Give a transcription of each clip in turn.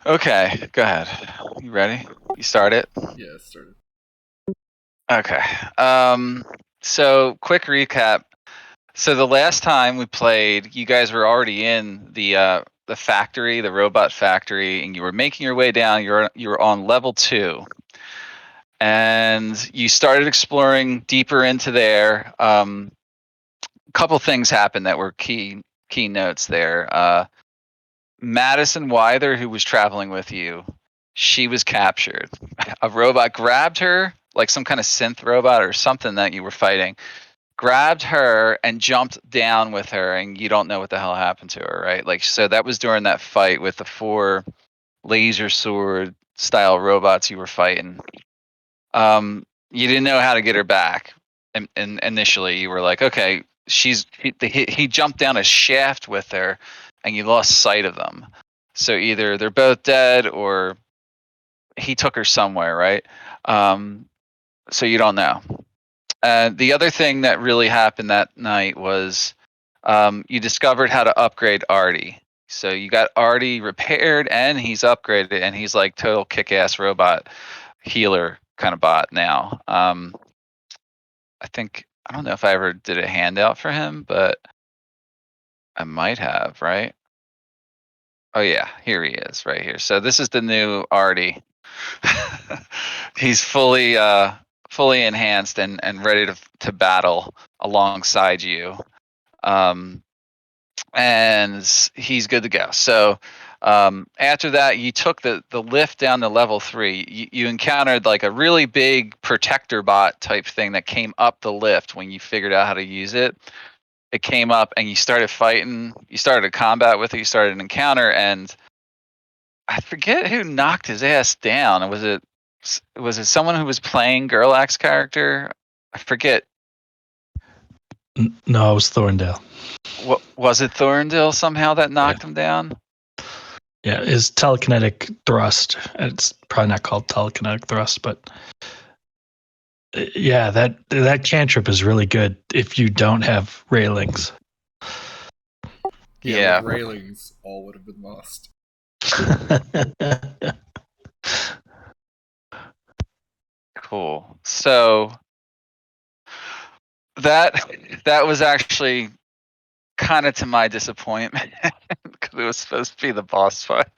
Okay, go ahead. You ready? You start it? Yeah, it started. Okay. So quick recap. So the last time we played, you guys were already in the factory, the robot factory, and you were making your way down. You were on level 2, and you started exploring deeper into there. A couple things happened that were key notes there. Madison Wyther, who was traveling with you, she was captured. A robot grabbed her, like some kind of synth robot or something that you were fighting, grabbed her and jumped down with her, and you don't know what the hell happened to her, right? Like, so that was during that fight with the 4 laser sword style robots you were fighting. You didn't know how to get her back, and initially you were like, okay, he jumped down a shaft with her, and you lost sight of them. So either they're both dead or he took her somewhere, right? So you don't know. The other thing that really happened that night was you discovered how to upgrade Artie. So you got Artie repaired and he's upgraded and he's like total kick-ass robot healer kind of bot now. I don't know if I ever did a handout for him, but I might have, right? Oh yeah, here he is, right here. So this is the new Artie. He's fully enhanced and ready to battle alongside you. Um, and he's good to go. So after that, you took the lift down to level 3. You encountered like a really big protector bot type thing that came up the lift when you figured out how to use it. It came up and you started fighting. You started a combat with it. You started an encounter, and I forget who knocked his ass down. Was it someone who was playing Gerlach's character? I forget. No, it was Thorndale. What was it? Thorndale somehow that knocked him down. Yeah, his telekinetic thrust. It's probably not called telekinetic thrust, but yeah, that cantrip is really good if you don't have railings. Yeah, Yeah. with railings, all would have been lost. Cool. So that was actually kind of to my disappointment because it was supposed to be the boss fight.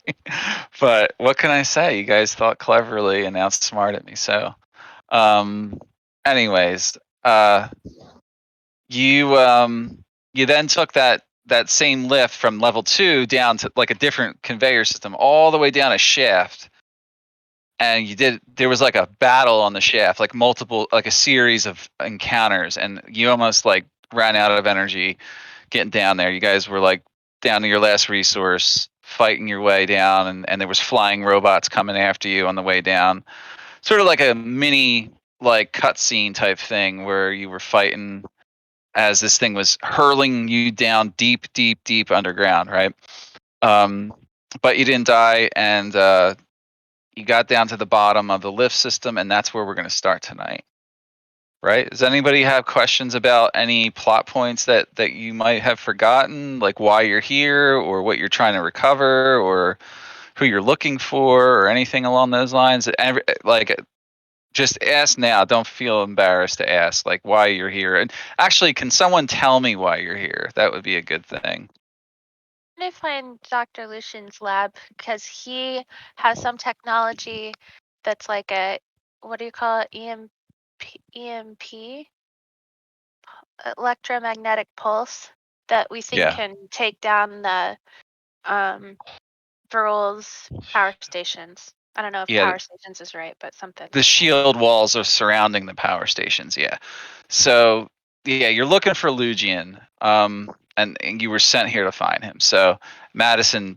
But what can I say? You guys thought cleverly and outsmarted me. So, um, anyways, you then took that same lift from level 2 down to like a different conveyor system all the way down a shaft, and there was like a battle on the shaft, like multiple, like a series of encounters, and you almost like ran out of energy getting down there. You guys were like down to your last resource, fighting your way down, and there was flying robots coming after you on the way down. Sort of like a mini like cutscene type thing where you were fighting as this thing was hurling you down deep, deep, deep underground, right? Um, but you didn't die, and you got down to the bottom of the lift system, and that's where we're going to start tonight. Right? Does anybody have questions about any plot points that you might have forgotten, like why you're here, or what you're trying to recover, or who you're looking for, or anything along those lines? Like, just ask now. Don't feel embarrassed to ask, like, why you're here. And actually, can someone tell me why you're here? That would be a good thing. I'm going to find Dr. Lucian's lab because he has some technology that's like a, what do you call it? EMP? Electromagnetic pulse that we think Yeah. can take down the Virul's power stations. I don't know if Yeah. power stations is right, but something. The shield walls are surrounding the power stations. Yeah. So yeah, you're looking for Lugian, and you were sent here to find him. So Madison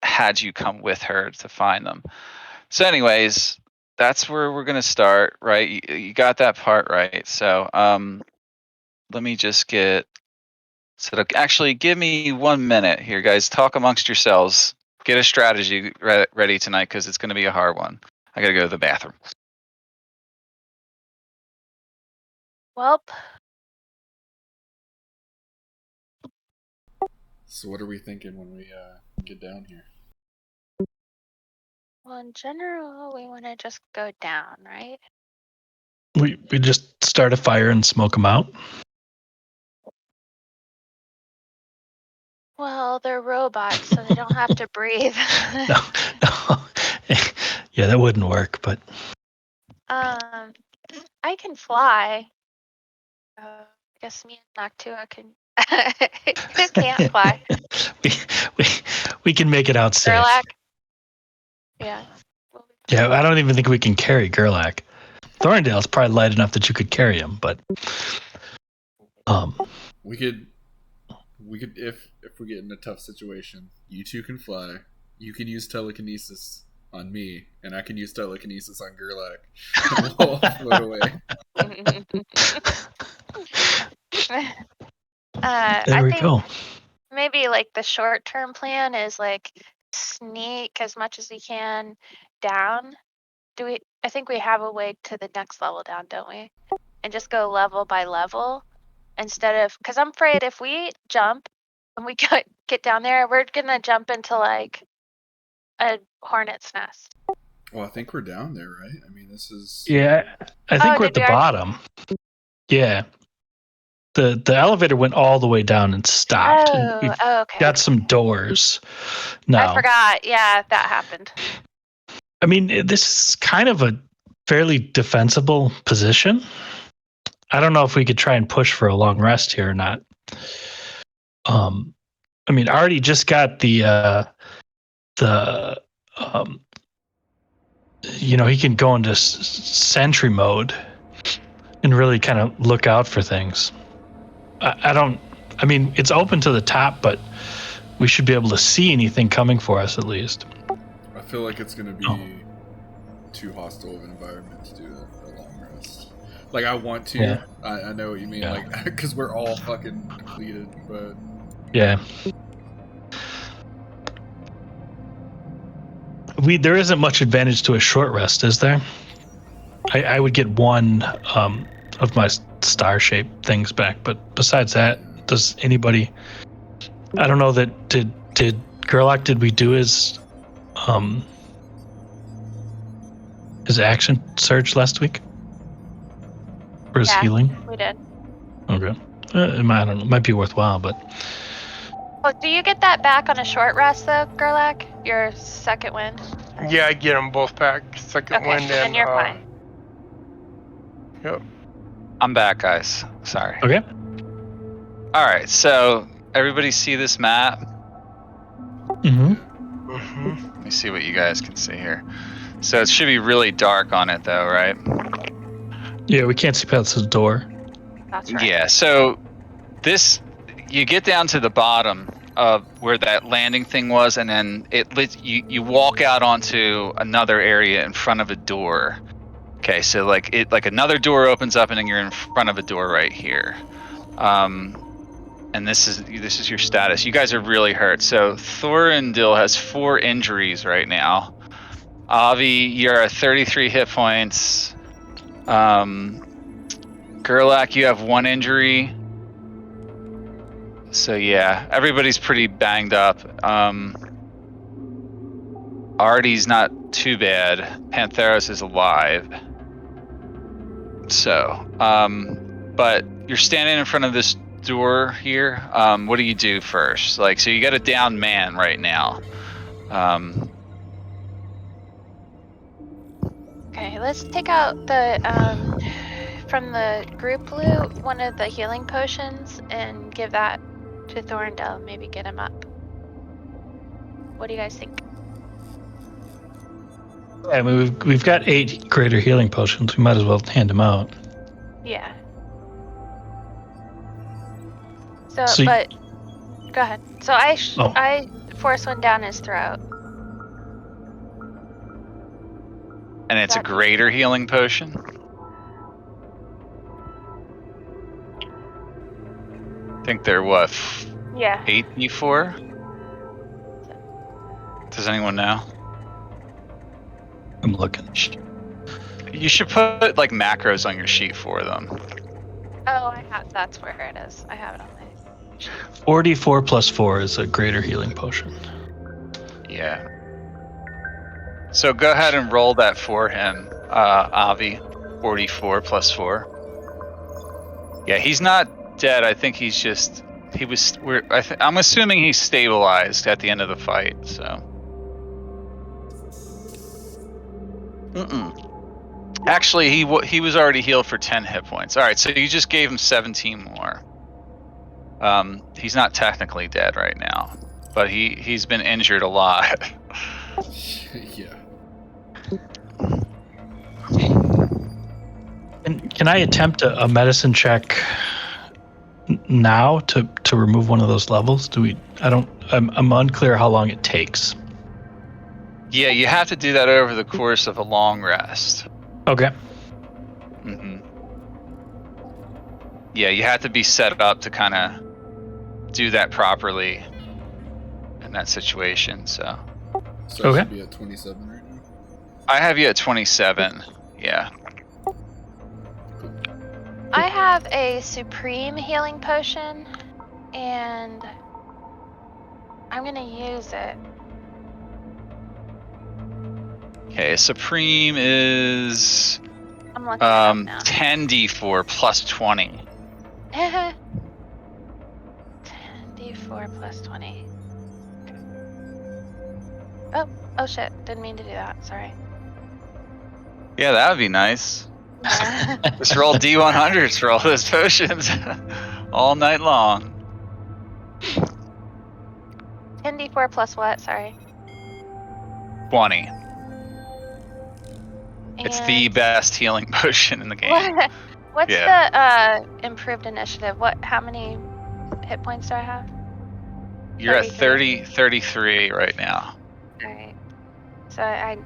had you come with her to find them. So, anyways, that's where we're gonna start, right? You got that part right. So, let me just get. So, actually, give me 1 minute here, guys. Talk amongst yourselves. Get a strategy ready tonight because it's gonna be a hard one. I gotta go to the bathroom. Welp. So what are we thinking when we get down here? Well, in general, we want to just go down, right? We just start a fire and smoke them out. Well, they're robots, so they don't have to breathe. No. Yeah, that wouldn't work, but I can fly. I guess me and Noctua can. Who can't fly? we can make it out safe. Gerlach? Yeah. Yeah, I don't even think we can carry Gerlach. Thorndale's probably light enough that you could carry him, but We could if we get in a tough situation, you two can fly. You can use telekinesis on me, and I can use telekinesis on Gerlach. And we'll all float away. there we think go. maybe like the short-term plan is like sneak as much as we can down. I think we have a way to the next level down, don't we? And just go level by level instead of, because I'm afraid if we jump and we get down there, we're gonna jump into like a hornet's nest. Well, I think we're down there, right? I mean, this is... Yeah, I think we're at did the we bottom. Yeah. The elevator went all the way down and stopped. And we've Okay. got some doors now. I forgot. Yeah, that happened. I mean, this is kind of a fairly defensible position. I don't know if we could try and push for a long rest here or not. I mean, Artie just got the he can go into sentry mode and really kind of look out for things. I mean, it's open to the top, but we should be able to see anything coming for us at least. I feel like it's going to be too hostile of an environment to do a long rest. Like, I want to. Yeah. I know what you mean. Yeah. Like, because we're all fucking depleted, but... Yeah. There isn't much advantage to a short rest, is there? I would get one of my star-shaped things back, but besides that, does anybody... I don't know that... Did Gerlach, did we do his action surge last week? For his healing? We did. Okay. I don't know. It might be worthwhile, but... Oh, do you get that back on a short rest though, Gerlach? Your second wind? Yeah, I get them both back. Second Okay, wind then and you're fine. Yep. I'm back, guys. Sorry. Okay. All right. So everybody see this map? Mm-hmm. Mm-hmm. Let me see what you guys can see here. So it should be really dark on it, though, right? Yeah, we can't see past the door. That's right. Yeah. So you get down to the bottom of where that landing thing was, and then you walk out onto another area in front of a door. Okay, so like another door opens up, and then you're in front of a door right here. And this is your status. You guys are really hurt. So Thorindil has 4 injuries right now. Avi, you're at 33 hit points. Gerlach, you have 1 injury. So yeah, everybody's pretty banged up. Artie's not too bad. Pantheros is alive. So, but you're standing in front of this door here. What do you do first? Like, so you got a down man right now. Okay, let's take out the from the group loot one of the healing potions and give that to Thorndale. Maybe get him up. What do you guys think? I mean, we've got 8 greater healing potions. We might as well hand them out. Yeah. So but go ahead. So Oh. I force one down his throat. And it's a greater healing potion. I think they're what? Yeah. 8d4? Does anyone know? I'm looking. You should put like macros on your sheet for them. Oh, that's where it is. I have it on my sheet. 44 plus 4 is a greater healing potion. Yeah. So go ahead and roll that for him, Avi. 44 plus 4. Yeah, he's not dead. I think he's just I'm assuming he's stabilized at the end of the fight. So. Actually, he was already healed for 10 hit points. All right, so you just gave him 17 more. He's not technically dead right now, but he's been injured a lot. Yeah. And can I attempt a medicine check now to remove one of those levels? I'm unclear how long it takes. Yeah, you have to do that over the course of a long rest. Okay. Yeah, you have to be set up to kind of do that properly in that situation. So I Okay. should be at 27 right now. I have you at 27. Yeah. I have a supreme healing potion, and I'm gonna use it. Okay, Supreme is I'm looking it up now. 10d4 plus 20. 10d4 plus 20. Oh shit! Didn't mean to do that. Sorry. Yeah, that would be nice. Yeah. Just roll D100s for all those potions all night long. 10d4 plus what? Sorry. 20. It's the And best healing potion in the game. What's Yeah. the improved initiative? How many hit points do I have? You're at 33. 33 right now. All right. So I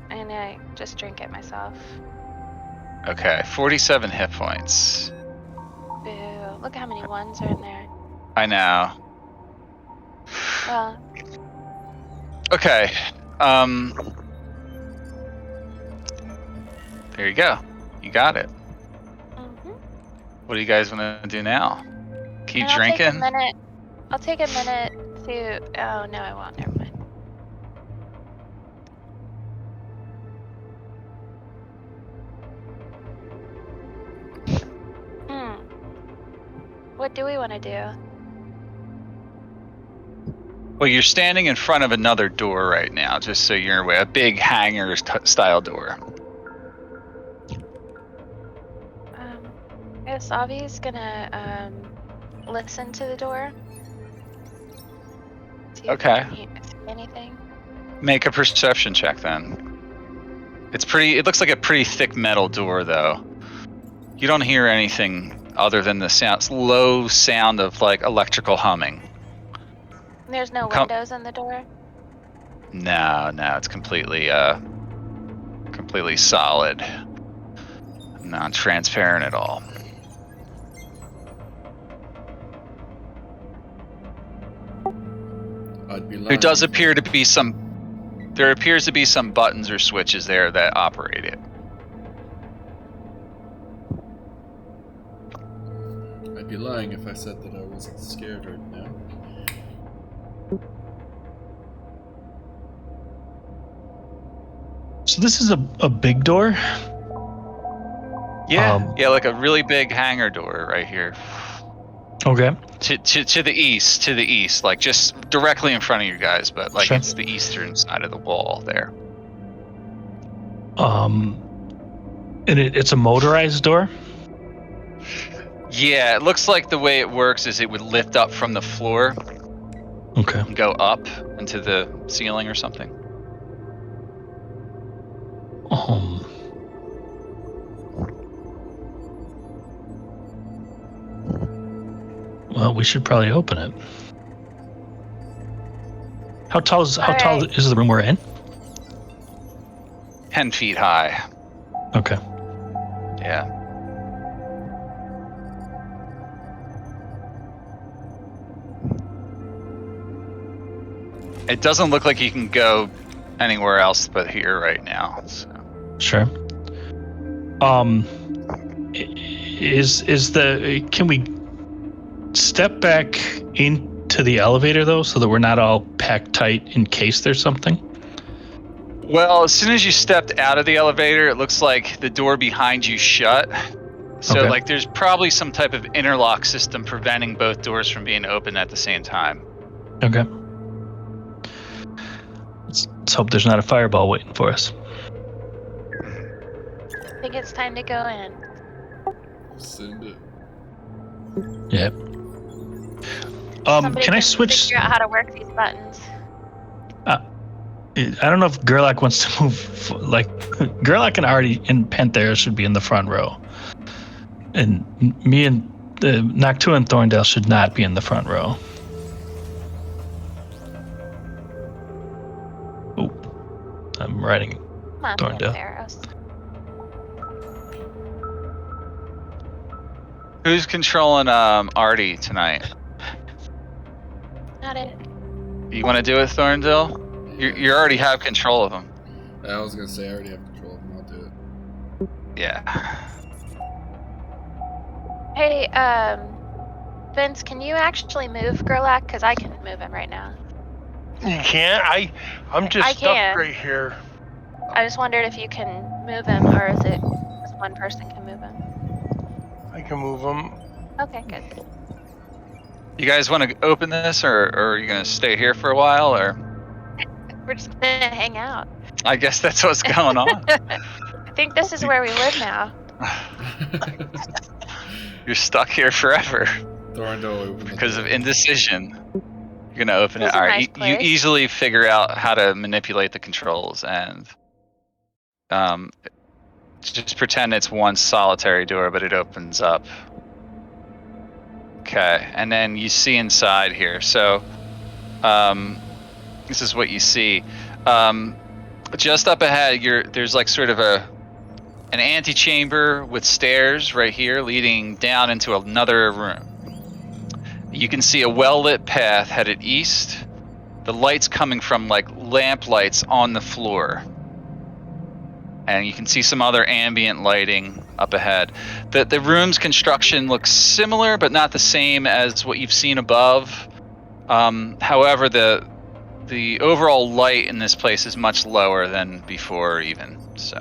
just drink it myself. Okay, 47 hit points. Boo! Look how many ones are in there. I know. Well, Okay. There you go. You got it. What do you guys want to do now? Keep and drinking? I'll take a minute to. Oh no, I won't. Never mind. What do we want to do? Well, you're standing in front of another door right now, just so you're aware. A big hangar style door. I guess Avi's gonna listen to the door. See if Okay. he can see anything. Make a perception check then. It looks like a pretty thick metal door though. You don't hear anything other than the low sound of like electrical humming. There's no windows in the door. No, it's completely solid. Non-transparent at all. I'd be lying. There appears to be some buttons or switches there that operate it. I'd be lying if I said that I wasn't scared right now. So this is a big door? Yeah, like a really big hangar door right here. Okay. To the east, like just directly in front of you guys, but like Sure. It's the eastern side of the wall there. And it's a motorized door? Yeah, it looks like the way it works is it would lift up from the floor Okay. and go up into the ceiling or something. Well, we should probably open it. How tall is the room we're in? 10 feet high. Okay. Yeah. It doesn't look like you can go anywhere else but here right now. So. Sure. Can we step back into the elevator though, so that we're not all packed tight in case there's something? Well, as soon as you stepped out of the elevator, it looks like the door behind you shut. So, Okay. like, there's probably some type of interlock system preventing both doors from being open at the same time. Okay. Let's hope there's not a fireball waiting for us. I think it's time to go in. Send it. Yep. Somebody Can I switch? figure out how to work these buttons? I don't know if Gerlach wants to move. Like, Gerlach and Artie and Panthera should be in the front row, and me and Noctua and Thorndale should not be in the front row. Oh, I'm writing. Come on, Thorndale. Pantheros. Who's controlling Artie tonight? Not it. You want to do it, Thorndale? You already have control of him. I was gonna say I already have control of them. I'll do it. Yeah. Hey, Vince, can you actually move Gerlach? Because I can move him right now. You can't? I'm just I stuck can. right here. I just wondered if you can move him, or is it just one person can move him? I can move him. Okay, good. You guys want to open this, or are you going to stay here for a while, or? We're just gonna hang out. I guess that's what's going on. I think this is where we live now. You're stuck here forever Thorndale, open the because door. of indecision. You're gonna open it. This is a All right, nice you place. easily figure out how to manipulate the controls, and just pretend it's one solitary door, but it opens up. Okay, and then you see inside here. So, this is what you see. Just up ahead, there's like sort of an antechamber with stairs right here leading down into another room. You can see a well-lit path headed east. The lights coming from like lamp lights on the floor. And you can see some other ambient lighting up ahead. The room's construction looks similar, but not the same as what you've seen above. However, the overall light in this place is much lower than before even, so.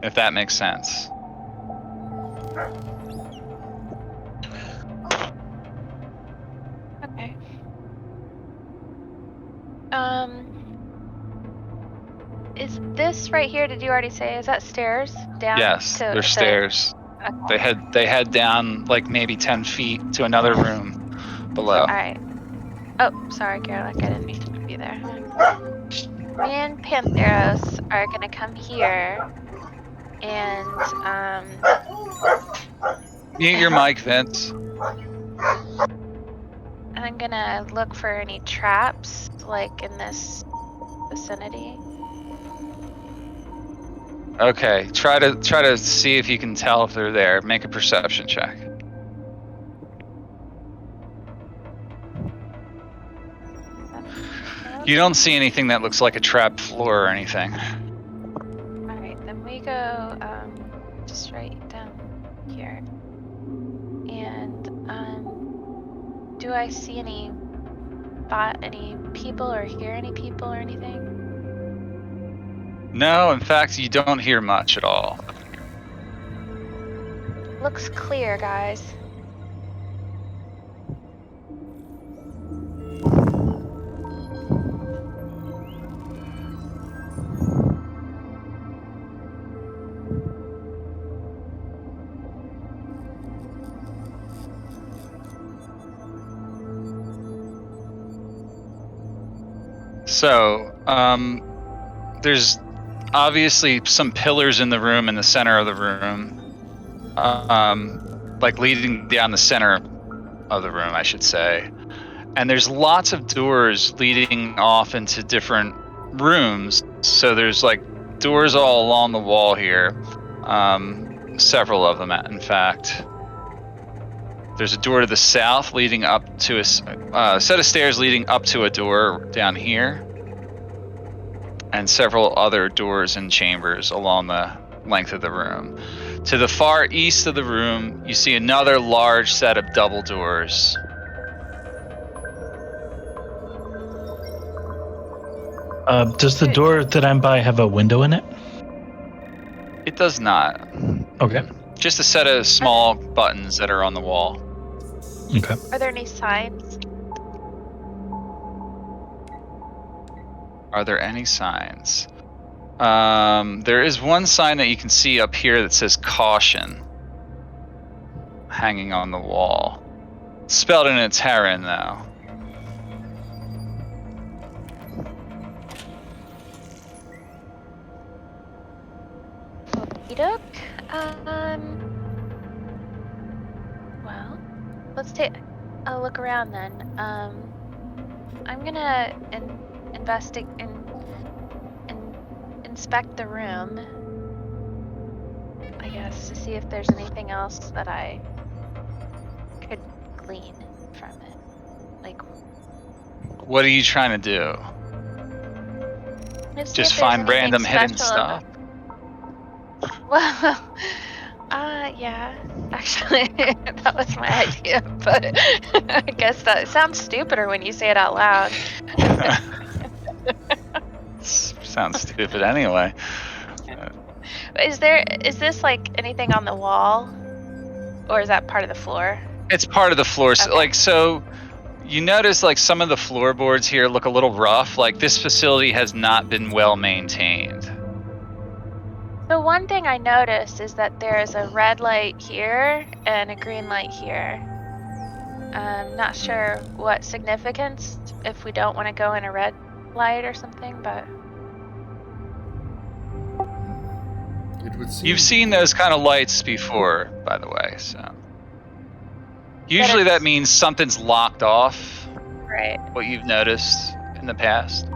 If that makes sense. Okay. Is this right here? Did you already say? Is that stairs down? Yes, there's stairs. Okay. They head down like maybe 10 feet to another room below. All right. Oh, sorry, Gerlach. I didn't mean to be there. Me and Pantheros are gonna come here, and Mute your mic, Vince. I'm gonna look for any traps, like in this vicinity. Okay, try to see if you can tell if they're there. Make a perception check. You don't see anything that looks like a trap floor or anything. All right, then we go just right down here. And do I see any people or hear any people or anything? No, in fact, you don't hear much at all. Looks clear, guys. So, there's obviously some pillars in the room, in the center of the room, like leading down the center of the room, I should say. And there's lots of doors leading off into different rooms. So there's like doors all along the wall here, several of them, in fact. There's a door to the south leading up to a set of stairs leading up to a door down here, and several other doors and chambers along the length of the room. To the far east of the room, you see another large set of double doors. Does the door that I'm by have a window in it? It does not. Okay. Just a set of small buttons that are on the wall. Okay. Are there any signs? Are there any signs? There is one sign that you can see up here that says caution hanging on the wall. Spelled in Aetera, though. Okey-doke. Well, let's take a look around then. I'm gonna inspect the room, I guess, to see if there's anything else that I could glean from it. Like, What are you trying to do? let's see Just if there's find anything random hidden special stuff? Well, yeah, actually, that was my idea, but I guess that sounds stupider when you say it out loud. Sounds stupid anyway. Is this like anything on the wall, or is that part of the floor? It's part of the floor. So, Okay. so you notice like some of the floorboards here look a little rough. Like this facility has not been well maintained. The one thing I noticed is that there's a red light here and a green light here. I'm not sure what significance, if we don't want to go in a red light or something, but It would seem You've seen those kind of lights before, by the way. So usually that it's- means something's locked off. right. What you've noticed in the past.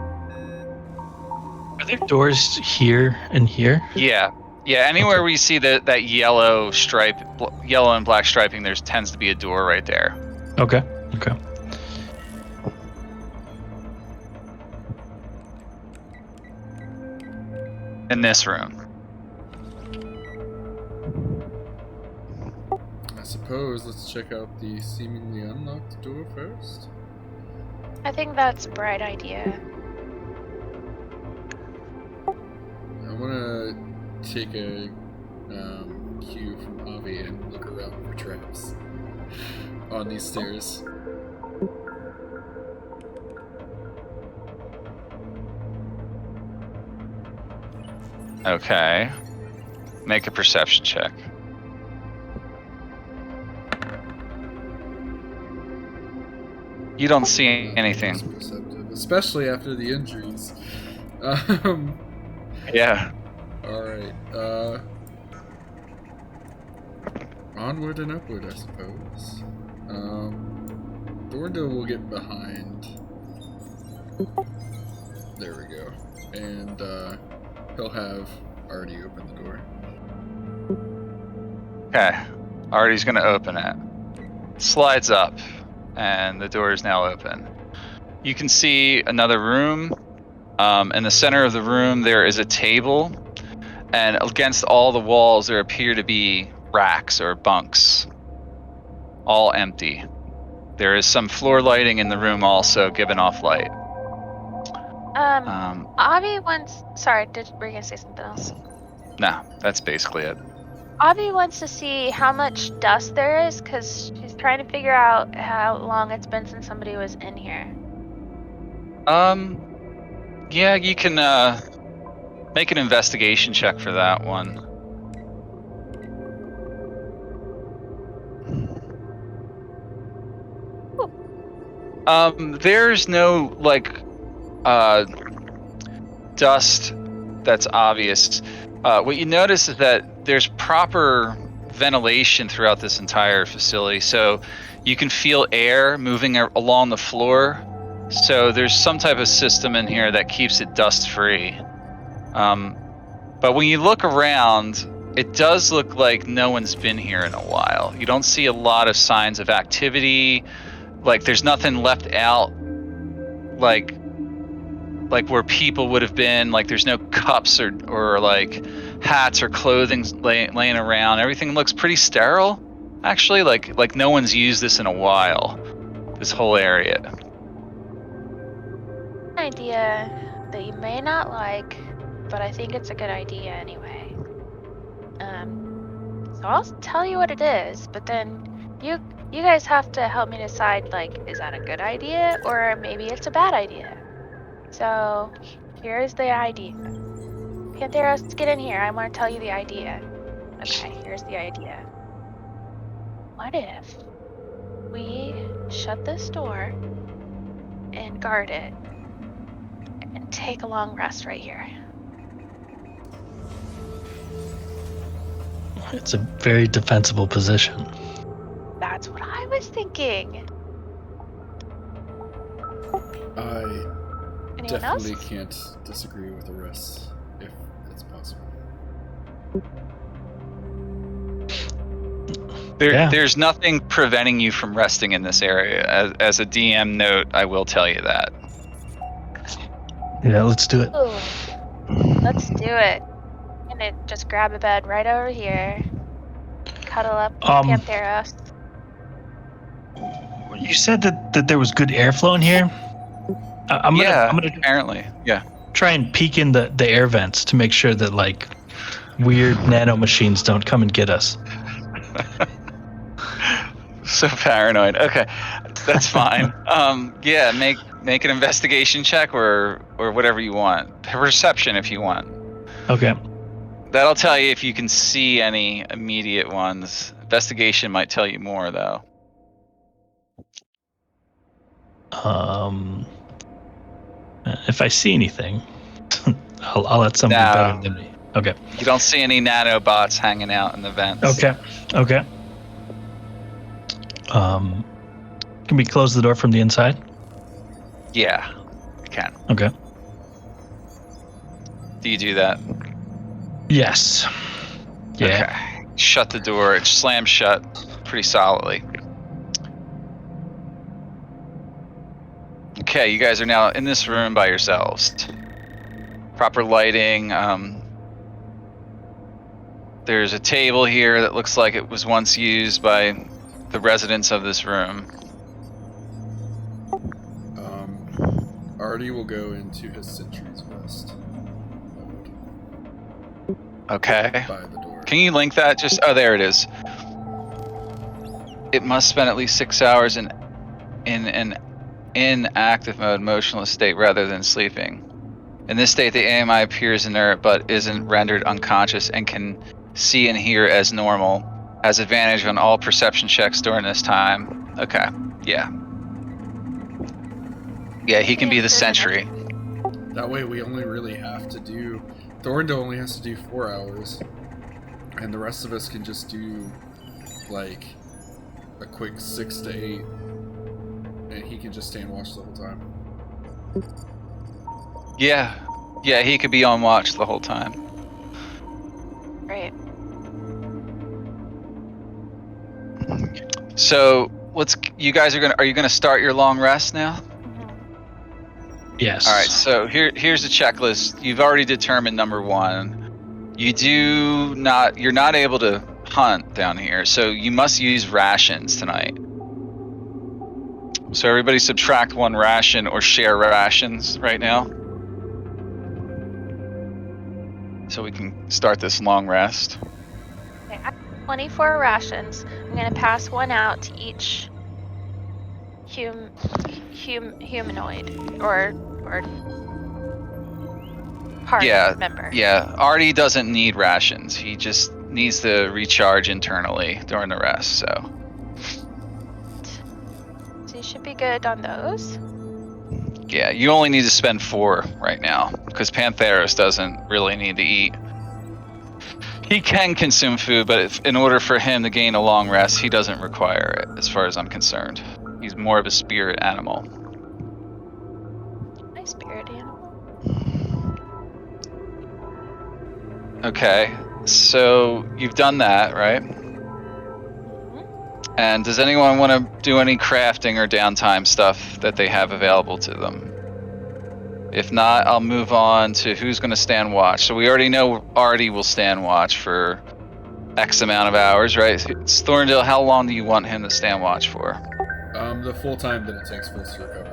Are there doors here and here? Yeah. Anywhere where you see that yellow stripe, yellow and black striping, there tends to be a door right there. Okay. In this room. I suppose let's check out the seemingly unlocked door first. I think that's a bright idea. I want to take a cue from Avi and look around for traps on these stairs. Okay. Make a perception check. You don't see anything. That's perceptive, especially after the injuries. Yeah. Alright, onward and upward, I suppose. Thorndale will get behind. There we go. And, he'll have Artie open the door. Okay. Artie's gonna open it. Slides up, and the door is now open. You can see another room. In the center of the room, there is a table, and against all the walls, there appear to be racks or bunks, all empty. There is some floor lighting in the room also, giving off light. Avi wants. Sorry, were you gonna say something else? No, that's basically it. Avi wants to see how much dust there is, because she's trying to figure out how long it's been since somebody was in here. Yeah, you can make an investigation check for that one. There's no dust that's obvious. What you notice is that there's proper ventilation throughout this entire facility, so you can feel air moving along the floor. So there's some type of system in here that keeps it dust free. But when you look around, it does look like no one's been here in a while. You don't see a lot of signs of activity. Like there's nothing left out like where people would have been. Like there's no cups or like hats or clothing laying around. Everything looks pretty sterile, actually. Like no one's used this in a while. This whole area. Idea that you may not like, but I think it's a good idea anyway. So I'll tell you what it is, but then you guys have to help me decide, like, is that a good idea or maybe it's a bad idea. So here's the idea. Pantheros, get in here. I want to tell you the idea. Okay, here's the idea. What if we shut this door and guard it and take a long rest right here? It's a very defensible position. That's what I was thinking. I Anyone definitely else? can't disagree with the rest, if it's possible. There's nothing preventing you from resting in this area. As a DM note, I will tell you that. Yeah, let's do it. Ooh. Let's do it. I'm gonna just grab a bed right over here. Cuddle up with Pantheros. You said that there was good airflow in here. I'm gonna apparently, yeah. Try and peek in the air vents to make sure that like weird nano machines don't come and get us. So paranoid. Okay, that's fine. Yeah, make an investigation check or whatever you want. Perception if you want. Okay. That'll tell you if you can see any immediate ones. Investigation might tell you more though. If I see anything, I'll let somebody better than me. Okay. You don't see any nanobots hanging out in the vents. Okay. Can we close the door from the inside? Yeah, you can. Okay. Do you do that? Yes. Yeah. Okay. Shut the door. It slams shut pretty solidly. Okay, you guys are now in this room by yourselves. Proper lighting. There's a table here that looks like it was once used by the residents of this room. Artie will go into his sentry's rest mode. Okay. By the door. Can you link that? Oh, there it is. It must spend at least 6 hours in active mode, motionless state rather than sleeping. In this state, the AMI appears inert but isn't rendered unconscious and can see and hear as normal. Has advantage on all perception checks during this time. Okay. Yeah. Yeah, he can be the sentry. That way we only really have to do... Thorndale only has to do 4 hours. And the rest of us can just do, like, a quick 6 to 8. And he can just stay and watch the whole time. Yeah. Yeah, he could be on watch the whole time. Great. So, you guys are you gonna start your long rest now? Yes. All right, so here's the checklist. You've already determined number 1. You're not able to hunt down here, so you must use rations tonight. So everybody subtract 1 ration or share rations right now. So we can start this long rest. Okay, I have 24 rations. I'm gonna pass 1 out to each humanoid or party member. Yeah. Artie doesn't need rations. He just needs to recharge internally during the rest. So you should be good on those. Yeah, you only need to spend 4 right now because Pantheros doesn't really need to eat. He can consume food, but in order for him to gain a long rest, he doesn't require it, as far as I'm concerned. He's more of a spirit animal. My spirit animal. Okay, so you've done that, right? And does anyone want to do any crafting or downtime stuff that they have available to them? If not, I'll move on to who's going to stand watch. So we already know Artie will stand watch for X amount of hours, right? It's Thorndale, how long do you want him to stand watch for? The full time that it takes for us to recover.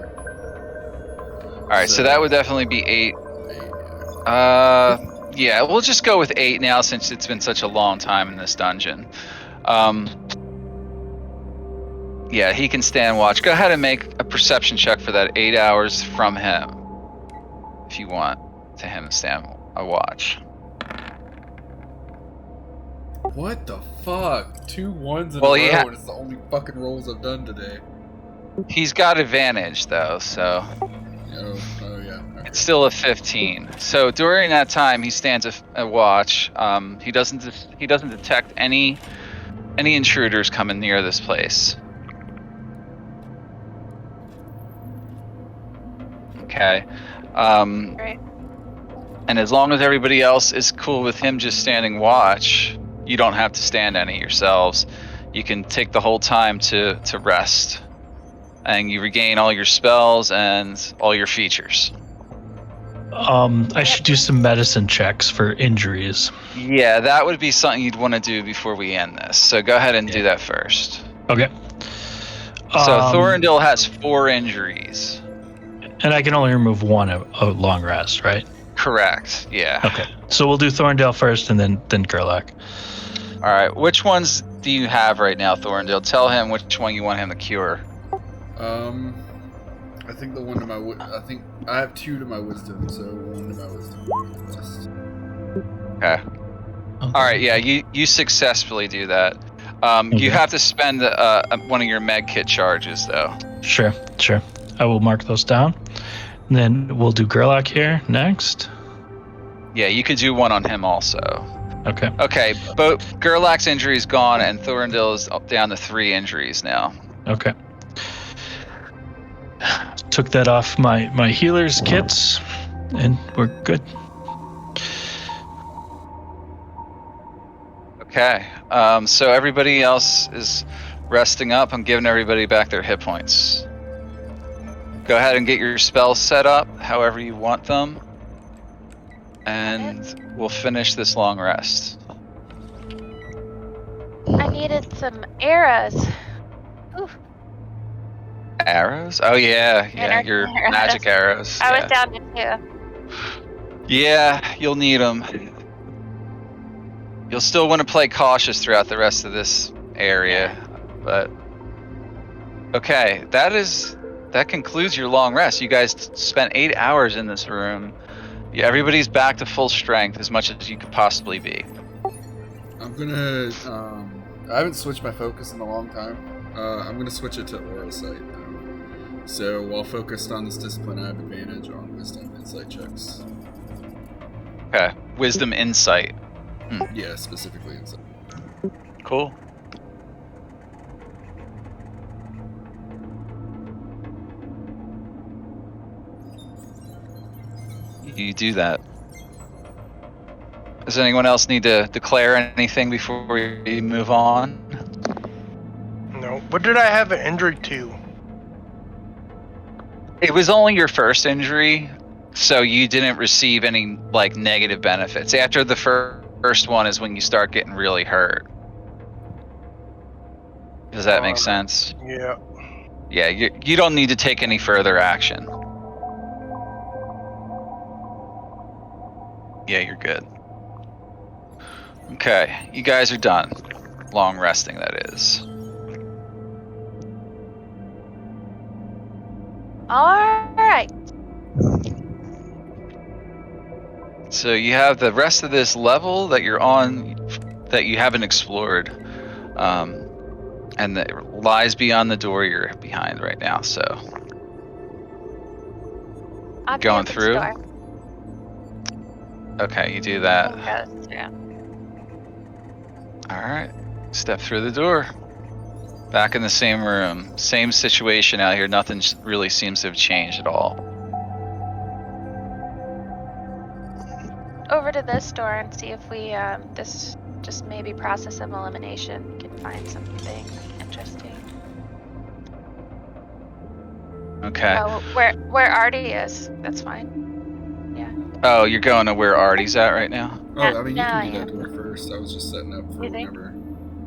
All right, so that would definitely be 8. 8, yeah, we'll just go with 8 now since it's been such a long time in this dungeon. Yeah, he can stand watch. Go ahead and make a perception check for that 8 hours from him, if you want to him to stand a watch. What the fuck? 2 1s in Well, a he row, ha- and it's the only fucking rolls I've done today. He's got advantage though, so Oh yeah. Okay. it's still a 15. So during that time, he stands a watch. He doesn't detect any intruders coming near this place. Okay. Great. And as long as everybody else is cool with him just standing watch, you don't have to stand any yourselves. You can take the whole time to rest, and you regain all your spells and all your features. I should do some medicine checks for injuries. Yeah, that would be something you'd want to do before we end this. So go ahead and do that first. Okay. So Thorndale has 4 injuries. And I can only remove 1 a long rest, right? Correct. Yeah. Okay. So we'll do Thorndale first, and then Gerlach. All right. Which ones do you have right now, Thorndale? Tell him which one you want him to cure. I think the one to my I think I have 2 to my wisdom, so 1 to my wisdom. Okay. All right. Yeah. You successfully do that. You have to spend one of your med kit charges though. Sure. I will mark those down. And then we'll do Gerlach here next. Yeah, you could do one on him also. Okay. Okay, but Gerlach's injury is gone, and Thorndale is down to 3 injuries now. Okay. Took that off my healer's kits, and we're good. Okay, so everybody else is resting up. I'm giving everybody back their hit points. Go ahead and get your spells set up however you want them, and we'll finish this long rest. I needed some arrows. Ooh, Arrows? Oh yeah, your arrows. magic arrows. I was down to 2. Yeah, you'll need them. You'll still want to play cautious throughout the rest of this area, but okay, that concludes your long rest. You guys spent 8 hours in this room. Yeah, everybody's back to full strength as much as you could possibly be. I'm gonna. I haven't switched my focus in a long time. I'm gonna switch it to Aura Sight though. So while focused on this discipline, I have advantage on Wisdom Insight checks. Okay, Wisdom Insight. Yeah, specifically Insight. Cool. You do that. Does anyone else need to declare anything before we move on? No. What did I have an injury to? It was only your first injury, so you didn't receive any like negative benefits. After the first one is when you start getting really hurt. Does that make sense? Yeah. Yeah, you don't need to take any further action. Yeah, you're good. Okay, you guys are done. Long resting, that is. All right. So you have the rest of this level that you're on that you haven't explored, and that lies beyond the door you're behind right now. So I'll be going at the through. store. Okay, you do that. Goes through. All right, step through the door. Back in the same room, same situation out here. Nothing really seems to have changed at all. Over to this door and see if we this just maybe process of elimination can find something interesting. Okay. Oh, where Artie is, that's fine. Oh, you're going to where Artie's at right now? Oh, I mean, you Now can do I that door first. I was just setting up for You think? whenever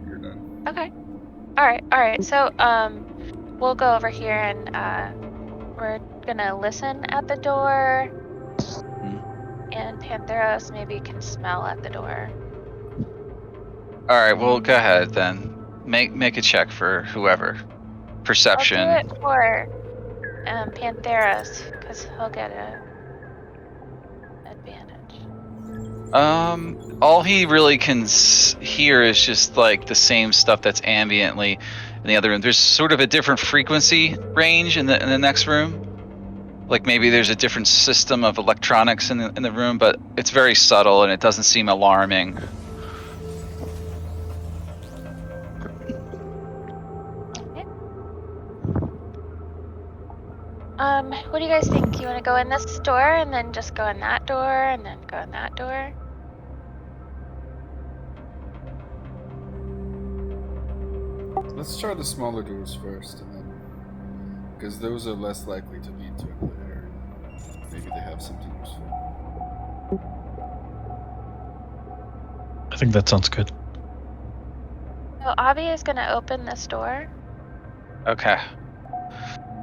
you're done. Okay. All right. So, we'll go over here and we're gonna listen at the door, and Pantheros maybe can smell at the door. All right, well, go ahead then. Make a check for whoever. Perception. I'll do it for Pantheros because he'll get a advantage. All he really can hear is just like the same stuff that's ambiently in the other room. There's sort of a different frequency range in the next room. Like maybe there's a different system of electronics in the room, but it's very subtle and it doesn't seem alarming. Okay. What do you guys think? You want to go in this door and then just go in that door and then go in that door? Let's try the smaller doors first, and then because those are less likely to lead to a area. Maybe they have something useful. I think that sounds good. So Avi is gonna open this door. Okay.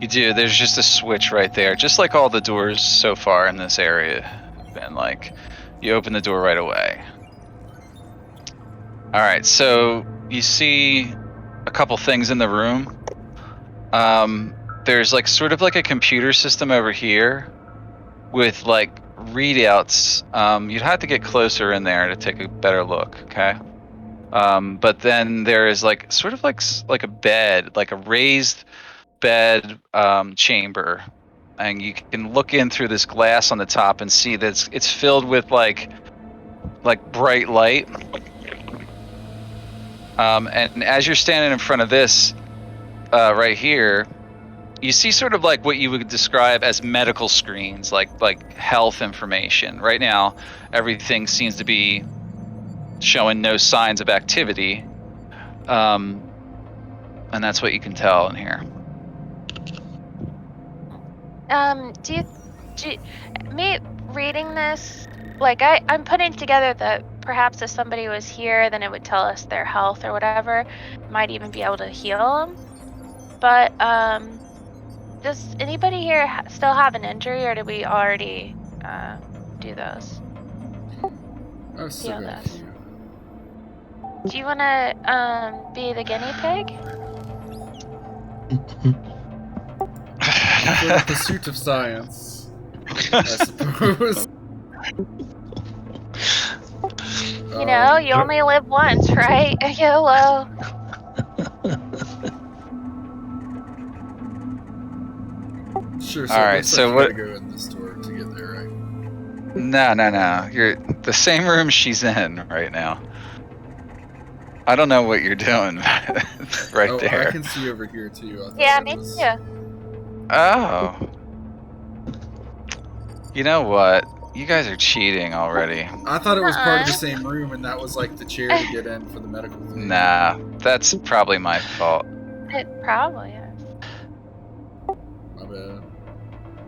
You do. There's just a switch right there, just like all the doors so far in this area have been like. You open the door right away. All right, so you see a couple things in the room. There's like sort of like a computer system over here with like readouts. You'd have to get closer in there to take a better look, okay? But then there is like sort of like a bed, like a raised bed chamber, and you can look in through this glass on the top and see that it's filled with like bright light. And as you're standing in front of this right here, you see sort of like what you would describe as medical screens, like health information. Right now, everything seems to be showing no signs of activity, and that's what you can tell in here. Me reading this, like I'm putting together that perhaps if somebody was here, then it would tell us their health or whatever. Might even be able to heal them. But does anybody here still have an injury, or did we already do those? I've still got a few. Do you want to be the guinea pig? For the pursuit of science, I suppose. You know, you only live once, right? YOLO. Sure. So All right, it looks so like what- you gotta go in this door to get there, right? No. You're the same room she's in right now. I don't know what you're doing right there. I can see over here too. I thought Yeah, it me was- too. Oh. You know what? You guys are cheating already. I thought it was part of the same room, and that was like the chair to get in for the medical thing. Nah, that's probably my fault. It probably is. My bad.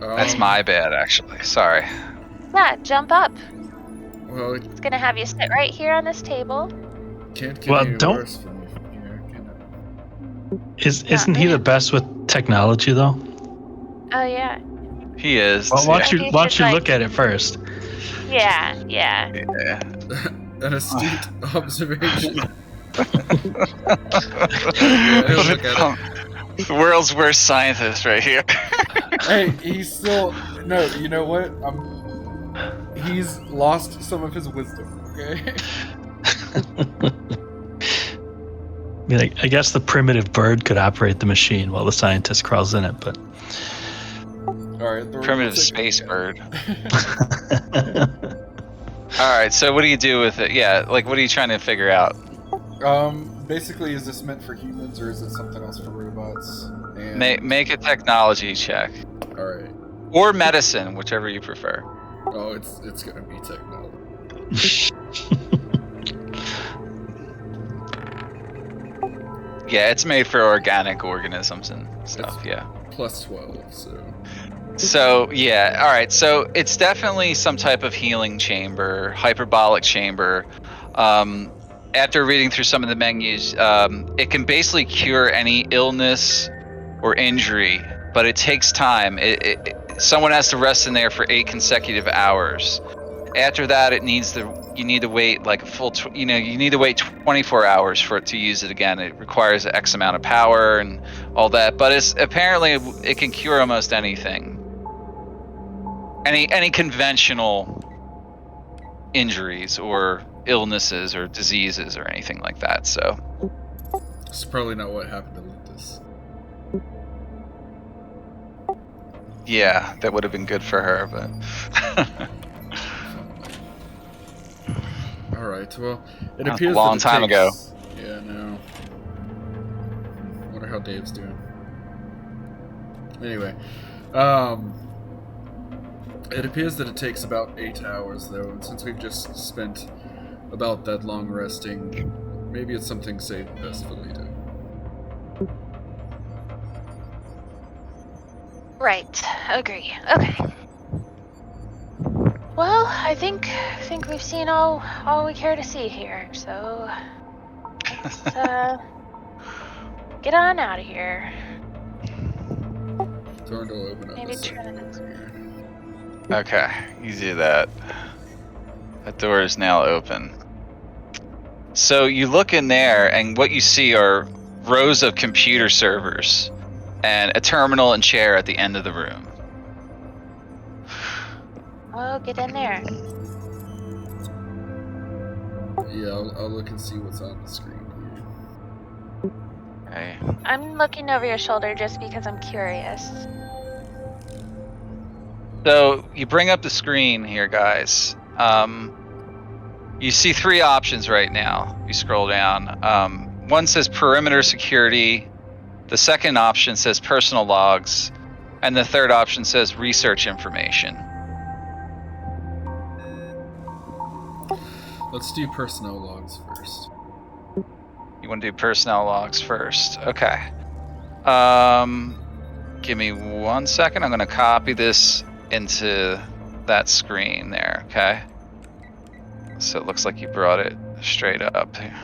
That's my bad, actually. Sorry. Yeah, jump up. Well, It's gonna have you sit right here on this table. can't get Well, any don't- worse for me from here, can it? Isn't he the best with technology though? Oh yeah. He is. Well, why don't Yeah. you look at it first? Yeah. Yeah. An astute observation. Look at the world's worst scientist right here. Hey, he's still no. You know what? He's lost some of his wisdom. Okay. I mean, I guess the primitive bird could operate the machine while the scientist crawls in it, but All right. Primitive space bird. All right, so what do you do with it? Yeah, like what are you trying to figure out? Basically, is this meant for humans or is it something else for robots? And Make a technology check. all right. Or medicine, whichever you prefer. Oh, it's gonna be technology. Yeah, it's made for organic organisms and stuff. It's- Yeah. Plus 12, so. So yeah, all right. So it's definitely some type of healing chamber, hyperbolic chamber. After reading through some of the menus, it can basically cure any illness or injury, but it takes time. Someone has to rest in there for 8 consecutive hours. After that, you need to wait like a full you need to wait 24 hours for it to use it again. It requires X amount of power and all that, but it's apparently it can cure almost anything. Any conventional injuries or illnesses or diseases or anything like that. So It's probably not what happened to Lucas. yeah, that would have been good for her, but Alright, well, it that was appears a long that it time ago. takes... Yeah, no. Wonder how Dave's doing. Anyway, it appears that it takes about 8 hours, though, and since we've just spent about that long resting, maybe it's something saved best for later. Right. Agree. Okay. Well, I think we've seen all we care to see here. So let's get on out of here. Door will open up Maybe a second. Okay, you do that. That door is now open. So you look in there, and what you see are rows of computer servers and a terminal and chair at the end of the room. Oh, get in there. Yeah, I'll look and see what's on the screen here. Okay. I'm looking over your shoulder just because I'm curious. So you bring up the screen here, guys. You see 3 options right now. You scroll down. One says perimeter security. The second option says personal logs. And the third option says research information. Let's do personnel logs first. You want to do personnel logs first. Okay. Give me 1 second. I'm going to copy this into that screen there, okay? So it looks like you brought it straight up here.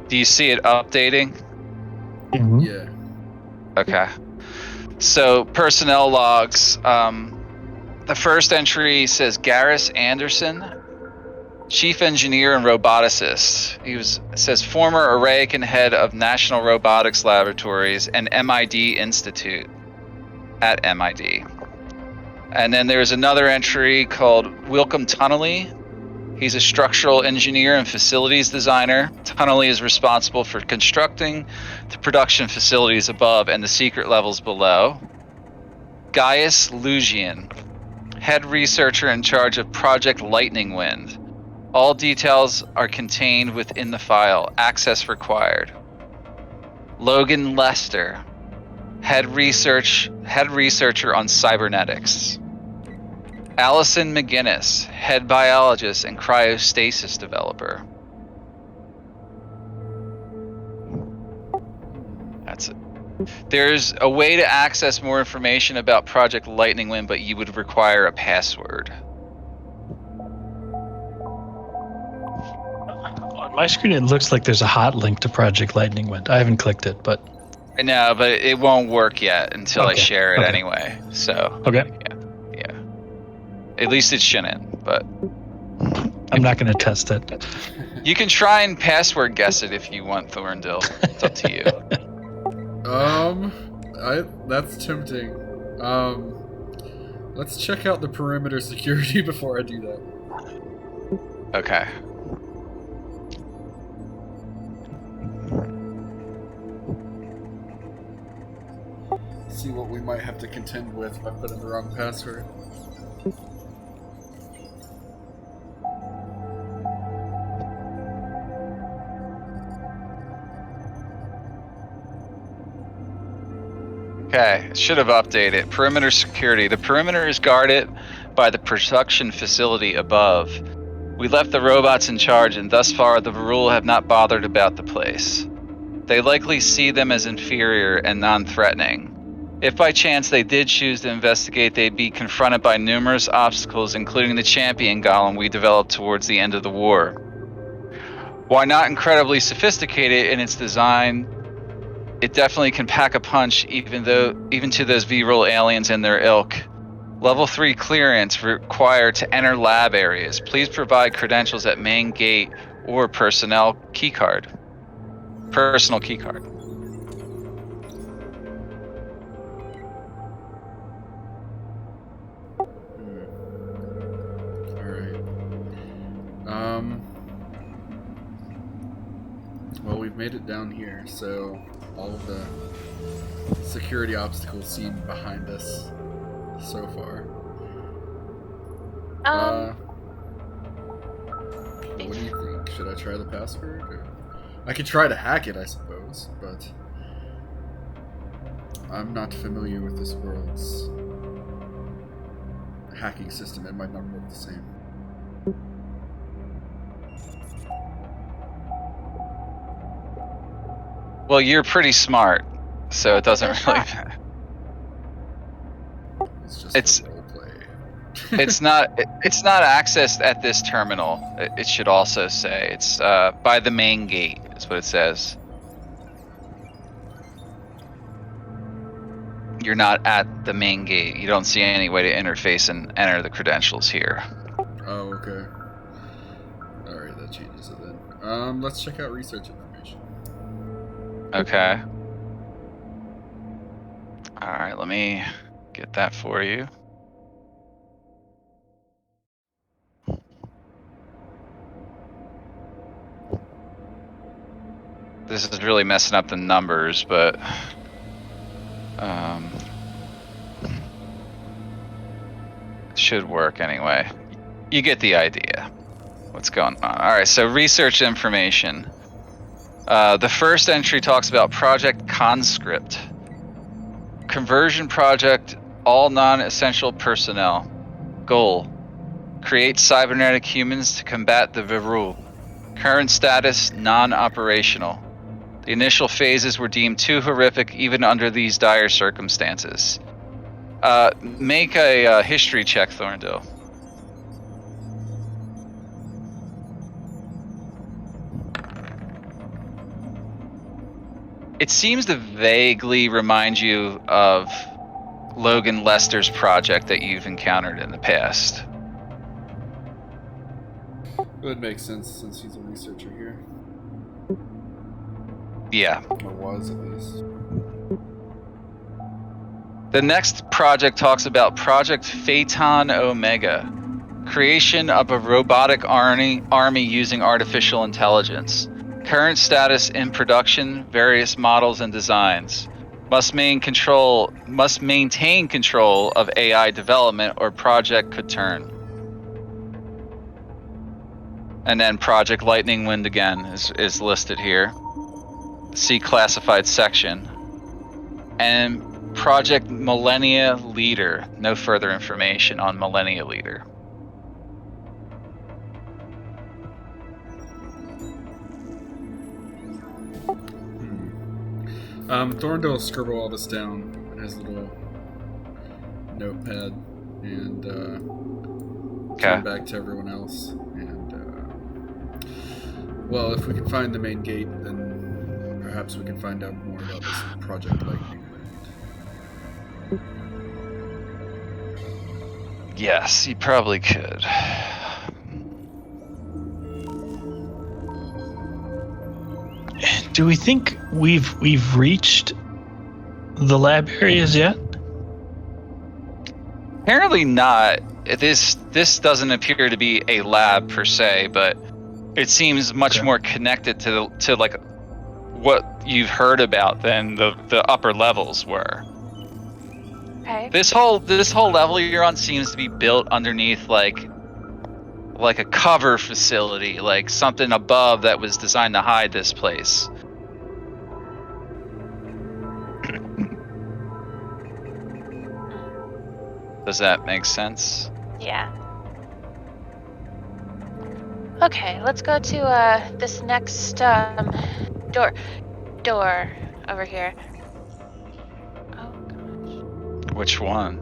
Do you see it updating? Mhm. Yeah. Okay. So personnel logs. The first entry says Garrus Anderson, chief engineer and roboticist. It says former Arraic and head of National Robotics Laboratories and MID Institute at MID. And then there's another entry called Wilcom Tunnelly. He's a structural engineer and facilities designer. Tunnelly is responsible for constructing the production facilities above and the secret levels below. Gaius Lugian, head researcher in charge of Project Lightning Wind. All details are contained within the file. Access required. Logan Lester, head researcher on cybernetics. Allison McGinnis, head biologist and cryostasis developer. That's it. There's a way to access more information about Project Lightning Wind, but you would require a password. On my screen, it looks like there's a hot link to Project Lightning Wind. I haven't clicked it, but No, but it won't work yet until I Okay, share it okay. anyway. So okay. yeah. At least it shouldn't, but I'm not going to test it. you can try and password guess it if you want, Thorndil. It's up to you. That's tempting. Let's check out the perimeter security before I do that. Okay. See what we might have to contend with if I put in the wrong password. Okay, should have updated. Perimeter security. The perimeter is guarded by the production facility above. We left the robots in charge, and thus far the Varul have not bothered about the place. They likely see them as inferior and non-threatening. If by chance they did choose to investigate, they'd be confronted by numerous obstacles, including the champion golem we developed towards the end of the war. While not incredibly sophisticated in its design, it definitely can pack a punch even to those V-roll aliens and their ilk. Level 3 clearance required to enter lab areas. Please provide credentials at main gate or personal keycard. Personal keycard. Alright. Well, we've made it down here, so all of the security obstacles seem behind us so far. What do you think? Should I try the password? Or... I could try to hack it, I suppose, but I'm not familiar with this world's hacking system. It might not work the same. Well, you're pretty smart, so it doesn't really matter. It's just role play. It's not accessed at this terminal. It should also say it's by the main gate. Is what it says. You're not at the main gate. You don't see any way to interface and enter the credentials here. Oh, okay. Alright, that changes it then. Let's check out research information. Okay. Alright, let me get that for you. This is really messing up the numbers, but it should work anyway. You get the idea. What's going on? Alright, so research information. The first entry talks about Project Conscript. Conversion project, all non-essential personnel. Goal: create cybernetic humans to combat the Varul. Current status, non-operational. The initial phases were deemed too horrific even under these dire circumstances. Make a history check, Thorndale. It seems to vaguely remind you of Logan Lester's project that you've encountered in the past. It would make sense since he's a researcher here. Yeah. Or was, at least. The next project talks about Project Phaeton Omega. Creation of a robotic army using artificial intelligence. Current status in production, various models and designs. Must maintain control of AI development or project could turn. And then Project Lightning Wind again is listed here. See classified section. And Project Millennia Leader. No further information on Millennia Leader. Thorndale will scribble all this down in his little notepad and turn back to everyone else. And well, if we can find the main gate, then perhaps we can find out more about this Project Lightning Wind. Yes, you probably could. Do we think we've reached the lab areas yet? Apparently not. This doesn't appear to be a lab per se, but it seems much more connected to like what you've heard about than the upper levels were. Okay. This whole level you're on seems to be built underneath like a cover facility, like something above that was designed to hide this place. Does that make sense? Yeah. Okay, let's go to this next door over here. Oh gosh. Which one?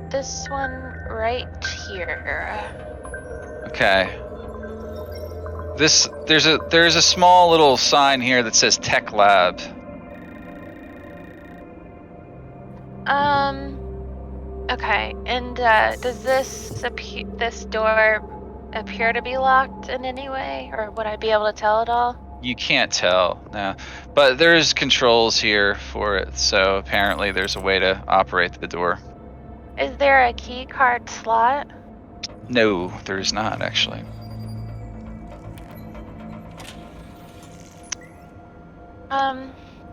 This one right here. Okay. There's a small little sign here that says Tech Lab. Okay, and does this door appear to be locked in any way, or would I be able to tell at all? You can't tell, no. But there's controls here for it, so apparently there's a way to operate the door. Is there a key card slot? No, there's not actually.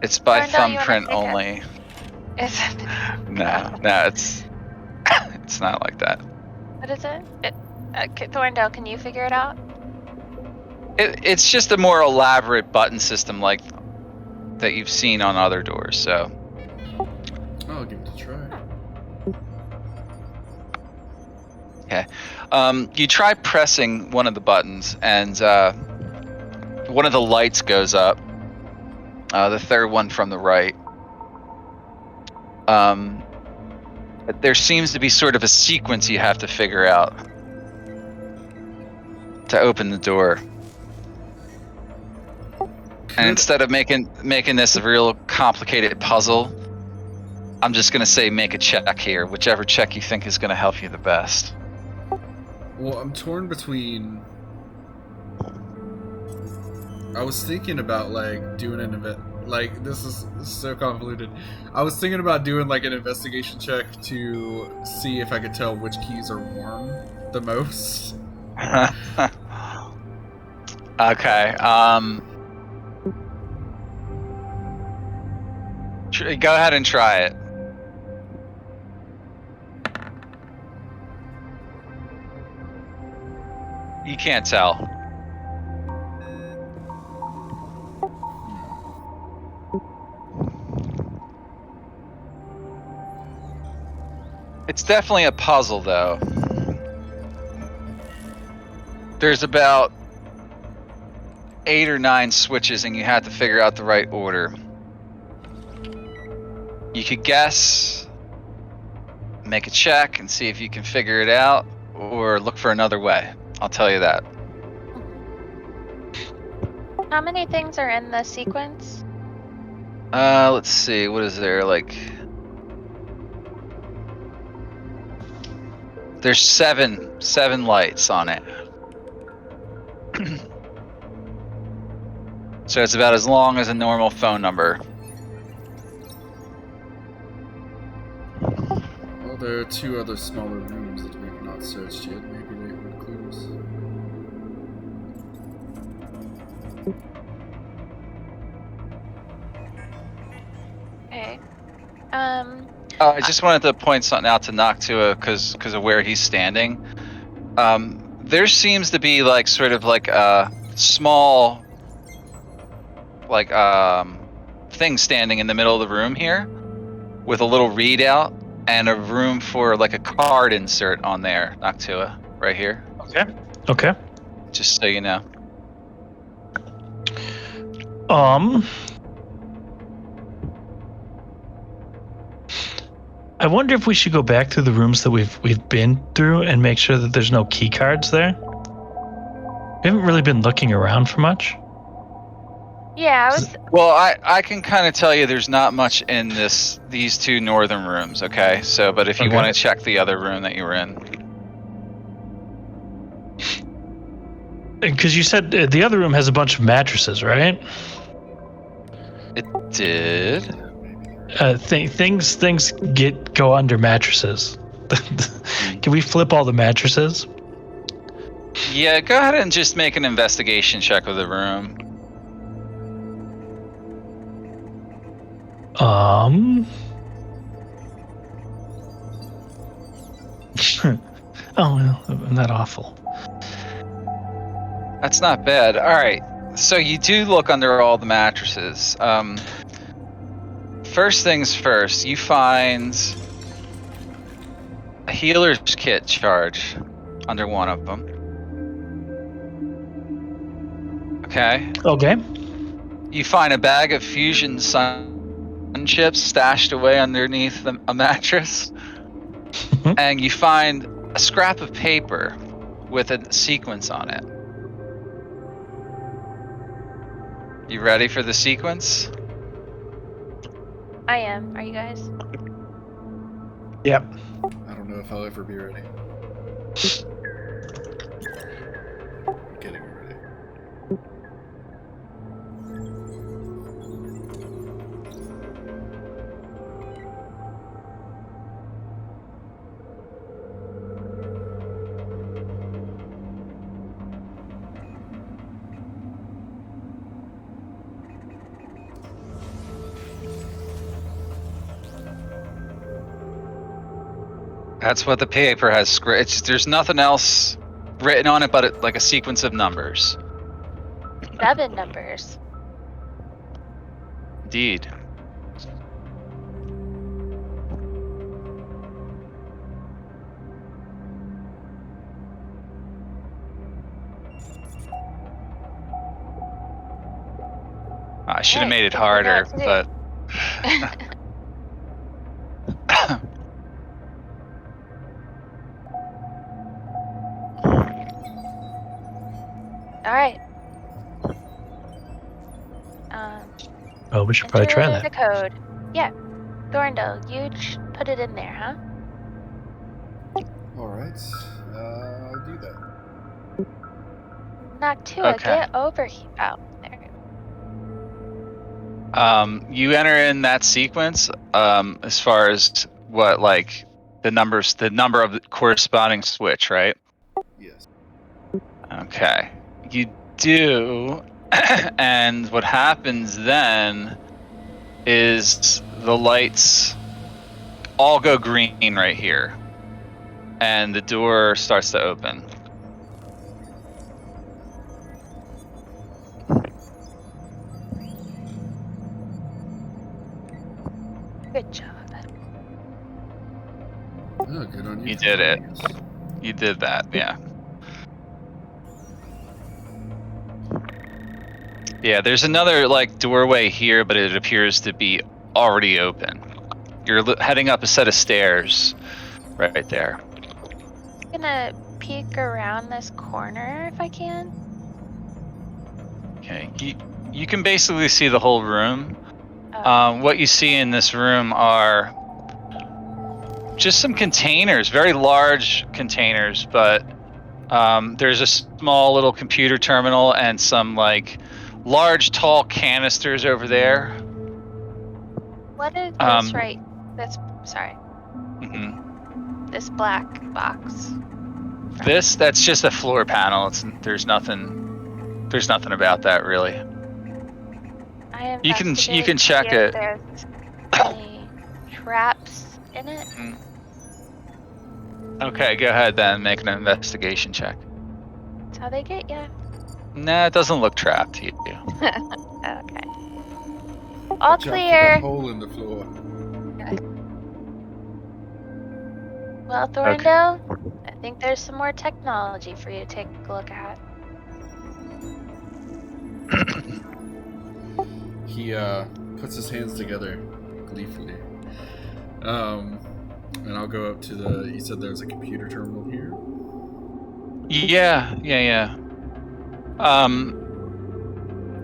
It's by Arndelle, you wanna thumbprint take it? only. Is it? No, it's it's not like that. What is it? Thorndale, can you figure it out? It's just a more elaborate button system like that you've seen on other doors. So I'll give it a try. you try pressing one of the buttons, and one of the lights goes up. The third one from the right. There seems to be sort of a sequence you have to figure out to open the door. And instead of making this a real complicated puzzle, I'm just gonna say make a check here, whichever check you think is gonna help you the best. Well, I'm torn between. I was thinking about like doing an event. Like this is so convoluted. I was thinking about doing like an investigation check to see if I could tell which keys are warm the most. Okay. Go ahead and try it. You can't tell. It's definitely a puzzle, though. There's about 8 or 9 switches, and you have to figure out the right order. You could guess, make a check, and see if you can figure it out, or look for another way. I'll tell you that. How many things are in the sequence? Let's see. What is there? Like, there's seven lights on it. So it's about as long as a normal phone number. Well, there are 2 other smaller rooms that we have not searched yet. Maybe they hold clues. Okay. I just wanted to point something out to Noctua because of where he's standing. There seems to be like sort of like a small like thing standing in the middle of the room here with a little readout and a room for like a card insert on there, Noctua, right here. Okay. Just so you know. I wonder if we should go back through the rooms that we've been through and make sure that there's no key cards there. We haven't really been looking around for much. Yeah, I was. Well, I can kind of tell you there's not much in these 2 northern rooms, okay? So, but if you Okay. want to check the other room that you were in. Because you said the other room has a bunch of mattresses, right? It did. Things go under mattresses. Can we flip all the mattresses? Yeah, go ahead and just make an investigation check of the room. Oh, well, I'm not awful. That's not bad. All right. So you do look under all the mattresses. First things first, you find healer's kit charge under one of them. Okay. Okay. You find a bag of fusion sun chips stashed away underneath a mattress. And you find a scrap of paper with a sequence on it. You ready for the sequence? I am. Are you guys? Yep. I don't know if I'll ever be ready. I'm getting ready. That's what the paper has. There's nothing else written on it but like a sequence of numbers. 7 numbers. Indeed. I should have Hey, made it figure it harder, out today. but All right. Oh, we should probably try Enter that. the code. Yeah. Thorndale, you put it in there, huh? Alright, I do that. Noctua, Okay. get over here. Oh, there. You enter in that sequence as far as what, like the number of the corresponding switch, right? Yes. Okay. You do, and what happens then is the lights all go green right here, and the door starts to open. Good job. Oh, good on you. You did it. You did that, yeah. Yeah, there's another like doorway here, but it appears to be already open. You're heading up a set of stairs right there. I'm gonna peek around this corner if I can. Okay, you can basically see the whole room. Oh, What you see in this room are just some containers, very large containers, but there's a small little computer terminal and some like large, tall canisters over there. what is Um, this right? This, sorry, mhm. this black box. That's just a floor panel. There's nothing about that really. I You can investigated to check see if it. there's any traps in it. Okay, go ahead then. Make an investigation check. That's how they get you. Nah, it doesn't look trapped to you. Okay. All Watch out for clear. that hole in the floor. Well, Thorndale, I think there's some more technology for you to take a look at. He puts his hands together gleefully. And I'll go up to the. You said there's a computer terminal here. Yeah.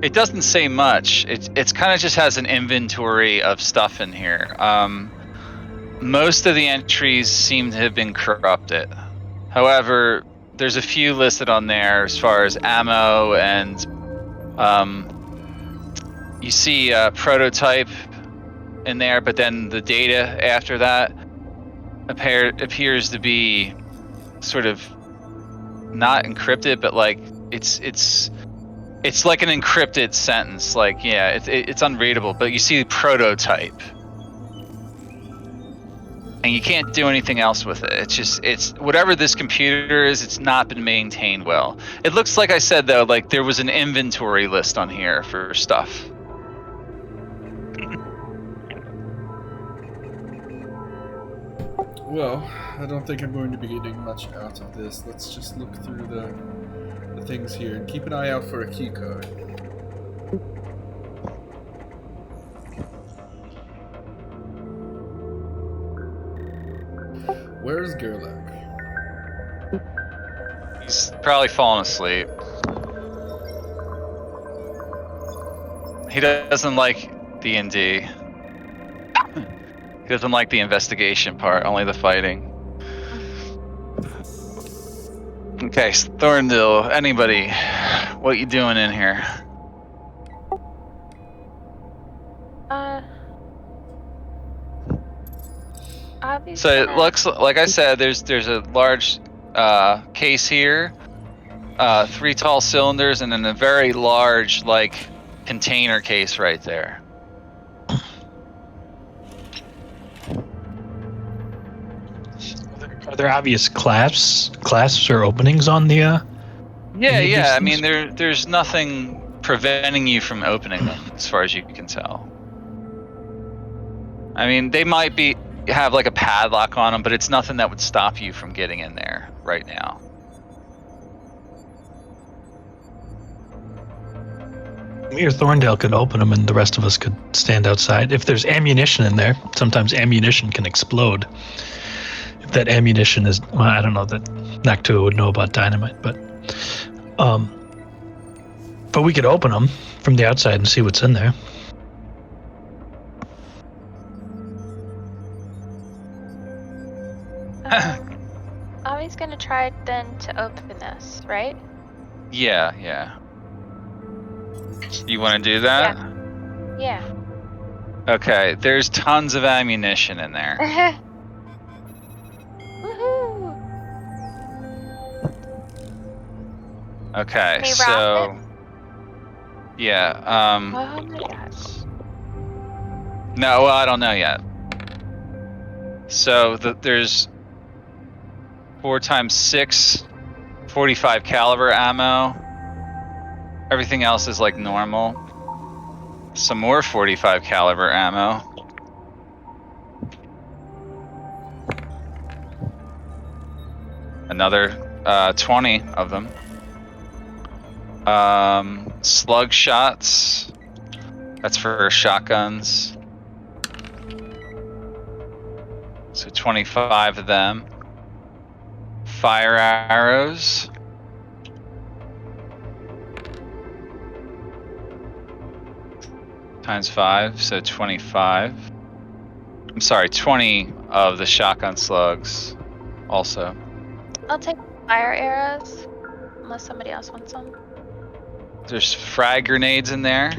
It doesn't say much. It's kind of just has an inventory of stuff in here. Most of the entries seem to have been corrupted. However, there's a few listed on there as far as ammo and you see a prototype in there, but then the data after that appears to be sort of not encrypted, but like it's like an encrypted sentence. Like, yeah, it's unreadable, but you see prototype. And you can't do anything else with it. It's whatever this computer is, it's not been maintained well. It looks like I said though, like there was an inventory list on here for stuff. Well, I don't think I'm going to be getting much out of this. Let's just look through the things here and keep an eye out for a key card. Where's Gerlach? He's probably fallen asleep. He doesn't like D&D. He doesn't like the investigation part, only the fighting. Okay, Thorndil, anybody, what you doing in here? Obviously. So it looks like I said, there's a large case here, 3 tall cylinders, and then a very large container case right there. Are there obvious clasps or openings on the? Yeah. Any of these I mean, things? there's nothing preventing you from opening them, as far as you can tell. I mean, they might have like a padlock on them, but it's nothing that would stop you from getting in there right now. Me or Thorndale could open them, and the rest of us could stand outside. If there's ammunition in there, sometimes ammunition can explode. If that ammunition is, well, I don't know that Noctua would know about dynamite, but we could open them from the outside and see what's in there. Avi's gonna try then to open this, right? Yeah. You want to do that? Yeah. Okay, there's tons of ammunition in there. Woohoo! Okay, Can we so wrap yeah, Oh my gosh. no, well, I don't know yet. So there's 4x6 45 caliber ammo. Everything else is like normal. Some more 45 caliber ammo. Another 20 of them. Slug shots. That's for shotguns. So 25 of them. Fire arrows. Times 5, so 25. I'm sorry, 20 of the shotgun slugs also. I'll take fire arrows, unless somebody else wants them. There's frag grenades in there.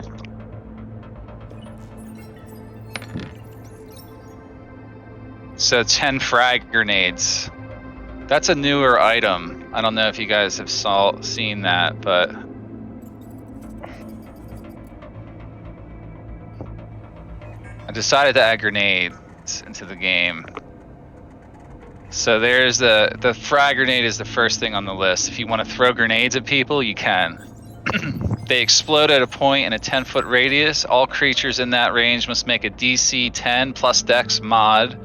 So 10 frag grenades. That's a newer item. I don't know if you guys have seen that, but I decided to add grenades into the game. So there's the frag grenade is the first thing on the list. If you want to throw grenades at people, you can. They explode at a point in a 10-foot radius. All creatures in that range must make a DC 10 plus Dex mod.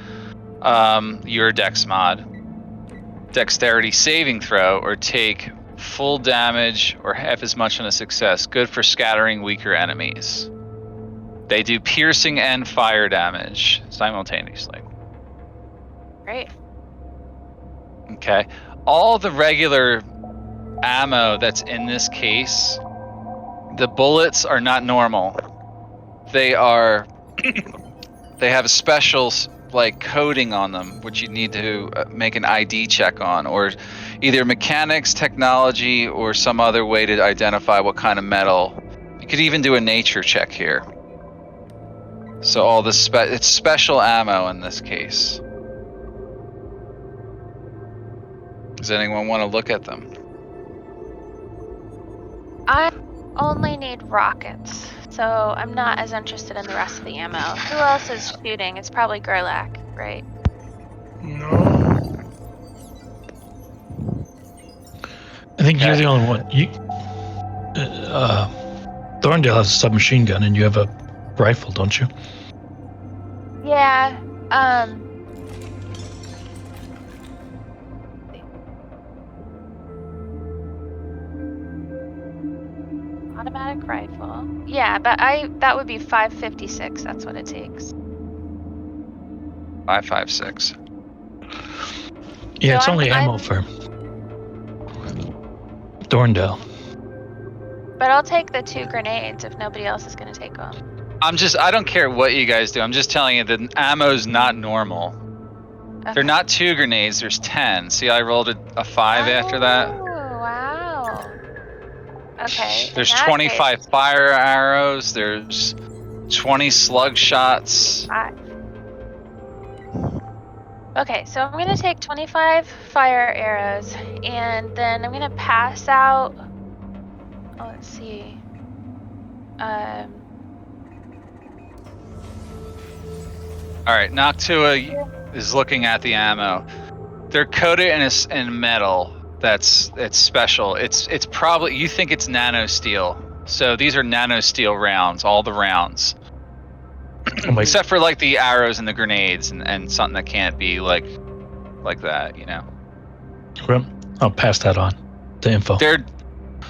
Your Dex mod. Dexterity saving throw, or take full damage or half as much on a success. Good for scattering weaker enemies. They do piercing and fire damage simultaneously. Great. Okay. All the regular ammo that's in this case, the bullets are not normal. They are they have a special coating on them, which you need to make an ID check on, or either mechanics, technology, or some other way to identify what kind of metal. You could even do a nature check here. So all this it's special ammo in this case. Does anyone want to look at them? I only need rockets, so I'm not as interested in the rest of the ammo. Who else is shooting? It's probably Gerlach, right? No. I think you're the only one. Thorndale has a submachine gun, and you have a rifle, don't you? Yeah. Automatic rifle. Yeah, but that would be 556. That's what it takes. 556. Yeah, So it's only ammo I'm- for Dorndale. But I'll take the 2 grenades if nobody else is going to take them. I don't care what you guys do. I'm just telling you the ammo's not normal. Okay. They're not 2 grenades, there's 10. See, I rolled a 5 after that. Oh, wow. Okay. There's in that 25 case, fire arrows, there's 20 slug shots. 5. Okay, so I'm going to take 25 fire arrows, and then I'm going to pass out. Oh, let's see. All right, Noctua is looking at the ammo. They're coated in metal. It's special. It's probably, you think it's nano steel. So these are nano steel rounds, all the rounds. Except for like the arrows and the grenades and something that can't be like that, you know. Well, I'll pass that on. The info.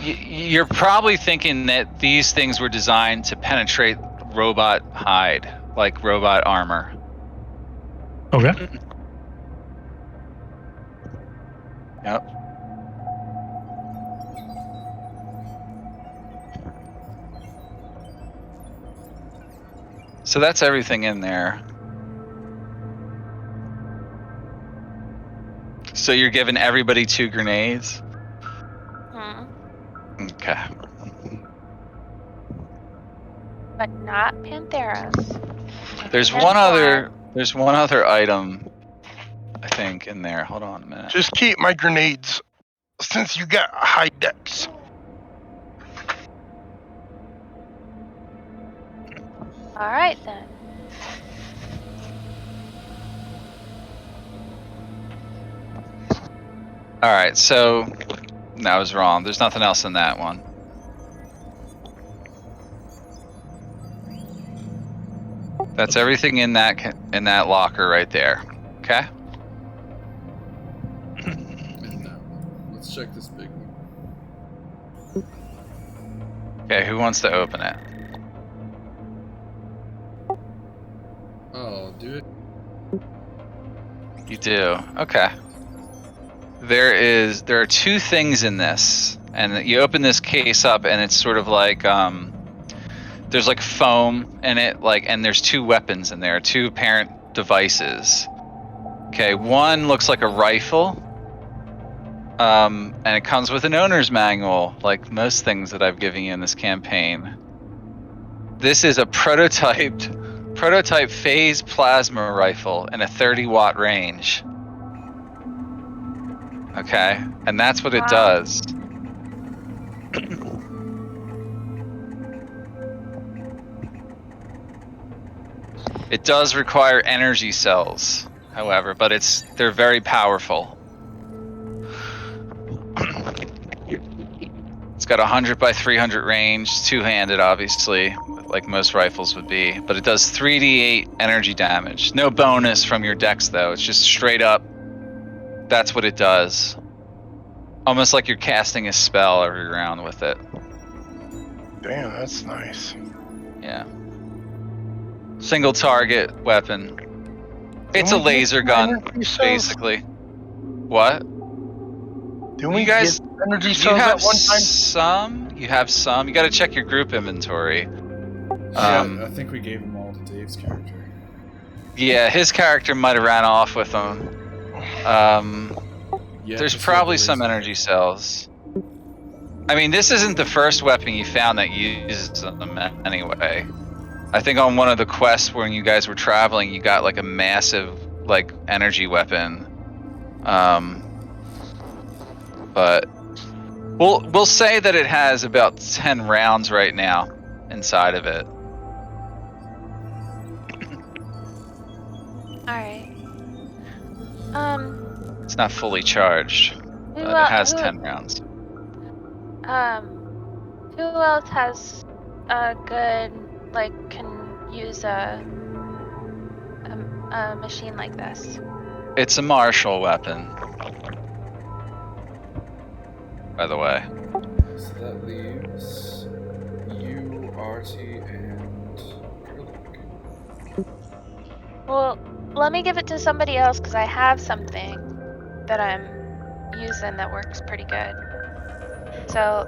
You're probably thinking that these things were designed to penetrate robot hide, like robot armor. Okay. Yep. So that's everything in there. So you're giving everybody 2 grenades? Okay. But not Pantheras. There's one other item, I think, in there. Hold on a minute. Just keep my grenades, since you got high decks. All right then. All right, so I was wrong. There's nothing else in that one. That's everything in that locker right there. Okay. In that one. Let's check this big one. Okay, who wants to open it? Oh, do it. You do. Okay. There are 2 things in this, and you open this case up, and it's sort of like there's like foam in it, and there's 2 weapons in there, 2 apparent devices. Okay, one looks like a rifle, and it comes with an owner's manual, like most things that I've given you in this campaign. This is a prototype phase plasma rifle in a 30-watt range. Okay, and that's what it does. It does require energy cells, however, but they're very powerful. It's got 100 by 300 range, 2-handed, obviously, like most rifles would be, but it does 3d8 energy damage. No bonus from your dex, though. It's just straight up. That's what it does. Almost like you're casting a spell every round with it. Damn, that's nice. Yeah. Single target weapon. It's a laser gun, basically. What? Didn't we You guys, get energy you cells have at one time? some. You have some. You got to check your group inventory. I think we gave them all to Dave's character. Yeah, his character might have ran off with them. Yeah, There's just probably like the some laser. energy cells. I mean, this isn't the first weapon you found that uses them anyway. I think on one of the quests when you guys were traveling, you got like a massive energy weapon. But we'll say that it has about 10 rounds right now inside of it. All right. It's not fully charged, but it has 10 rounds. Who else has a good can use a machine like this? It's a martial weapon, by the way. So that leaves Artie and Gerlach. Well, let me give it to somebody else because I have something that I'm using that works pretty good. So,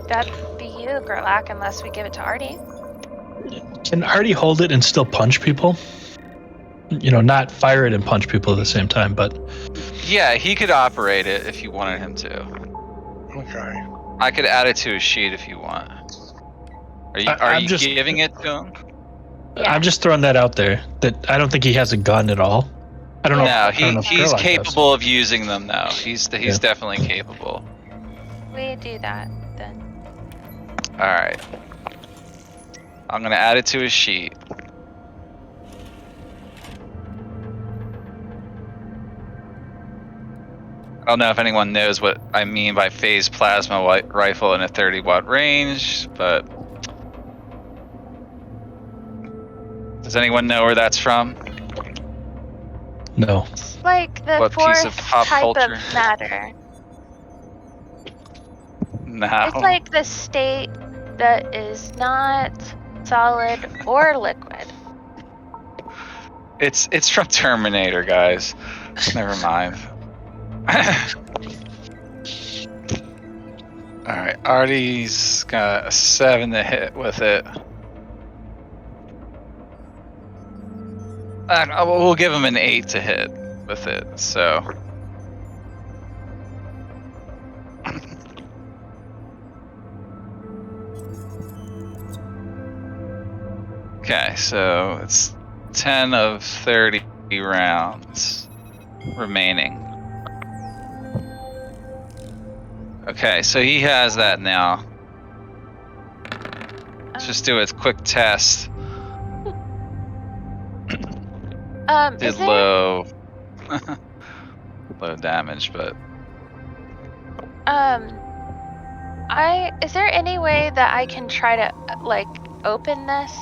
that'd be you, Gerlach, unless we give it to Artie. Can Artie hold it and still punch people? Not fire it and punch people at the same time, but Yeah, he could operate it if you wanted him to. Okay. I could add it to his sheet if you want. Are you giving it to him? Yeah. I'm just throwing that out there. That I don't think he has a gun at all. I don't know. No, I don't know if he's Gerlach does. capable of using them though. He's Yeah. definitely capable. We do that then. All right. I'm gonna add it to his sheet. I don't know if anyone knows what I mean by phased plasma rifle in a 30-watt range, but does anyone know where that's from? No. It's like the What piece fourth of pop type culture? of matter. No. It's like the state that is not solid or liquid. It's from Terminator, guys. Never mind. Alright, Artie's got a 7 to hit with it. We'll give him an 8 to hit with it, so. Okay, so it's 10 of 30 rounds remaining. Okay, so he has that now. Let's just do a quick test. Did Is there, low damage, but is there any way that I can try to like open this?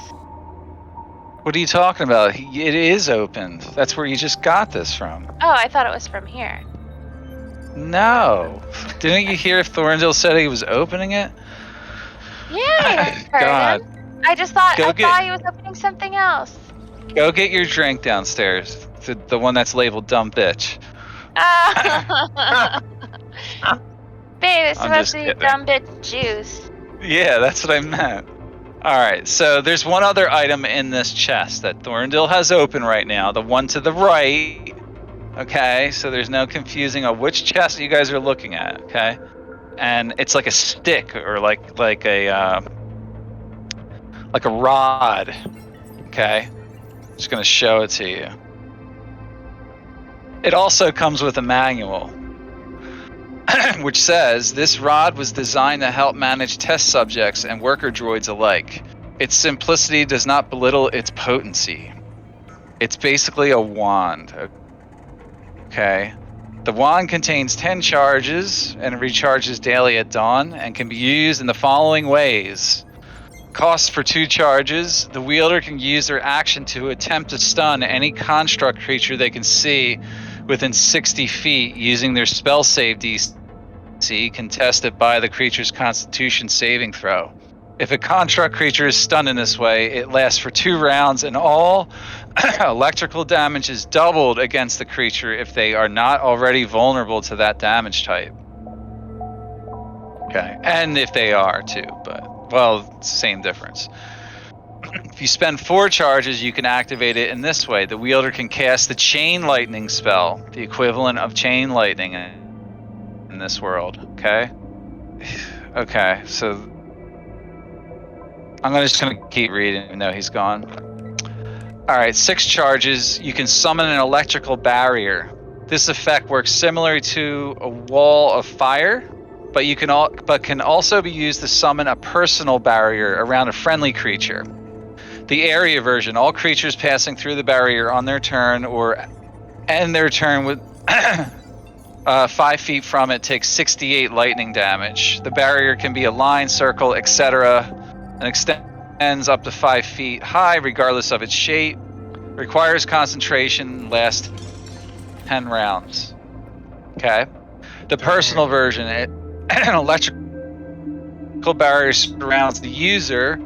what are you talking about? It is opened. That's where you just got this from. Oh, I thought it was from here. No. Didn't you hear if Thorndale said he was opening it? Yeah, I heard God. him. I just thought Go thought he was opening something else. Go get your drink downstairs. The one that's labeled dumb bitch. Babe, it's I'm supposed just to be kidding. dumb bitch juice. Yeah, that's what I meant. Alright, so there's one other item in this chest that Thorndale has open right now. The one to the right. Okay, so there's no confusing on which chest you guys are looking at, okay? And it's like a stick or like a rod. Okay? Just gonna show it to you. It also comes with a manual, which says this rod was designed to help manage test subjects and worker droids alike. Its simplicity does not belittle its potency. It's basically a wand. Okay. The wand contains 10 charges and recharges daily at dawn and can be used in the following ways. Cost for 2 charges. The wielder can use their action to attempt to stun any construct creature they can see within 60 feet using their spell save DC contested by the creature's Constitution saving throw. If a construct creature is stunned in this way, it lasts for 2 rounds and all electrical damage is doubled against the creature if they are not already vulnerable to that damage type. Okay, and if they are too, but, well, same difference. If you spend 4 charges, you can activate it in this way. The wielder can cast the Chain Lightning spell, the equivalent of Chain Lightning in this world, okay? Okay, so I'm just gonna keep reading even though he's gone. Alright, 6 charges. You can summon an electrical barrier. This effect works similar to a wall of fire, but can also be used to summon a personal barrier around a friendly creature. The area version, all creatures passing through the barrier on their turn or end their turn with 5 feet from it takes 68 lightning damage. The barrier can be a line, circle, etc. and extends up to 5 feet high regardless of its shape. Requires concentration, lasts 10 rounds. Okay. The personal version, an electrical physical barrier surrounds the user.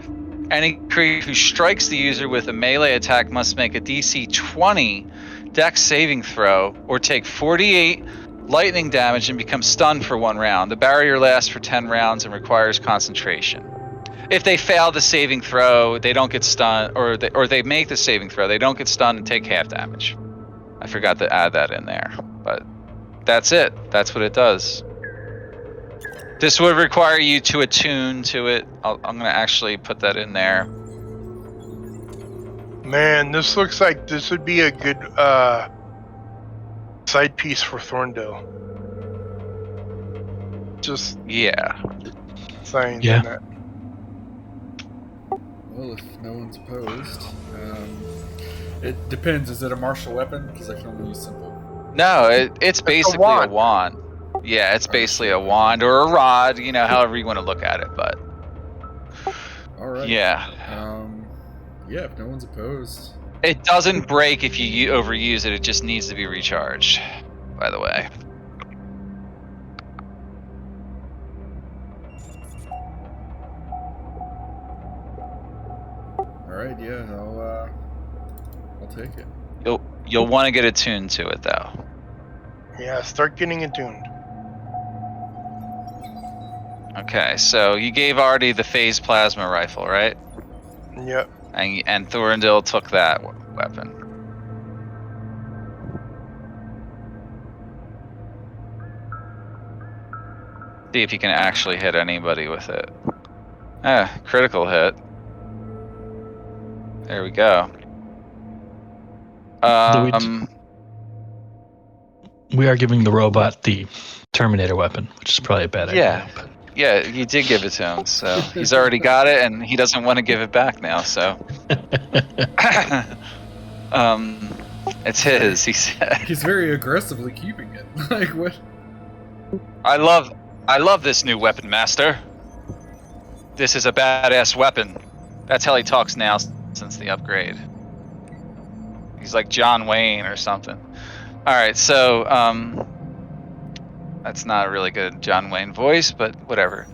Any creature who strikes the user with a melee attack must make a DC 20 Dex saving throw or take 48 lightning damage and become stunned for 1 round. The barrier lasts for 10 rounds and requires concentration. If they fail the saving throw, they don't get stunned, or they make the saving throw, they don't get stunned and take half damage. I forgot to add that in there, but that's it. That's what it does. This would require you to attune to it. I'm going to actually put that in there. Man, this looks like this would be a good side piece for Thorndale. Just Yeah. saying Yeah. that. Well, if no one's opposed, it depends. Is it a martial weapon? Because I can only use simple. No, it's basically a wand. Yeah, it's basically a wand or a rod, however you want to look at it. But All right. yeah, yeah. If no one's opposed, it doesn't break if you overuse it. It just needs to be recharged. By the way. all right. Yeah, I'll take it. You'll want to get attuned to it though. Yeah, start getting attuned. Okay, so you gave Artie the phase plasma rifle, right? Yep. And Thorndale took that weapon. See if you can actually hit anybody with it. Critical hit. There we go. We are giving the robot the Terminator weapon, which is probably a bad idea. But... Yeah, you did give it to him, so he's already got it, and he doesn't want to give it back now. So, it's his. He said. He's very aggressively keeping it. Like what? I love this new weapon, Master. This is a badass weapon. That's how he talks now since the upgrade. He's like John Wayne or something. All right, so that's not a really good John Wayne voice, but whatever.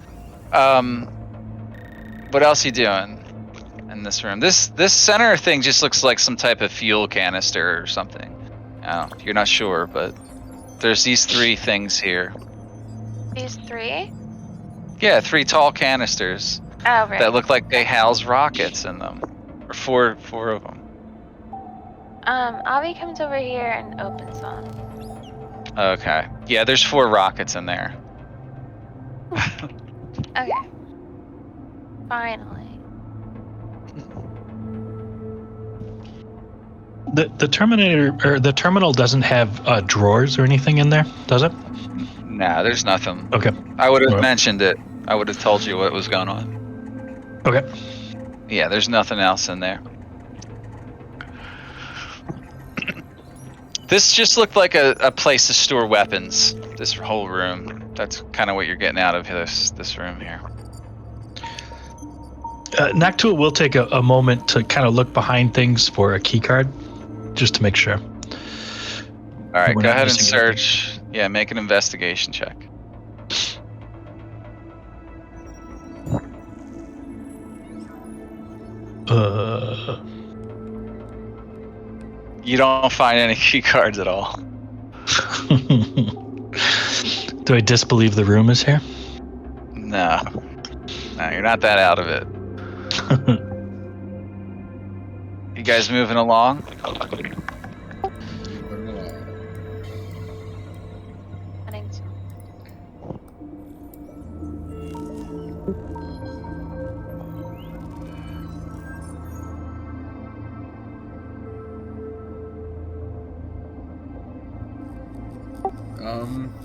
What else you doing in this room? This center thing just looks like some type of fuel canister or something. You're not sure, but there's these 3 things here. These 3? Yeah, 3 tall canisters Oh, right. that look like they house rockets in them, or four of them. Avi comes over here and opens them. Okay. Yeah, there's 4 rockets in there. Okay. Finally. The Terminator or the terminal doesn't have drawers or anything in there, does it? Nah, there's nothing. Okay. I would have Well. mentioned it. I would have told you what was going on. Okay. Yeah, there's nothing else in there. This just looked like a place to store weapons. This whole room. That's kind of what you're getting out of this room here. Noctua will take a moment to kind of look behind things for a key card, just to make sure. All right, We're go not ahead and missing search. Yeah, make an investigation check. You don't find any key cards at all. Do I disbelieve the room is here? No, you're not that out of it. You guys moving along?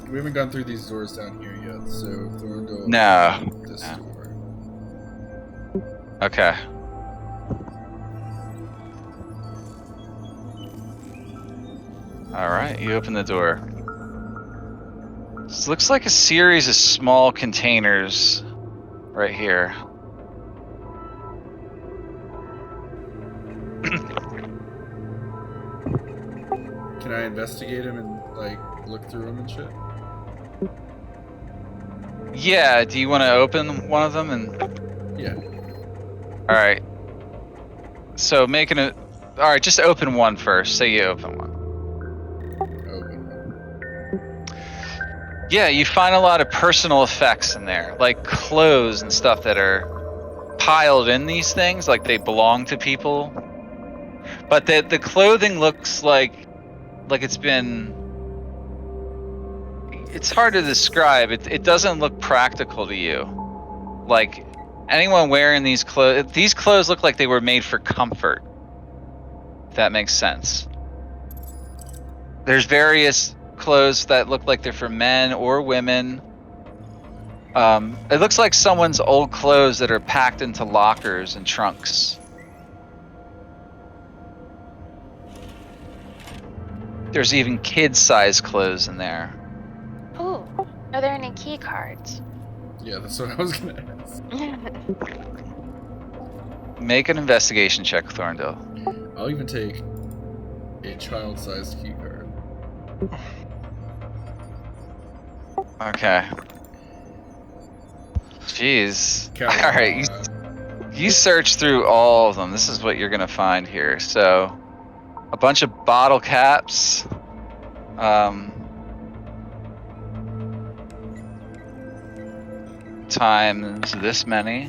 We haven't gone through these doors down here yet, so Thorndale. No. This No. door. Okay. All right, you open the door. This looks like a series of small containers right here. Can I investigate him and like look through him and shit? Yeah, do you want to open one of them? And Yeah. all right. So making it. All right, just open one first. Say you open one. Open one. Yeah, you find a lot of personal effects in there, like clothes and stuff that are piled in these things, like they belong to people. But the clothing looks like it's been. It's hard to describe. It doesn't look practical to you. Like anyone wearing these clothes look like they were made for comfort. If that makes sense. There's various clothes that look like they're for men or women. It looks like someone's old clothes that are packed into lockers and trunks. There's even kid-sized clothes in there. Ooh, are there any key cards? Yeah, that's what I was gonna ask. Make an investigation check, Thorndale. I'll even take a child-sized key card. Okay. Jeez. Come All right, you search through all of them. This is what you're gonna find here. So, a bunch of bottle caps. Times this many.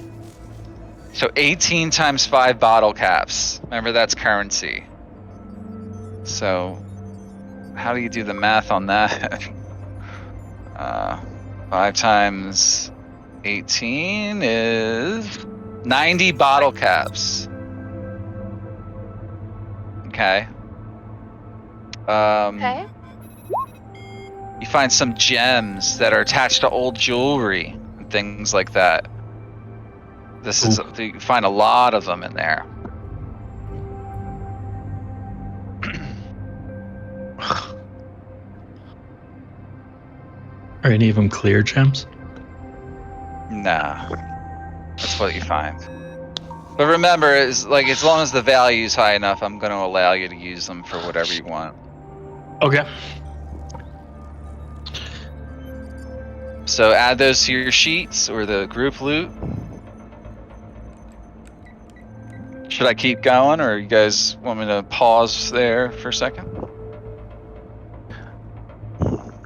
So 18 times 5 bottle caps. Remember, that's currency. So, how do you do the math on that? 5 times 18 is 90 bottle caps. Okay. Okay. You find some gems that are attached to old jewelry and things like that. You find a lot of them in there. Are any of them clear gems? Nah, that's what you find. But remember, it's like as long as the value is high enough, I'm going to allow you to use them for whatever you want. Okay. So add those to your sheets or the group loot. Should I keep going, or you guys want me to pause there for a second?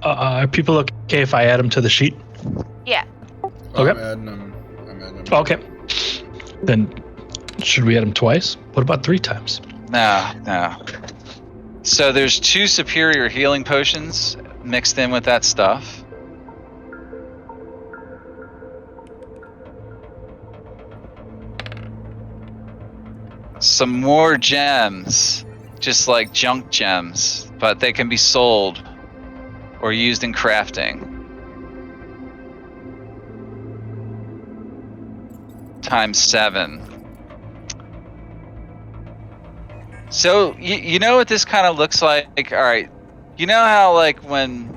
Are people okay if I add them to the sheet? Yeah. Oh, Okay. I'm adding them. Okay. Then should we add them twice? What about 3 times? No. So there's 2 superior healing potions mixed in with that stuff. Some more gems, just like junk gems, but they can be sold or used in crafting. Times 7. So you know what this kind of looks like? All right, you know how like when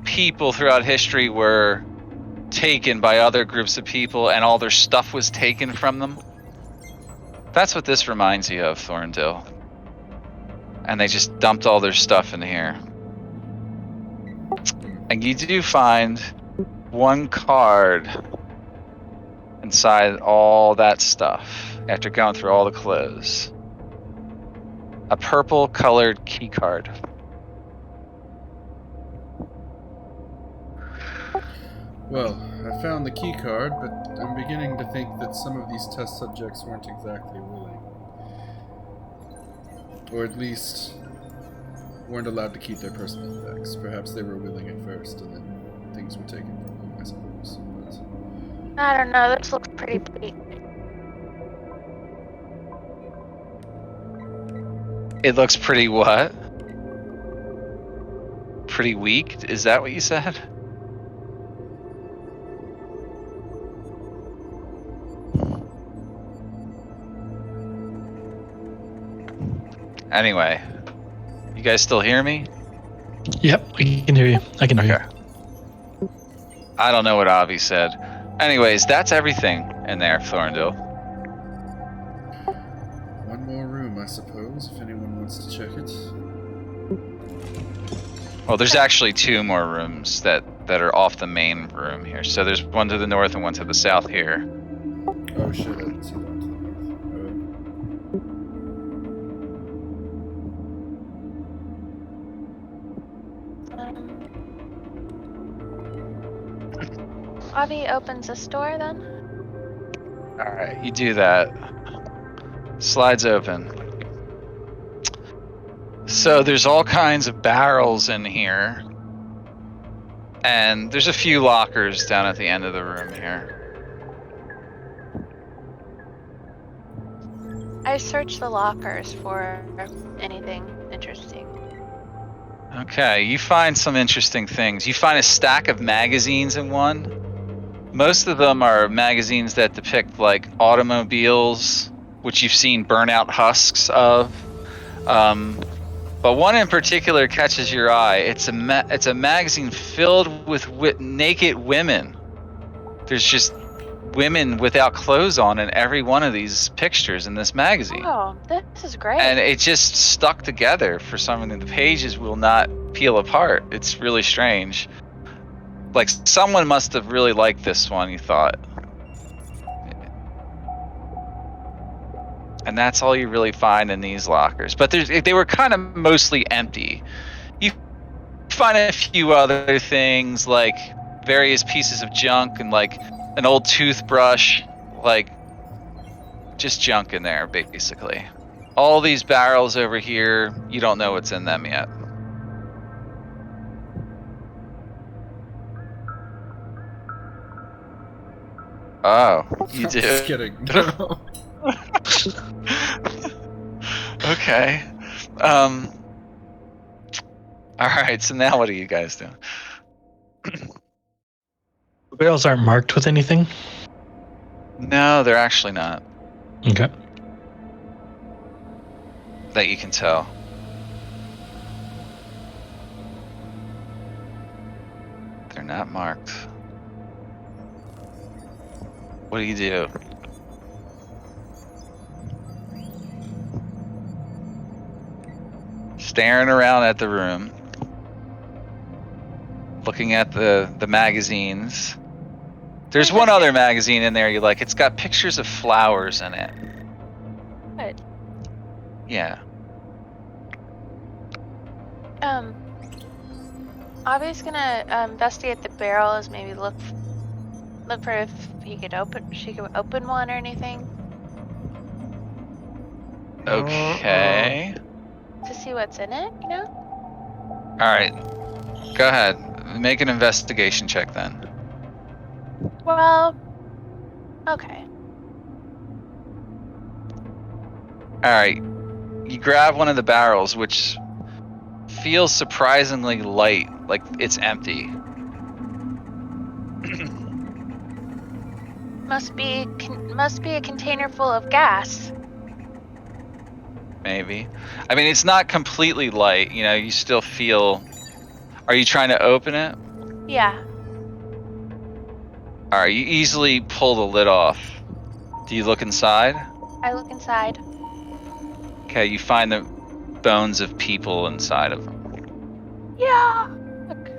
people throughout history were taken by other groups of people and all their stuff was taken from them? That's what this reminds you of, Thorndale. And they just dumped all their stuff in here. And you do find 1 card inside all that stuff after going through all the clothes. A purple colored key card. Well, I found the key card, but I'm beginning to think that some of these test subjects weren't exactly willing. Or at least weren't allowed to keep their personal effects. Perhaps they were willing at first, and then things were taken from them, I suppose. But I don't know. This looks pretty bleak. It looks pretty what? Pretty weak? Is that what you said? Anyway, you guys still hear me? Yep, I can hear you. I can hear you. I don't know what Avi said. Anyways, that's everything in there, Thorndale. one more room, I suppose, if anyone wants to check it. Well, there's actually 2 more rooms that that are off the main room here. So there's one to the north and one to the south here. Oh shit, I didn't see that one to the north. Avi opens this door then. All right, you do that. Slides open. So there's all kinds of barrels in here. And there's a few lockers down at the end of the room here. I search the lockers for anything interesting. Okay, you find some interesting things. You find a stack of magazines in one. Most of them are magazines that depict like automobiles, which you've seen burnout husks of. But one in particular catches your eye. It's a magazine filled with naked women. There's just women without clothes on in every one of these pictures in this magazine. Oh, this is great. And it just stuck together for some reason. The pages will not peel apart. It's really strange. Like someone must have really liked this one, you thought. And that's all you really find in these lockers. But they were kind of mostly empty. You find a few other things like various pieces of junk and like an old toothbrush, like just junk in there basically. All these barrels over here, you don't know what's in them yet. Oh, you do? Just kidding. No. Okay. All right. So now what are you guys doing? The barrels aren't marked with anything? No, they're actually not. Okay. That you can tell. They're not marked. What do you do? Staring around at the room, looking at the magazines. There's one other magazine in there you like. It's got pictures of flowers in it. Good. Yeah. Avi's gonna investigate the barrels. Maybe look for if she could open one or anything Okay. to see what's in it. You know. All right. Go ahead. Make an investigation check then. Well. Okay. All right. You grab one of the barrels, which feels surprisingly light, like it's empty. Must be a container full of gas. Maybe. I mean, it's not completely light. You know, you still feel. Are you trying to open it? Yeah. All right. You easily pull the lid off. Do you look inside? I look inside. Okay. You find the bones of people inside of them. Yeah. Look.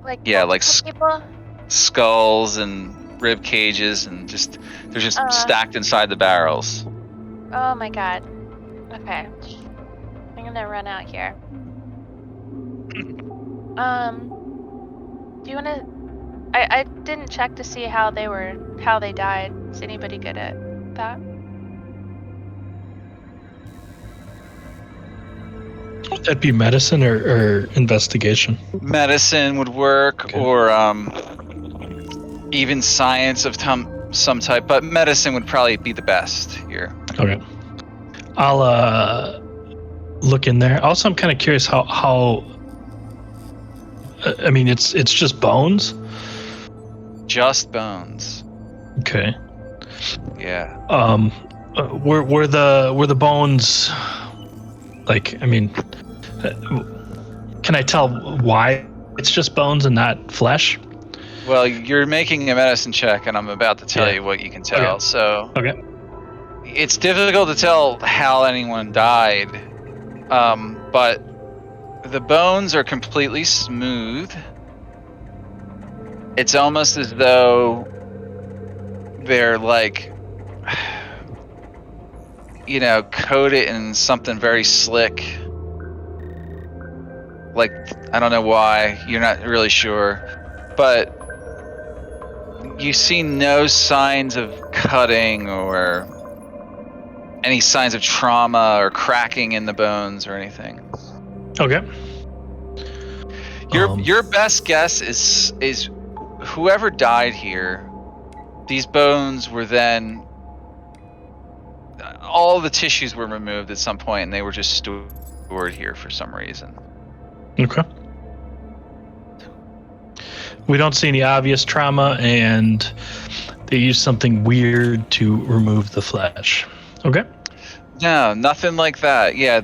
Like Yeah, like multiple people. Skulls and rib cages and they're just stacked inside the barrels. Oh my god. Okay. I'm gonna run out here. Do you wanna I didn't check to see how they died. Is anybody good at that? Would that be medicine or investigation? Medicine would work, Okay. or even science of some type, but medicine would probably be the best here. Okay. I'll look in there. Also, I'm kind of curious how I mean, it's just bones. Just bones. Okay. Yeah. Were the bones like? I mean, can I tell why it's just bones and not flesh? Well, you're making a medicine check, and I'm about to tell Yeah. you what you can tell. Okay. So. Okay. It's difficult to tell how anyone died, but the bones are completely smooth. It's almost as though they're like, coated in something very slick. Like, I don't know why, you're not really sure, but you see no signs of cutting or any signs of trauma or cracking in the bones or anything. Okay. Your best guess is whoever died here, these bones were then, all the tissues were removed at some point and they were just stored here for some reason. Okay. We don't see any obvious trauma, and they use something weird to remove the flesh. Okay. No, nothing like that. Yeah,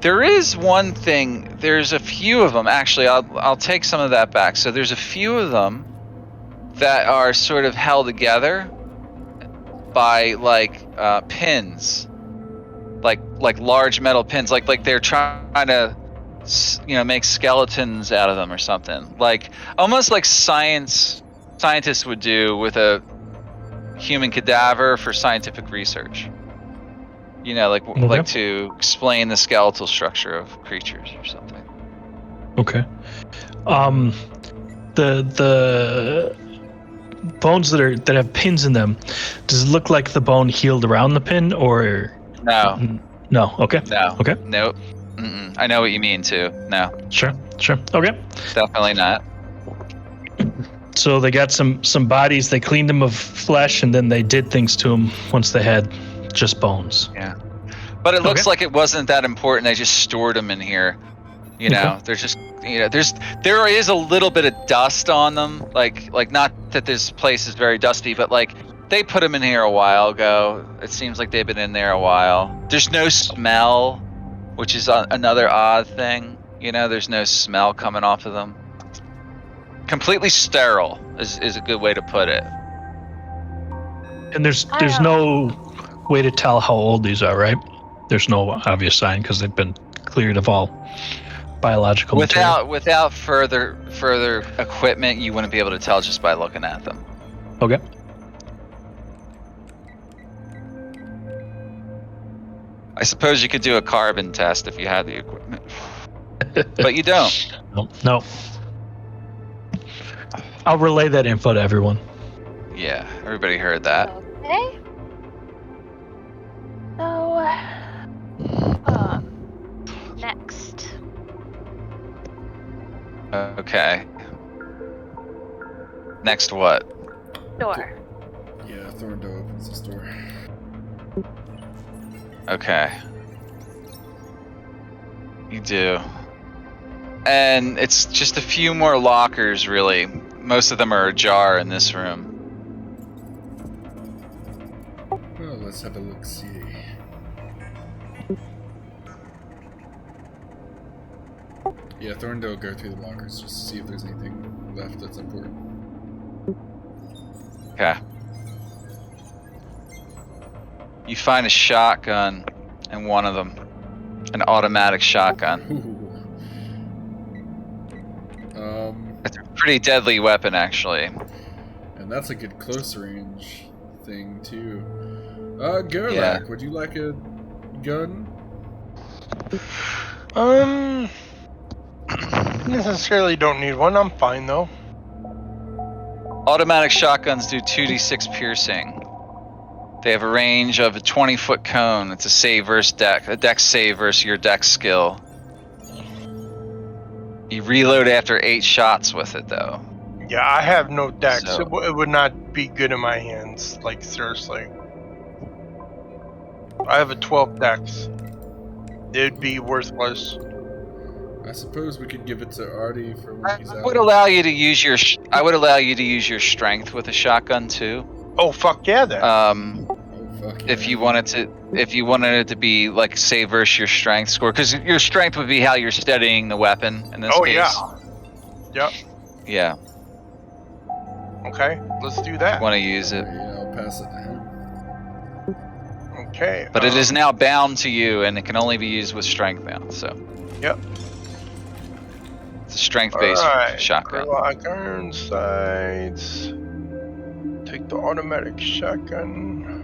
there is one thing. There's a few of them. Actually, I'll take some of that back. So there's a few of them that are sort of held together by pins, like large metal pins, like they're trying to make skeletons out of them or something, like almost like scientists would do with a human cadaver for scientific research. Like to explain the skeletal structure of creatures or something. Okay. The bones that have pins in them, does it look like the bone healed around the pin, or no? No. Okay. No. Okay. Nope. I know what you mean too. No. Sure. Okay. Definitely not. So they got some bodies. They cleaned them of flesh, and then they did things to them once they had just bones. Yeah. But it looks like it wasn't that important. They just stored them in here. They're just, there is a little bit of dust on them. Like not that this place is very dusty, but like they put them in here a while ago. It seems like they've been in there a while. There's no smell, which is another odd thing. There's no smell coming off of them. Completely sterile is a good way to put it. And there's no way to tell how old these are, right? There's no obvious sign because they've been cleared of all biological material. Without further equipment, you wouldn't be able to tell just by looking at them. Okay. I suppose you could do a carbon test if you had the equipment, but you don't. No. I'll relay that info to everyone. Yeah, everybody heard that. Okay. So, next. Okay. Next what? Door. Yeah, Thorndale opens this door. Okay. You do. And it's just a few more lockers, really. Most of them are ajar in this room. Well, let's have a look-see. Yeah, Thorndale will go through the lockers just to see if there's anything left that's important. Okay. You find a shotgun in one of them. An automatic shotgun. It's a pretty deadly weapon, actually. And that's a good close range thing, too. Gerlach, Yeah. would you like a gun? Necessarily don't need one. I'm fine though. Automatic shotguns do 2d6 piercing. They have a range of a 20-foot cone. It's a save versus dex, a dex save versus your dex skill. You reload after 8 shots with it, though. Yeah, I have no dex. So- It would not be good in my hands. Like, seriously. I have a 12 dex. It'd be worthless. I suppose we could give it to Artie for when he's I out. would allow you to use your. I would allow you to use your strength with a shotgun too. Oh, fuck yeah, then. Oh, fuck yeah. If you wanted it to be like save versus your strength score, because your strength would be how you're steadying the weapon in this case. Yep. Yeah. Okay, let's do that. Want to use it, Yeah, I'll pass it to him. Okay. but it is now bound to you, and it can only be used with strength now. So. Yep. strength-based Alright. shotgun. Gerlach iron sights. Take the automatic shotgun.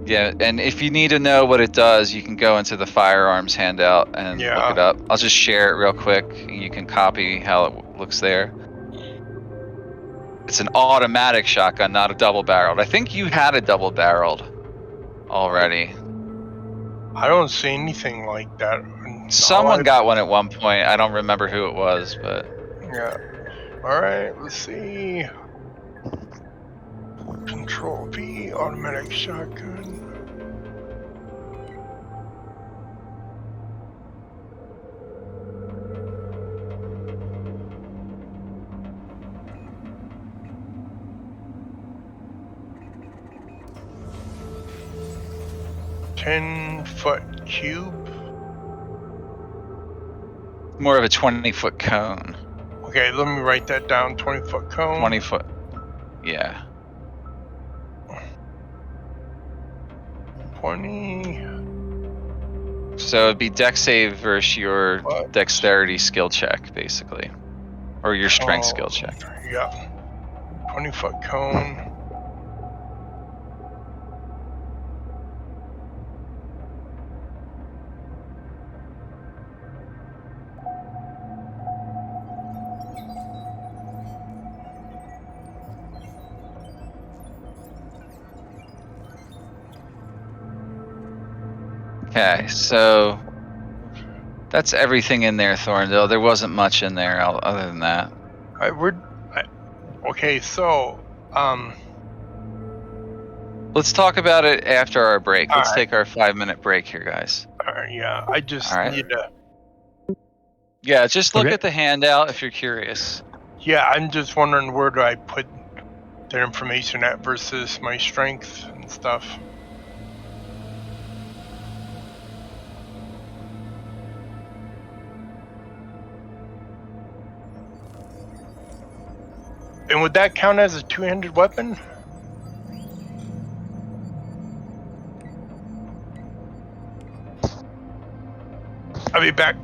Yeah, and if you need to know what it does, you can go into the firearms handout and look Yeah. it up. I'll just share it real quick, and you can copy how it looks there. It's an automatic shotgun, not a double-barreled. I think you had a double-barreled already. I don't see anything like that. Someone got one at one point. I don't remember who it was, but Yeah. Alright, let's see. Control V, automatic shotgun. $10-foot cube. more of a 20-foot cone. Okay, let me write that down. 20-foot cone. 20-foot. Yeah. 20. So it'd be dex save versus your What? dexterity skill check, basically, or your strength Oh, skill check. Yeah. 20-foot cone. Okay, so that's everything in there, Thorndale. There wasn't much in there other than that. Okay, so Let's talk about it after our break. Let's Alright. take our 5-minute break here, guys. Yeah, I just All right. need to. Yeah, just look Okay. at the handout if you're curious. Yeah, I'm just wondering where do I put their information at versus my strength and stuff. And would that count as a two-handed weapon? I'll be back.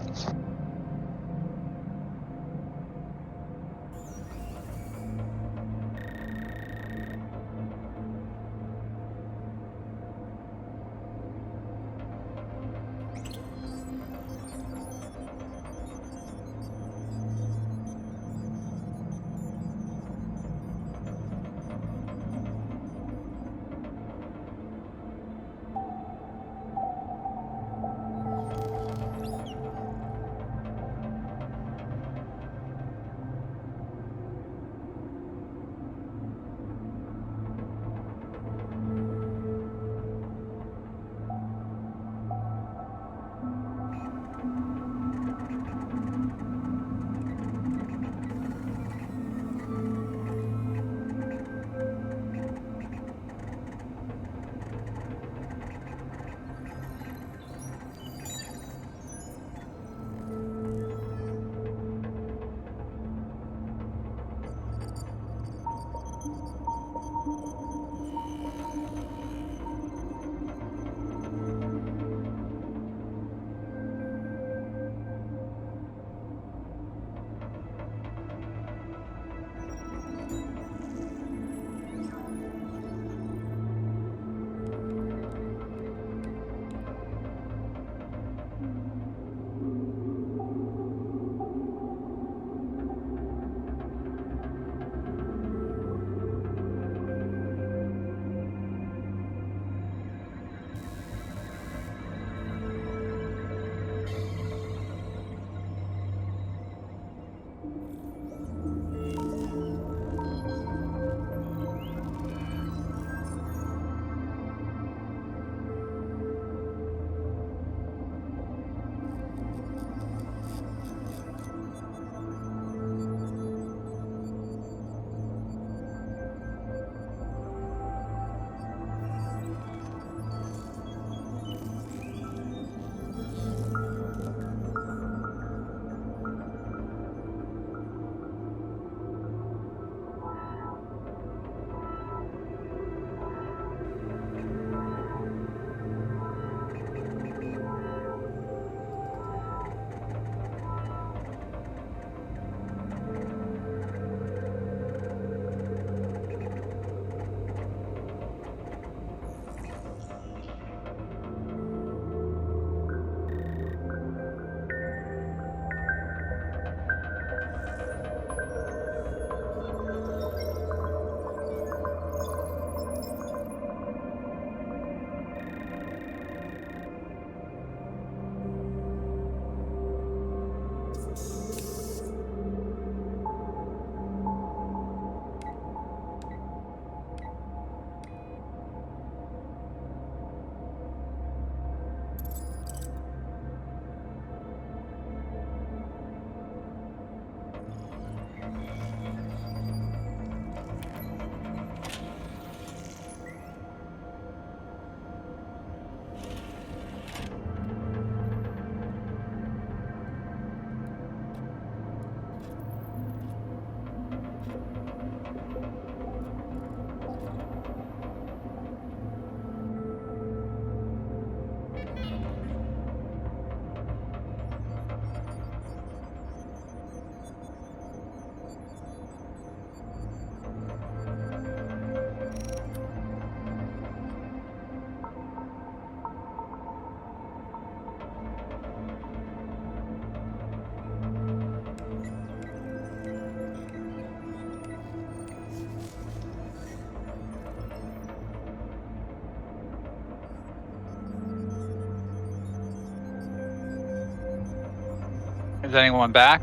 Is anyone back?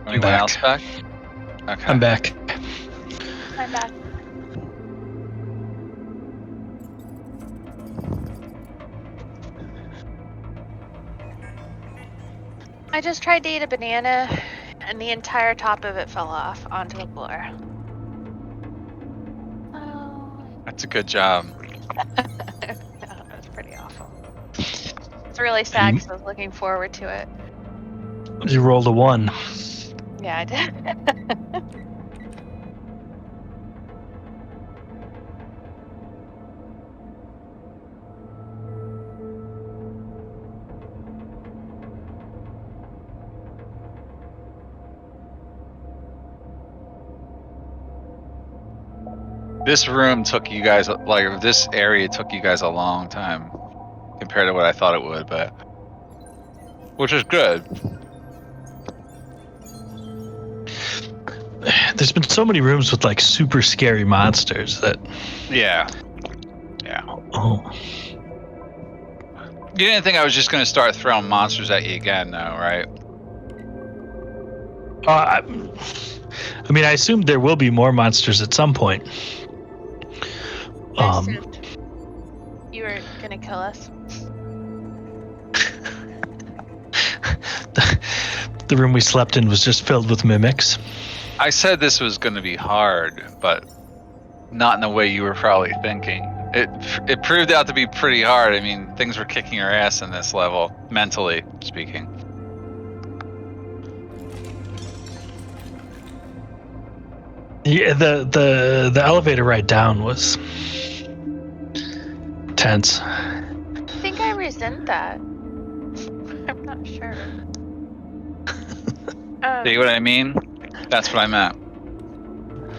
Anyone back. else back? Okay. I'm back. I'm back. I just tried to eat a banana, and the entire top of it fell off onto the floor. Oh, That's a good job. that was pretty awful. It's really sad because I was looking forward to it. You rolled a 1. Yeah, I did. This room took you guys, like, this area took you guys a long time compared to what I thought it would, but. Which is good. There's been so many rooms with like super scary monsters that. Yeah. Yeah. Oh. You didn't think I was just going to start throwing monsters at you again, though, right? I mean, I assume there will be more monsters at some point. I assumed you were gonna kill us. The room we slept in was just filled with mimics. I said this was going to be hard, but not in the way you were probably thinking. It proved out to be pretty hard. I mean, things were kicking our ass in this level, mentally speaking. Yeah, the elevator ride down was tense. I think I resent that. I'm not sure. See what I mean? That's what I meant.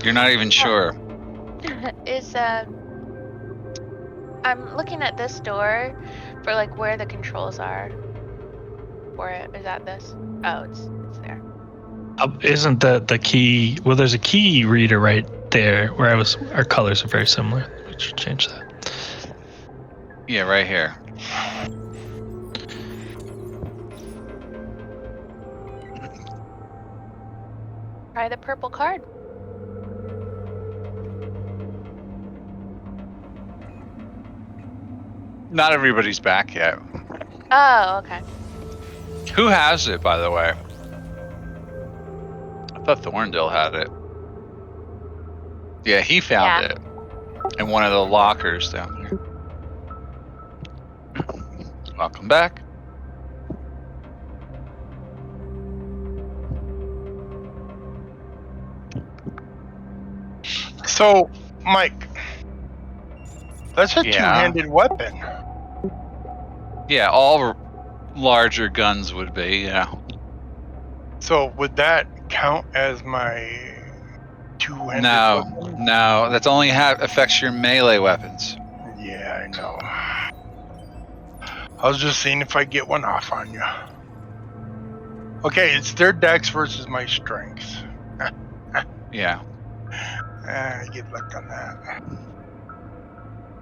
You're not even sure. Is I'm looking at this door for like where the controls are for it. Is that this? Oh, it's there. Isn't the key? Well, there's a key reader right there where I was. Our colors are very similar. We should change that. Yeah, right here. Try the purple card. Not everybody's back yet. Oh, okay. Who has it, by the way? I thought Thorndale had it. Yeah, he found it in one of the lockers down here. Welcome back. So, Mike, that's a two-handed weapon. Yeah, all larger guns would be, yeah. So, would that count as my two-handed weapon? No, that's only affects your melee weapons. Yeah, I know. I was just seeing if I get one off on you. Okay, it's their dex versus my strength. Yeah. Good luck on that.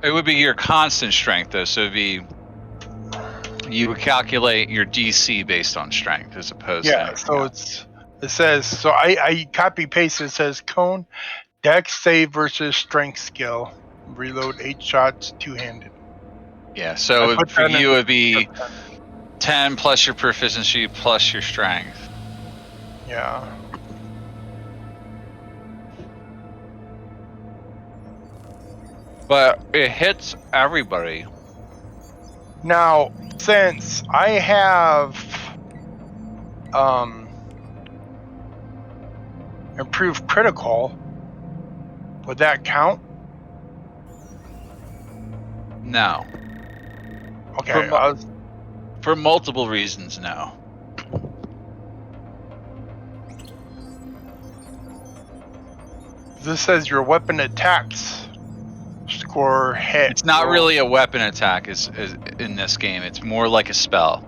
It would be your constant strength, though. So it'd be you would calculate your DC based on strength as opposed to Yeah, anything so else. it says, so I copy paste, it says cone, dex save versus strength skill. Reload 8 shots, 2-handed. Yeah. I So put for that in you, the it'd be description. 10 plus your proficiency plus your strength. Yeah. But it hits everybody. Now, since I have improved critical, would that count? No. Okay, For, for multiple reasons, no. this says your weapon attacks score hit. It's not roll. really a weapon attack is in this game. It's more like a spell.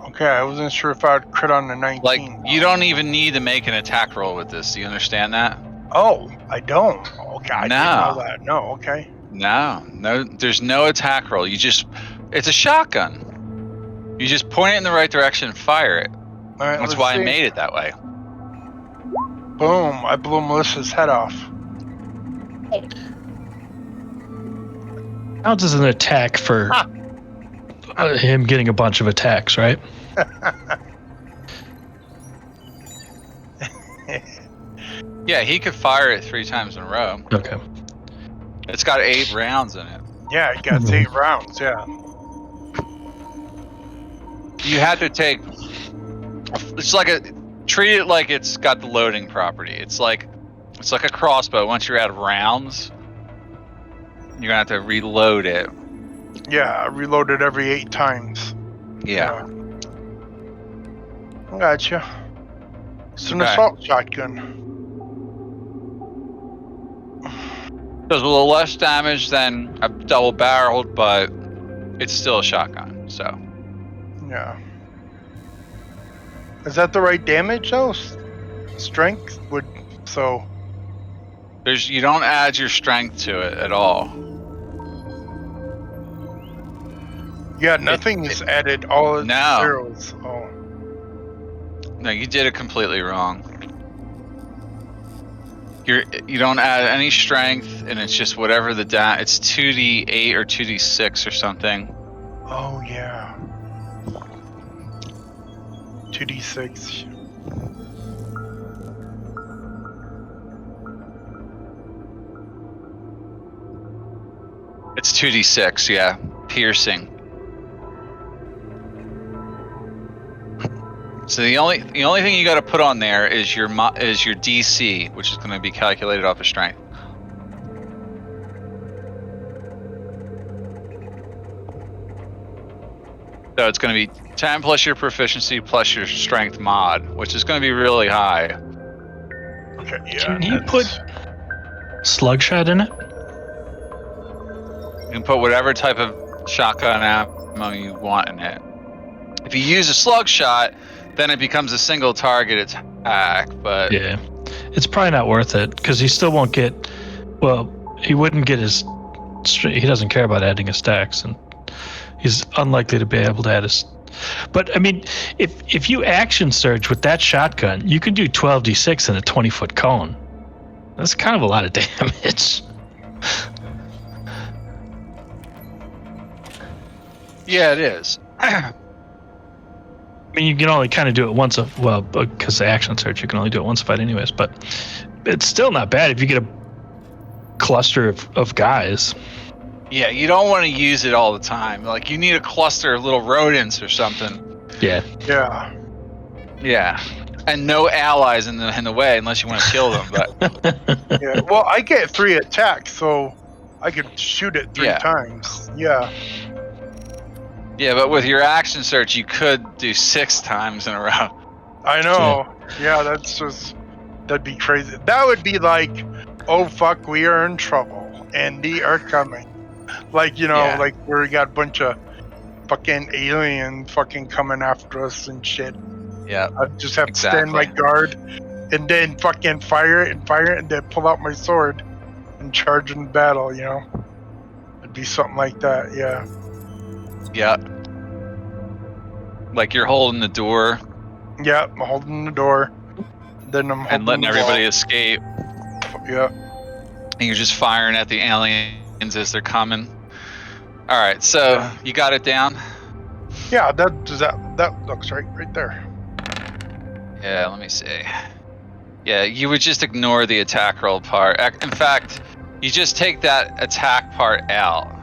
Okay, I wasn't sure if I'd crit on the 19. Like, you don't even need to make an attack roll with this. Do you understand that? Oh, I don't. Okay, I didn't know No. that. No, okay. No, there's no attack roll. It's a shotgun. You just point it in the right direction and fire it. All right, That's let's why see. I made it that way. Boom, I blew Melissa's head off. Counts as an attack for him getting a bunch of attacks, right? Yeah, he could fire it 3 times in a row. Okay. It's got 8 rounds in it. Yeah, it got 8 rounds, yeah. You have to take. It's like treat it like it's got the loading property. It's like a crossbow. Once you're out of rounds, you're gonna have to reload it. Yeah, I reloaded every 8 times. Yeah. I gotcha. It's an Okay. assault shotgun. Does a little less damage than a double barreled, but it's still a shotgun. So Yeah. Is that the right damage though? Strength would you don't add your strength to it at all. Yeah, nothing is added. All it's No. zeros. Oh. No, you did it completely wrong. You don't add any strength, and it's just whatever it's 2d8 or 2d6 or something. Oh yeah. 2d6. It's 2d6, yeah, piercing. So the only thing you got to put on there is your DC, which is going to be calculated off of strength. So it's going to be 10 plus your proficiency plus your strength mod, which is going to be really high. Okay, yeah. Can you put slugshot in it? You can put whatever type of shotgun ammo you want in it. If you use a slug shot, then it becomes a single target attack. But Yeah. It's probably not worth it because he still won't get. Well, he wouldn't get his. He doesn't care about adding his stacks, and he's unlikely to be able to add his. But I mean, if you action surge with that shotgun, you can do 12d6 in a 20-foot cone. That's kind of a lot of damage. yeah, it is. I mean, you can only kind of do it once because the action surge, you can only do it once a fight anyways, but it's still not bad if you get a cluster of guys. Yeah, you don't want to use it all the time. Like, you need a cluster of little rodents or something. Yeah. Yeah. Yeah. And no allies in the way unless you want to kill them. But Yeah. Well, I get 3 attacks, so I could shoot it 3 Yeah. times. Yeah. yeah, but with your action search, you could do 6 times in a row. I know. Yeah, that'd be crazy. That would be like, oh fuck, we are in trouble and they are coming. Like, Yeah. like where we got a bunch of fucking aliens fucking coming after us and shit. Yeah. I'd just have to stand my Exactly. guard and then fucking fire it, and then pull out my sword and charge in battle. You know, it'd be something like that. Yeah. Yeah. Like you're holding the door Yeah. I'm holding the door. Then I'm holding and letting the everybody wall. escape. Yeah. And you're just firing at the aliens as they're coming. All right, so Yeah. you got it down? Yeah. That looks right there. Yeah, let me see. Yeah, you would just ignore the attack roll part. In fact, you just take that attack part out.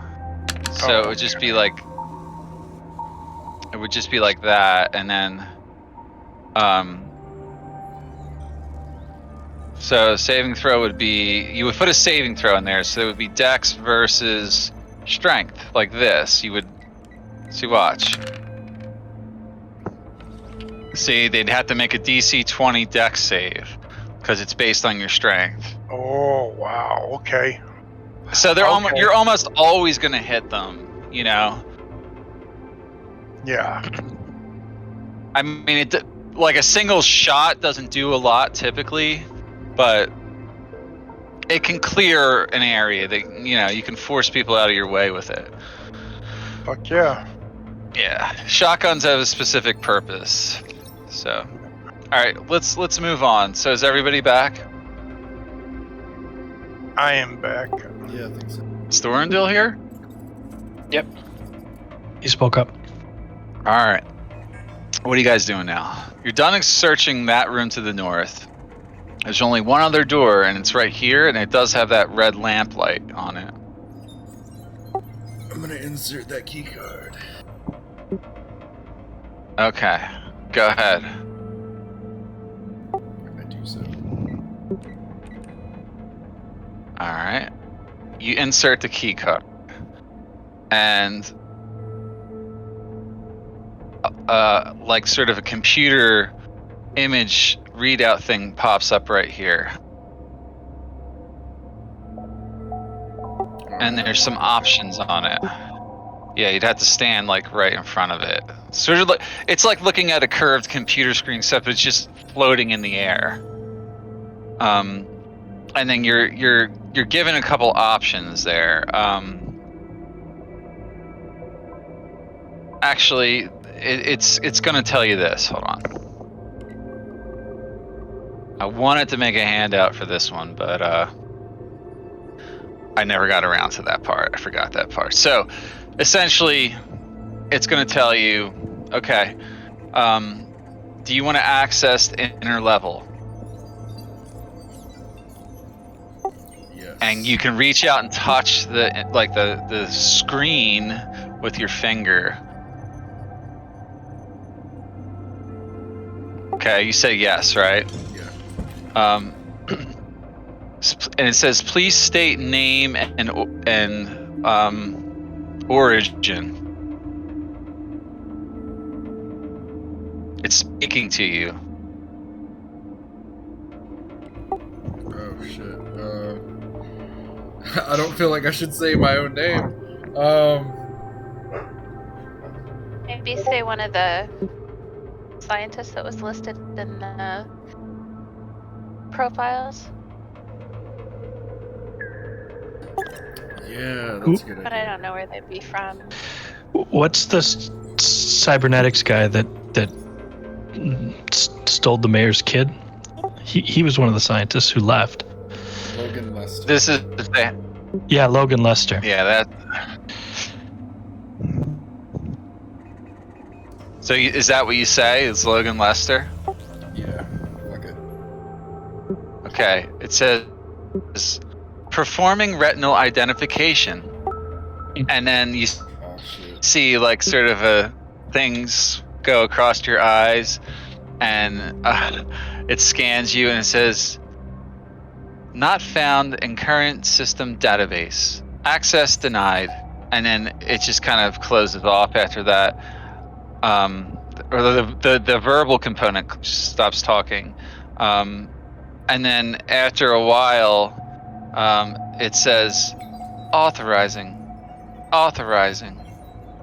So it would just be like that, and then so saving throw would be, you would put a saving throw in there, so it would be Dex versus Strength, like this. You would see, watch. See, they'd have to make a DC 20 Dex save because it's based on your Strength. Oh wow. Okay. So they're Okay. you're almost always gonna hit them, you know. Yeah. I mean, like a single shot doesn't do a lot typically, but it can clear an area that, you know, you can force people out of your way with it. Fuck yeah. Yeah, shotguns have a specific purpose. So, all right, let's move on. So is everybody back? I am back. Yeah, I think so. Storendil here? He spoke up. All right. What are you guys doing now? You're done searching that room to the north. There's only one other door, and it's right here, and it does have that red lamp light on it. I'm gonna insert that key card. Okay, go ahead. I do so. All right. You insert the key card, and like sort of a computer image readout thing pops up right here. And there's some options on it. Yeah, you'd have to stand like right in front of it. Sort of like, it's like looking at a curved computer screen, except it's just floating in the air. And then you're given a couple options there. Actually, it's going to tell you this. Hold on. I wanted to make a handout for this one, but I never got around to that part. I forgot that part. So, essentially, it's going to tell you, okay, do you want to access the inner level? Yes. And you can reach out and touch the screen with your finger. Okay, you say yes, right? Yeah. And it says, please state name and origin. It's speaking to you. Oh shit. I don't feel like I should say my own name. Maybe say one of the scientists that was listed in the profiles, Yeah, that's a good but I idea. don't know where they'd be from. What's the cybernetics guy that stole the mayor's kid? He was one of the scientists who left. Logan Lester. This is Yeah, Logan Lester. yeah, that. So is that what you say? Is Logan Lester? Yeah. Fuck it. Okay, it says performing retinal identification, and then you Oh shit. see like sort of things go across your eyes, and it scans you and it says not found in current system database, access denied, and then it just kind of closes off after that. Or the verbal component stops talking, and then after a while it says authorizing.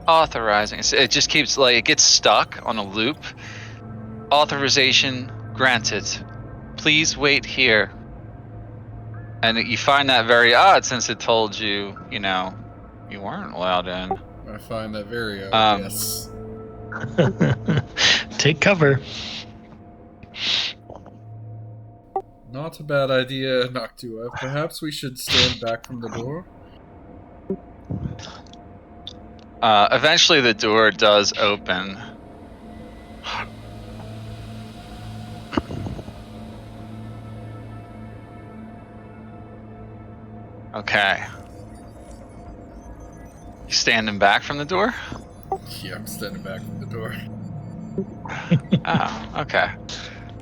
It just keeps like, it gets stuck on a loop. Authorization granted. Please wait here. And you find that very odd since it told you, you weren't allowed in. I find that very odd, yes. Take cover. Not a bad idea, Noctua. Perhaps we should stand back from the door? Eventually the door does open. Okay. You standing back from the door? Yeah, I'm standing back from the door. Oh, okay.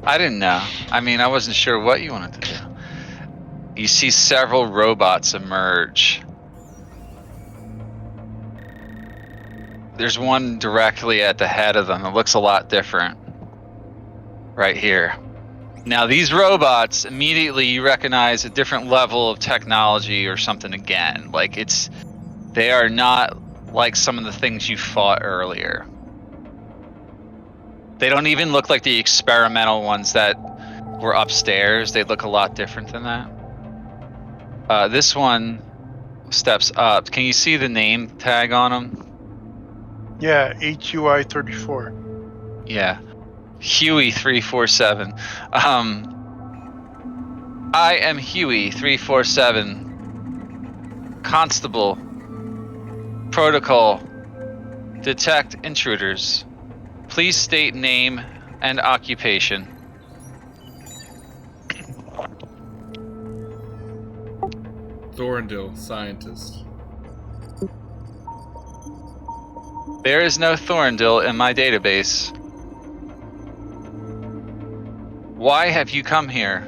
I didn't know. I mean, I wasn't sure what you wanted to do. You see several robots emerge. There's one directly at the head of them. It looks a lot different. Right here. Now, these robots, immediately you recognize a different level of technology or something again. Like, they are not like some of the things you fought earlier. They don't even look like the experimental ones that were upstairs. They look a lot different than that. This one steps up. Can you see the name tag on them? Yeah, HUI 34. Yeah. Huey 347. I am Huey 347. Constable. Protocol. Detect intruders. Please state name and occupation. Thorndil, scientist. There is no Thorndil in my database. Why have you come here?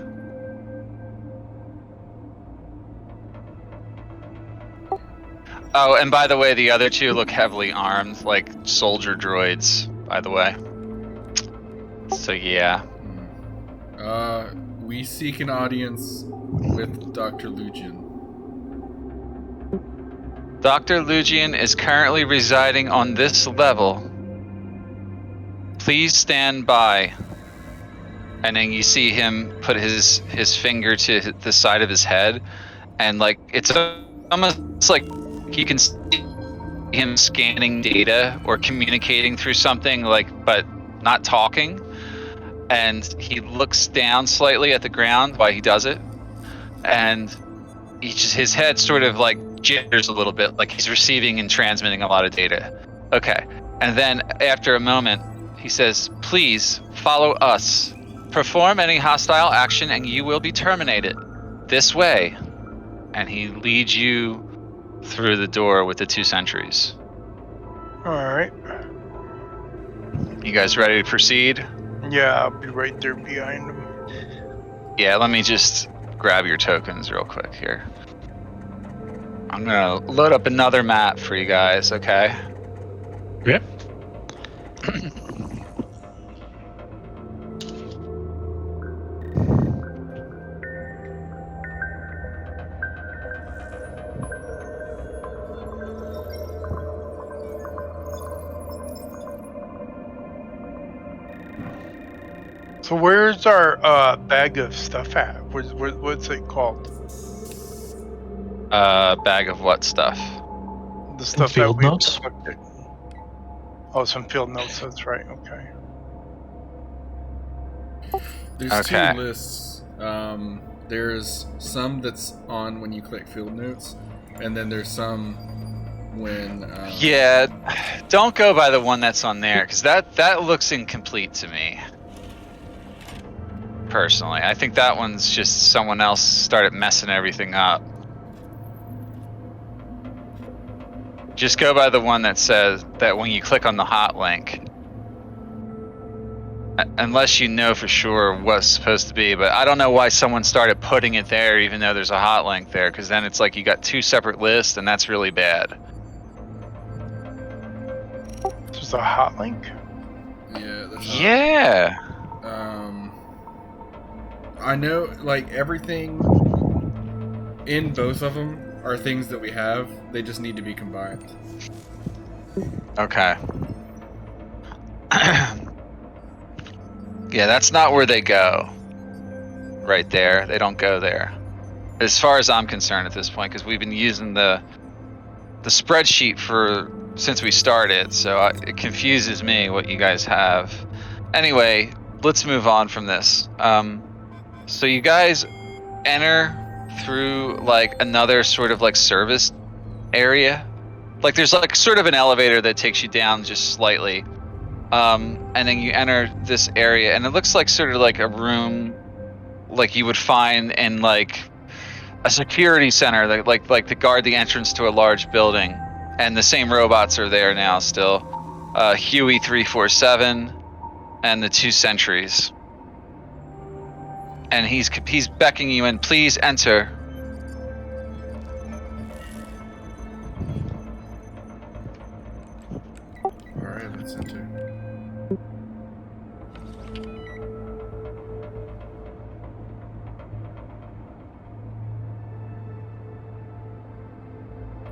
Oh, and by the way, the other two look heavily armed, like soldier droids, by the way. So yeah. We seek an audience with Dr. Lugian. Dr. Lugian is currently residing on this level. Please stand by. And then you see him put his finger to the side of his head, and like it's almost like you can see him scanning data or communicating through something, like, but not talking. And he looks down slightly at the ground while he does it, and his head sort of like jitters a little bit, like he's receiving and transmitting a lot of data. Okay, and then after a moment, he says, "Please follow us. Perform any hostile action, and you will be terminated. This way." And he leads you through the door with the 2 sentries. Alright. You guys ready to proceed? Yeah, I'll be right there behind him. Yeah, let me just grab your tokens real quick here. I'm gonna load up another map for you guys, okay? Yep. So where's our bag of stuff at? What's it called? Bag of what stuff? The stuff Field that we notes? collected. Oh, some field notes. That's right. Okay. There's Okay. 2 lists. There's some that's on when you click field notes, and then there's some when... Yeah, don't go by the one that's on there, because that looks incomplete to me. Personally, I think that one's just someone else started messing everything up. Just go by the one that says that when you click on the hot link, unless you know for sure what's supposed to be, but I don't know why someone started putting it there even though there's a hot link there, because then it's like you got 2 separate lists, and that's really bad. There's a hot link? Yeah. Yeah. I know, like, everything in both of them are things that we have. They just need to be combined. Okay. Yeah, that's not where they go. right there. They don't go there, as far as I'm concerned at this point, because we've been using the spreadsheet since we started. So it confuses me what you guys have. Anyway, let's move on from this. So you guys enter through like another sort of like service area. Like there's like sort of an elevator that takes you down just slightly. And then you enter this area, and it looks like sort of like a room like you would find in like a security center, like to guard the entrance to a large building. And the same robots are there now still. Huey 347 and the 2 sentries. And he's beckoning you in. Please enter. All right, let's enter.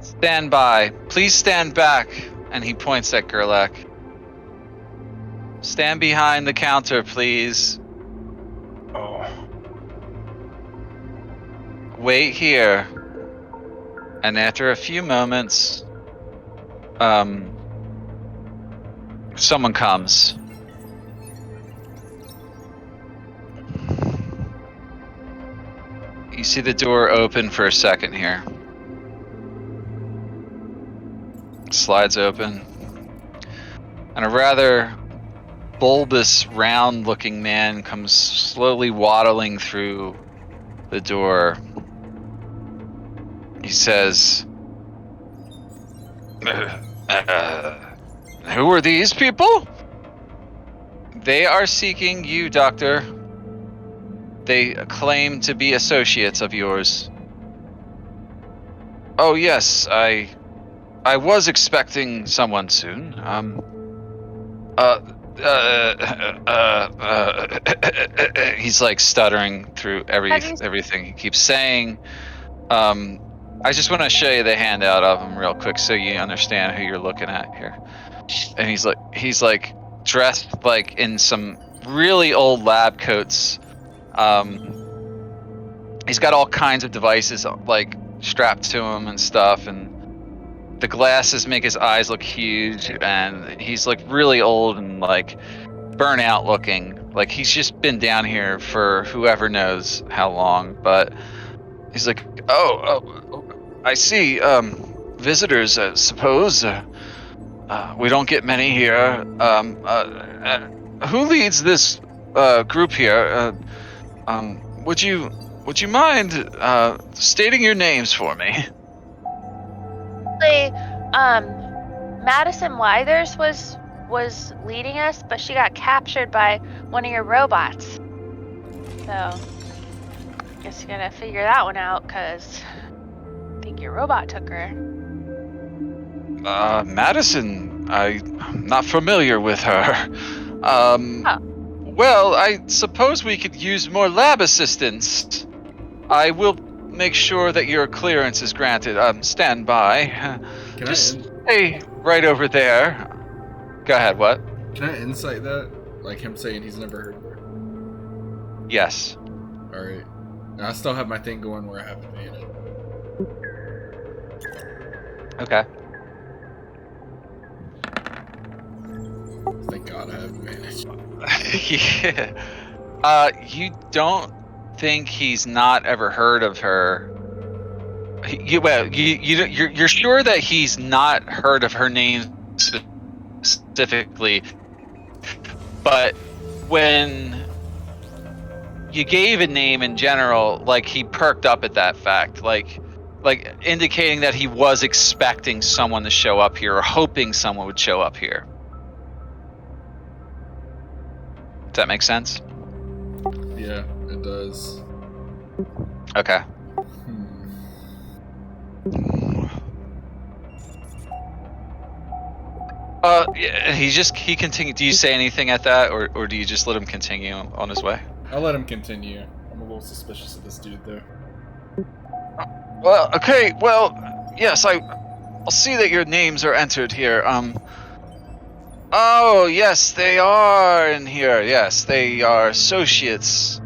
Stand by. Please stand back. And he points at Gerlach. Stand behind the counter, please. Oh. Wait here. And after a few moments, someone comes. You see the door open for a second here. Slides open. And a rather bulbous, round-looking man comes slowly waddling through the door. He says, who are these people? They are seeking you, Doctor. They claim to be associates of yours. Oh yes, I was expecting someone soon. He's like stuttering through everything he keeps saying. I just want to show you the handout of him real quick so you understand who you're looking at here. And he's like dressed like in some really old lab coats. He's got all kinds of devices like strapped to him and stuff, and the glasses make his eyes look huge, and he's like really old and like burnout looking. Like he's just been down here for whoever knows how long, but he's like, oh, I see. Visitors, I suppose. We don't get many here. Who leads this group here? Would you mind stating your names for me? Madison Withers was leading us, but she got captured by one of your robots. So, guess you gotta figure that one out, cause I think your robot took her. Madison, I'm not familiar with her. Well, I suppose we could use more lab assistance. I will make sure that your clearance is granted. Stand by. Just stay right over there. Go ahead, what? Can I insight that? Like him saying he's never heard of her? Yes. Alright. I still have my thing going where I have advantage. Okay. Thank God I have advantage. Yeah. You don't think he's not ever heard of her? You're sure that he's not heard of her name specifically, but when you gave a name in general, like he perked up at that fact, like indicating that he was expecting someone to show up here or hoping someone would show up here. Does that make sense? Yeah, it does. Okay. Yeah, he continued. Do you say anything at that, or do you just let him continue on his way? I'll let him continue. I'm a little suspicious of this dude, though. Well, okay. Well, yes, I'll see that your names are entered here. Oh, yes, they are in here. Yes, they are associates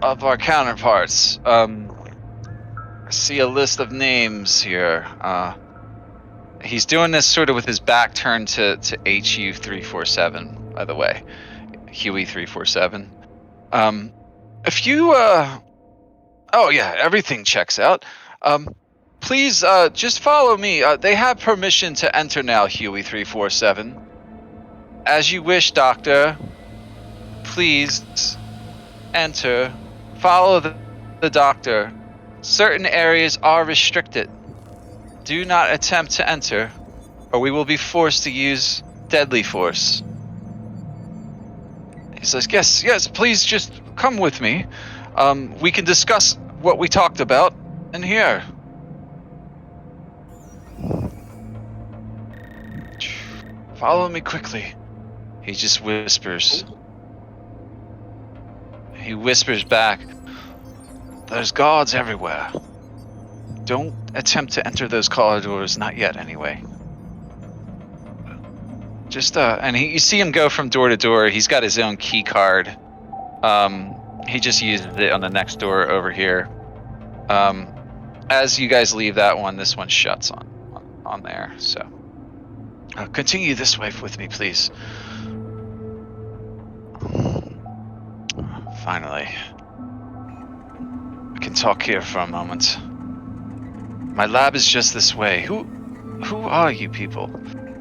of our counterparts. I see a list of names here. He's doing this sort of with his back turned to HU 347. By the way, Huey 347. If you oh yeah, everything checks out. Please just follow me. They have permission to enter now, Huey 347. As you wish, Doctor. Please enter. Follow the doctor. Certain areas are restricted. Do not attempt to enter, or we will be forced to use deadly force. He says, yes, please just come with me. We can discuss what we talked about in here. Follow me quickly. He just whispers. He whispers back, there's guards everywhere. Don't attempt to enter those corridors, not yet anyway. Just, and you see him go from door to door. He's got his own key card. He just uses it on the next door over here. As you guys leave that one, this one shuts on there, so. Continue this way with me, please. Finally. We can talk here for a moment. My lab is just this way. Who are you people?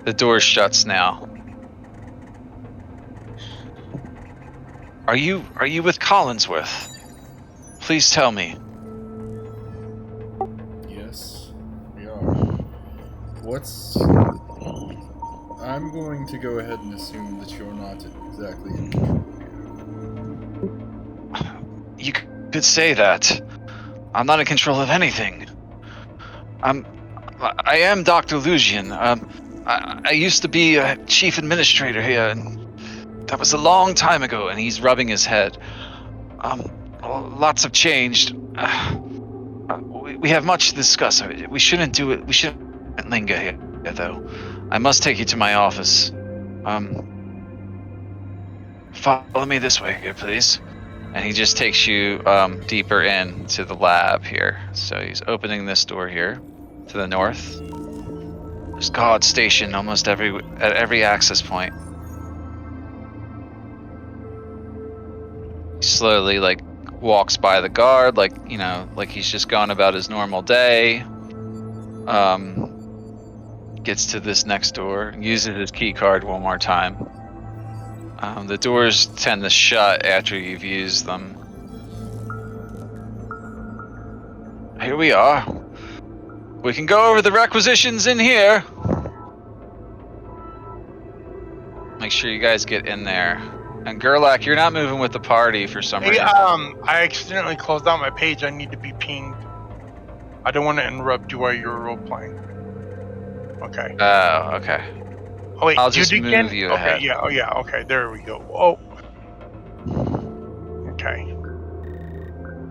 The door shuts now. Are you with Collinsworth? Please tell me. Yes, we are. I'm going to go ahead and assume that you're not exactly in control here. You could say that. I'm not in control of anything. I am Dr. Lugian. I used to be a chief administrator here, and that was a long time ago, and he's rubbing his head. Lots have changed. We have much to discuss. We shouldn't do it. We shouldn't linger here, though. I must take you to my office. Follow me this way here, please. And he just takes you deeper into the lab here. So he's opening this door here to the north. There's guards stationed almost at every access point. He slowly walks by the guard like he's just going about his normal day. Gets to this next door, uses his key card one more time. The doors tend to shut after you've used them. Here we are. We can go over the requisitions in here. Make sure you guys get in there. And Gerlach, you're not moving with the party for some reason. I accidentally closed out my page. I need to be pinged. I don't want to interrupt you while you're role playing. Okay. Oh, okay. Oh wait, I'll just you move you ahead. Okay, yeah, oh yeah, okay, there we go. Oh. Okay.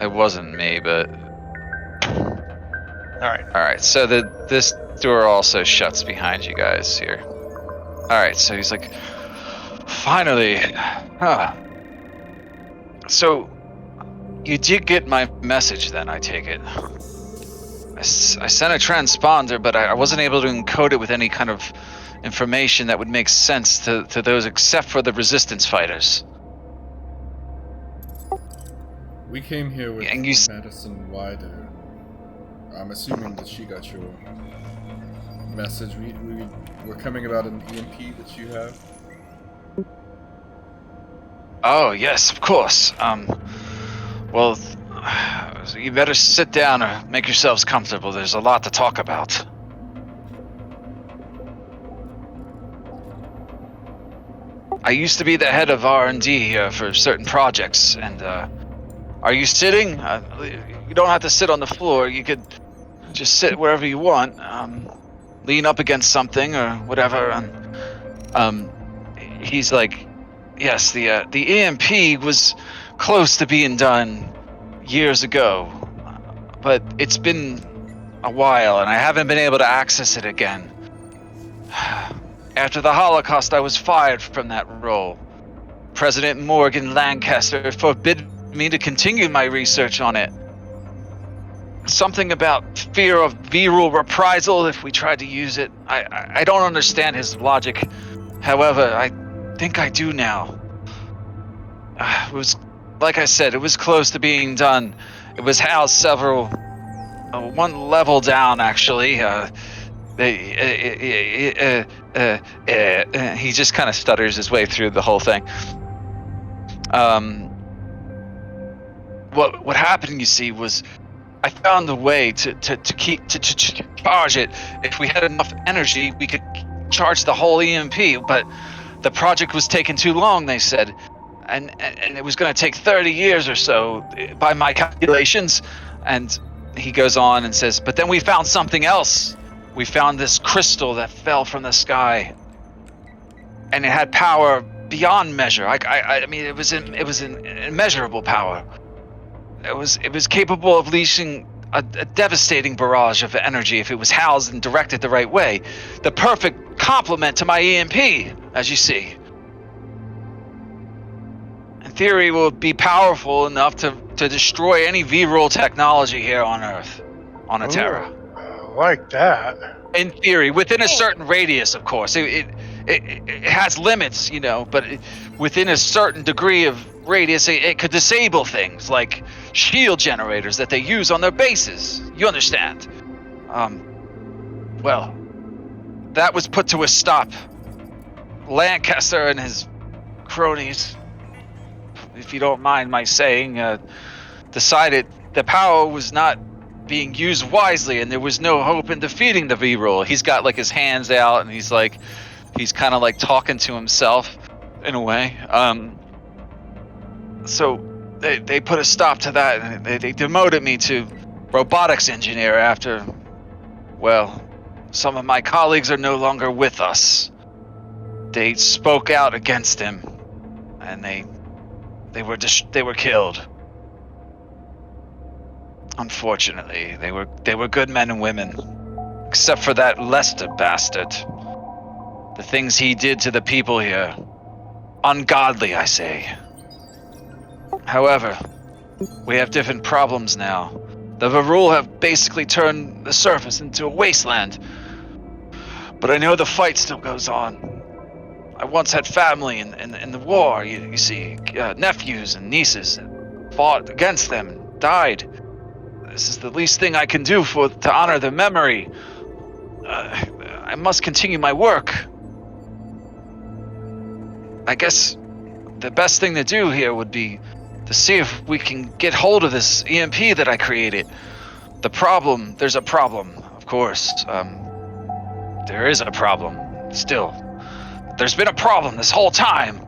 It wasn't me, but... Alright, so this door also shuts behind you guys here. Alright, so he's like... Finally! Huh. So, you did get my message then, I take it. I sent a transponder, but I wasn't able to encode it with any kind of information that would make sense to those except for the resistance fighters. We came here with Madison Wider. I'm assuming that she got your message. We're coming about an EMP that you have. Oh, yes, of course. Well, you better sit down or make yourselves comfortable. There's a lot to talk about. I used to be the head of R&D for certain projects, and are you sitting? You don't have to sit on the floor. You could just sit wherever you want. Lean up against something or whatever. He's like, yes, the EMP was close to being done years ago, but it's been a while and I haven't been able to access it again. After the Holocaust, I was fired from that role. President Morgan Lancaster forbid me to continue my research on it. Something about fear of viral reprisal if we tried to use it. I don't understand his logic. However, I think I do now. It was, like I said, it was close to being done. It was housed several, one level down actually. He just kind of stutters his way through the whole thing. What happened, you see, was I found a way to charge it. If we had enough energy, we could charge the whole EMP. But the project was taking too long, they said, and it was going to take 30 years or so by my calculations. And he goes on and says, but then we found something else. We found this crystal that fell from the sky, and it had power beyond measure. I mean, it was an immeasurable power. It was capable of leashing a devastating barrage of energy if it was housed and directed the right way. The perfect complement to my EMP, as you see. In theory, it will be powerful enough to destroy any viral technology here on Earth, on Aetera. I like that. In theory, within a certain radius, of course. It has limits, you know, but within a certain degree of radius, it could disable things like shield generators that they use on their bases. You understand? Well, that was put to a stop. Lancaster and his cronies, if you don't mind my saying, decided the power was not being used wisely, and there was no hope in defeating the V-Roll. He's got like his hands out, and he's kind of like talking to himself in a way. So they put a stop to that, and they demoted me to robotics engineer after, well, some of my colleagues are no longer with us. They spoke out against him, and they were killed. Unfortunately, they were good men and women, except for that Lester bastard. The things he did to the people here, ungodly, I say. However, we have different problems now. The Varul have basically turned the surface into a wasteland. But I know the fight still goes on. I once had family in the war, you see, nephews and nieces, fought against them and died. This is the least thing I can do to honor their memory. I must continue my work. I guess the best thing to do here would be to see if we can get hold of this EMP that I created. There's a problem, of course. There is a problem, still. There's been a problem this whole time.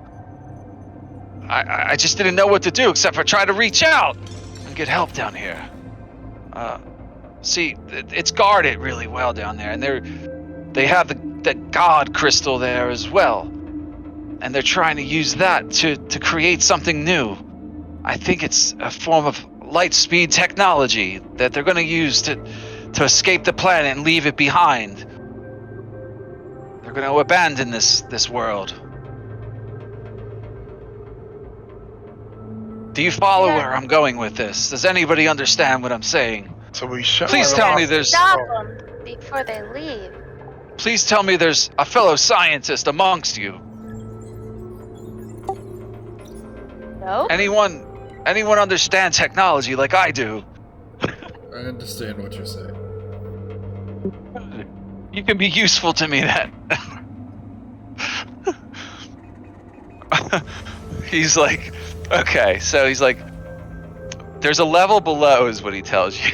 I just didn't know what to do except for try to reach out and get help down here. See, it's guarded really well down there, and they have the God crystal there as well. And they're trying to use that to create something new. I think it's a form of light speed technology that they're going to use to escape the planet and leave it behind. They're going to abandon this world. Do you follow where I'm going with this? Does anybody understand what I'm saying? So we shut. Please tell me there's. Stop them before they leave. Please tell me there's a fellow scientist amongst you. No. Anyone understand technology like I do? I understand what you're saying. You can be useful to me then. He's like, okay, so he's like, there's a level below is what he tells you.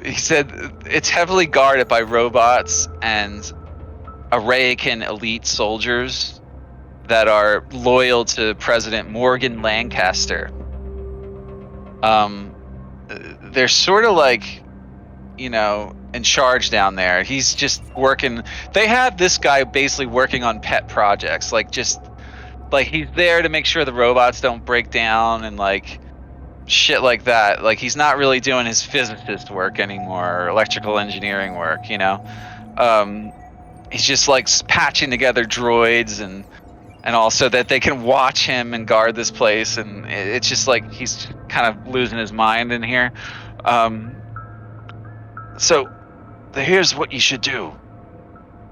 He said it's heavily guarded by robots and Arakan elite soldiers that are loyal to President Morgan Lancaster. They're sort of like, you know, in charge down there. He's just working. They have this guy basically working on pet projects, like just like he's there to make sure the robots don't break down and like shit like that. Like he's not really doing his physicist work anymore or electrical engineering work, you know. He's just like patching together droids and and also that they can watch him and guard this place, and it's just like he's kind of losing his mind in here. So here's what you should do.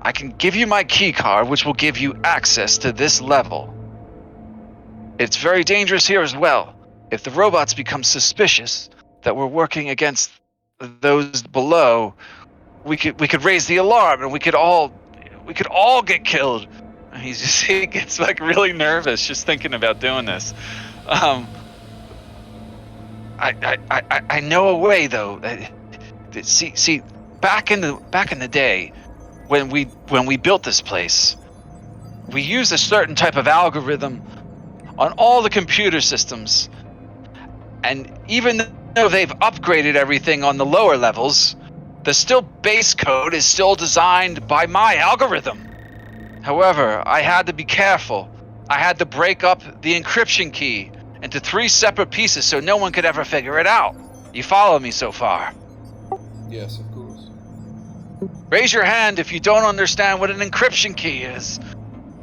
I can give you my key card, which will give you access to this level. It's very dangerous here as well. If the robots become suspicious that we're working against those below, we could raise the alarm and we could all get killed. And he gets like really nervous just thinking about doing this. I know a way though. See, back in the day, when we built this place, we used a certain type of algorithm on all the computer systems, and even though they've upgraded everything on the lower levels, the still base code is still designed by my algorithm. However, I had to be careful. I had to break up the encryption key into 3 separate pieces so no one could ever figure it out. You follow me so far? Yes, of course. Raise your hand if you don't understand what an encryption key is.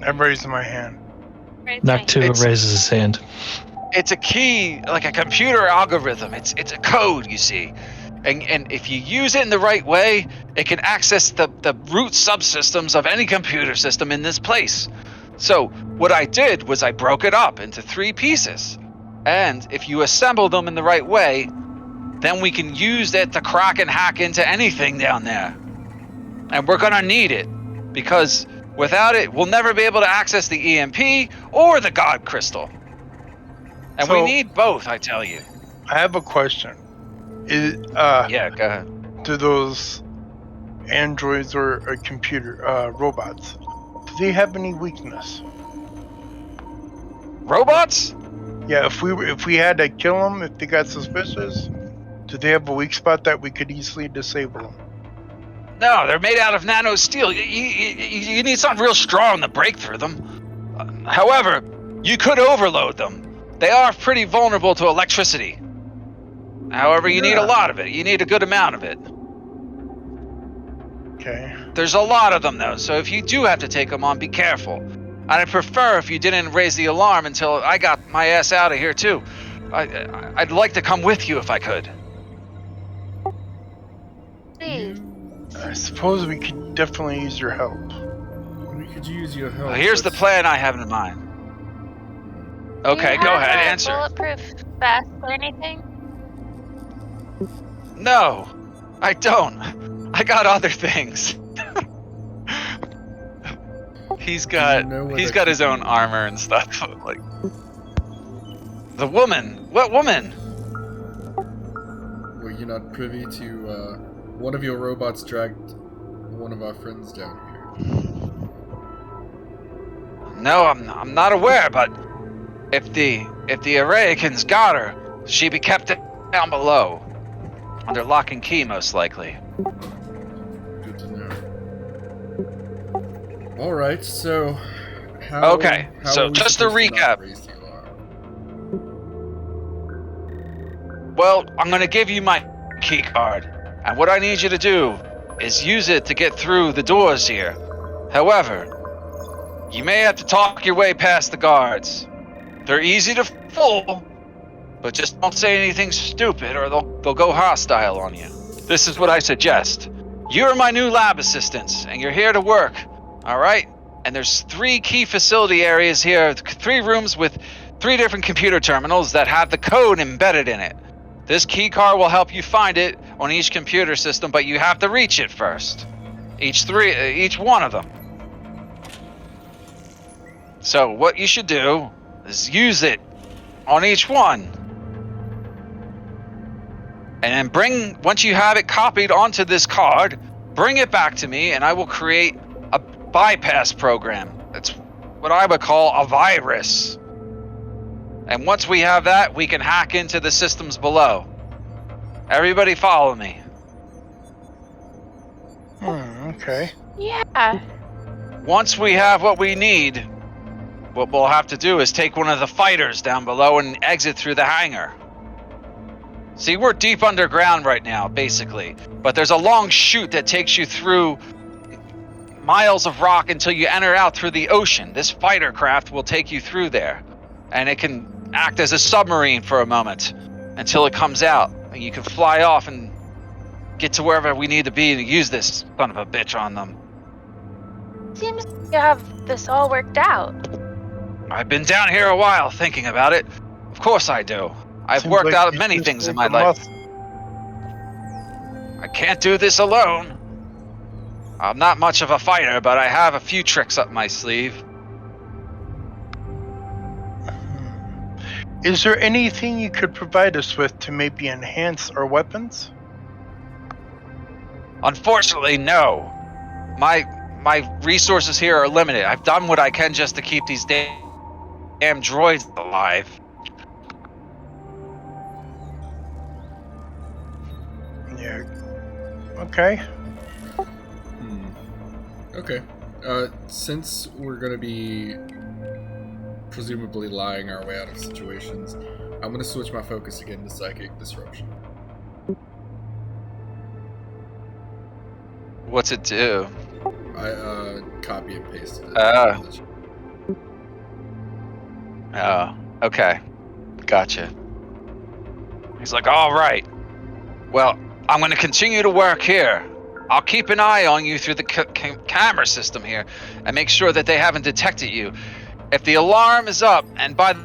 I'm raising my hand. Noctua raises his hand. It's a key, like a computer algorithm. It's a code, you see. And if you use it in the right way, it can access the root subsystems of any computer system in this place. So what I did was I broke it up into 3 pieces. And if you assemble them in the right way, then we can use it to crack and hack into anything down there. And we're gonna need it, because without it, we'll never be able to access the EMP or the God Crystal. And we need both, I tell you. I have a question. Yeah, go ahead. Do those androids or computer robots, do they have any weakness? Robots? Yeah, if we had to kill them, if they got suspicious, do they have a weak spot that we could easily disable them? No, they're made out of nano steel. You need something real strong to break through them. However, you could overload them. They are pretty vulnerable to electricity. However, you need a lot of it. You need a good amount of it. Okay. There's a lot of them, though, so if you do have to take them on, be careful. And I'd prefer if you didn't raise the alarm until I got my ass out of here, too. I'd like to come with you if I could. Please. I suppose we could definitely use your help. We could use your help. Well, here's the plan I have in mind. Okay, Do you go have ahead, a answer. Bulletproof vest or anything? No, I don't. I got other things. He's got his own armor and stuff. Like the woman. What woman? Were you not privy to one of your robots dragged one of our friends down here? No, I'm not aware. But if the Araikans got her, she'd be kept down below. Under lock and key, most likely. Good to know. Alright, so... Okay, so just to recap. Well, I'm going to give you my key card. And what I need you to do is use it to get through the doors here. However, you may have to talk your way past the guards. They're easy to fool. But just don't say anything stupid or they'll go hostile on you. This is what I suggest. You're my new lab assistants, and you're here to work, all right? And there's 3 key facility areas here, 3 rooms with 3 different computer terminals that have the code embedded in it. This key card will help you find it on each computer system, but you have to reach it first. Each one of them. So what you should do is use it on each one. And then once you have it copied onto this card, bring it back to me and I will create a bypass program. That's what I would call a virus. And once we have that, we can hack into the systems below. Everybody follow me. Okay. Yeah. Once we have what we need, what we'll have to do is take one of the fighters down below and exit through the hangar. See, we're deep underground right now, basically. But there's a long chute that takes you through miles of rock until you enter out through the ocean. This fighter craft will take you through there, and it can act as a submarine for a moment until it comes out, and you can fly off and get to wherever we need to be to use this son of a bitch on them. Seems you have this all worked out. I've been down here a while thinking about it. Of course I do. I've Seems worked like out you many just things in need my the life. muscle. I can't do this alone. I'm not much of a fighter, but I have a few tricks up my sleeve. Is there anything you could provide us with to maybe enhance our weapons? Unfortunately, no. My resources here are limited. I've done what I can just to keep these damn droids alive. Yeah. Okay. Okay. Since we're gonna be presumably lying our way out of situations, I'm gonna switch my focus again to psychic disruption. What's it do? I copy and pasted it. Oh, okay. Gotcha. He's like, all right. Well, I'm going to continue to work here. I'll keep an eye on you through the camera system here and make sure that they haven't detected you. If the alarm is up, and by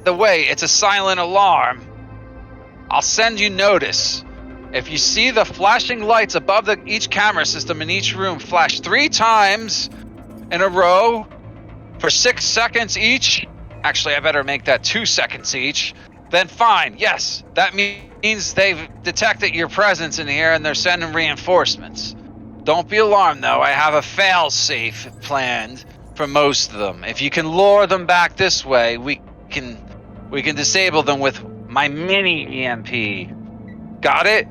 the way, it's a silent alarm, I'll send you notice. If you see the flashing lights above each camera system in each room flash 3 times in a row for 6 seconds each, actually I better make that 2 seconds each, then fine, yes, that means they've detected your presence in here and they're sending reinforcements. Don't be alarmed though, I have a fail-safe planned for most of them. If you can lure them back this way, we can disable them with my mini EMP. Got it?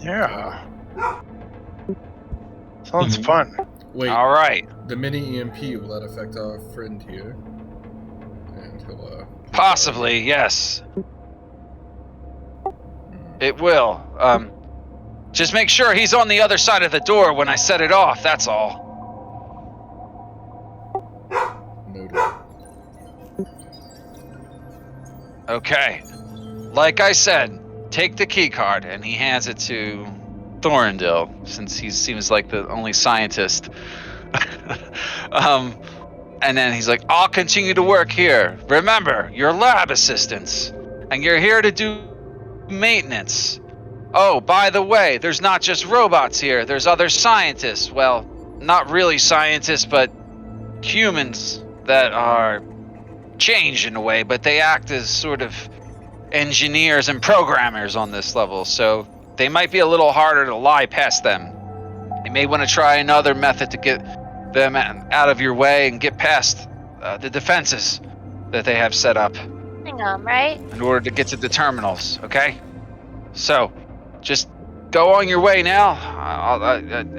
Yeah. Sounds Mhm. fun. Wait, All right. the mini EMP, will that affect our friend here? And he'll, Possibly, yes. It will. Just make sure he's on the other side of the door when I set it off, that's all. Noted. Okay. Like I said, take the key card, and he hands it to Thorndil, since he seems like the only scientist. And then he's like, I'll continue to work here. Remember, you're lab assistants, and you're here to do maintenance. Oh, by the way, there's not just robots here. There's other scientists. Well, not really scientists, but humans that are changed in a way, but they act as sort of engineers and programmers on this level, so they might be a little harder to lie past them. You may want to try another method to get them out of your way and get past the defenses that they have set up Hang on, right? in order to get to the terminals, okay? So, just go on your way now.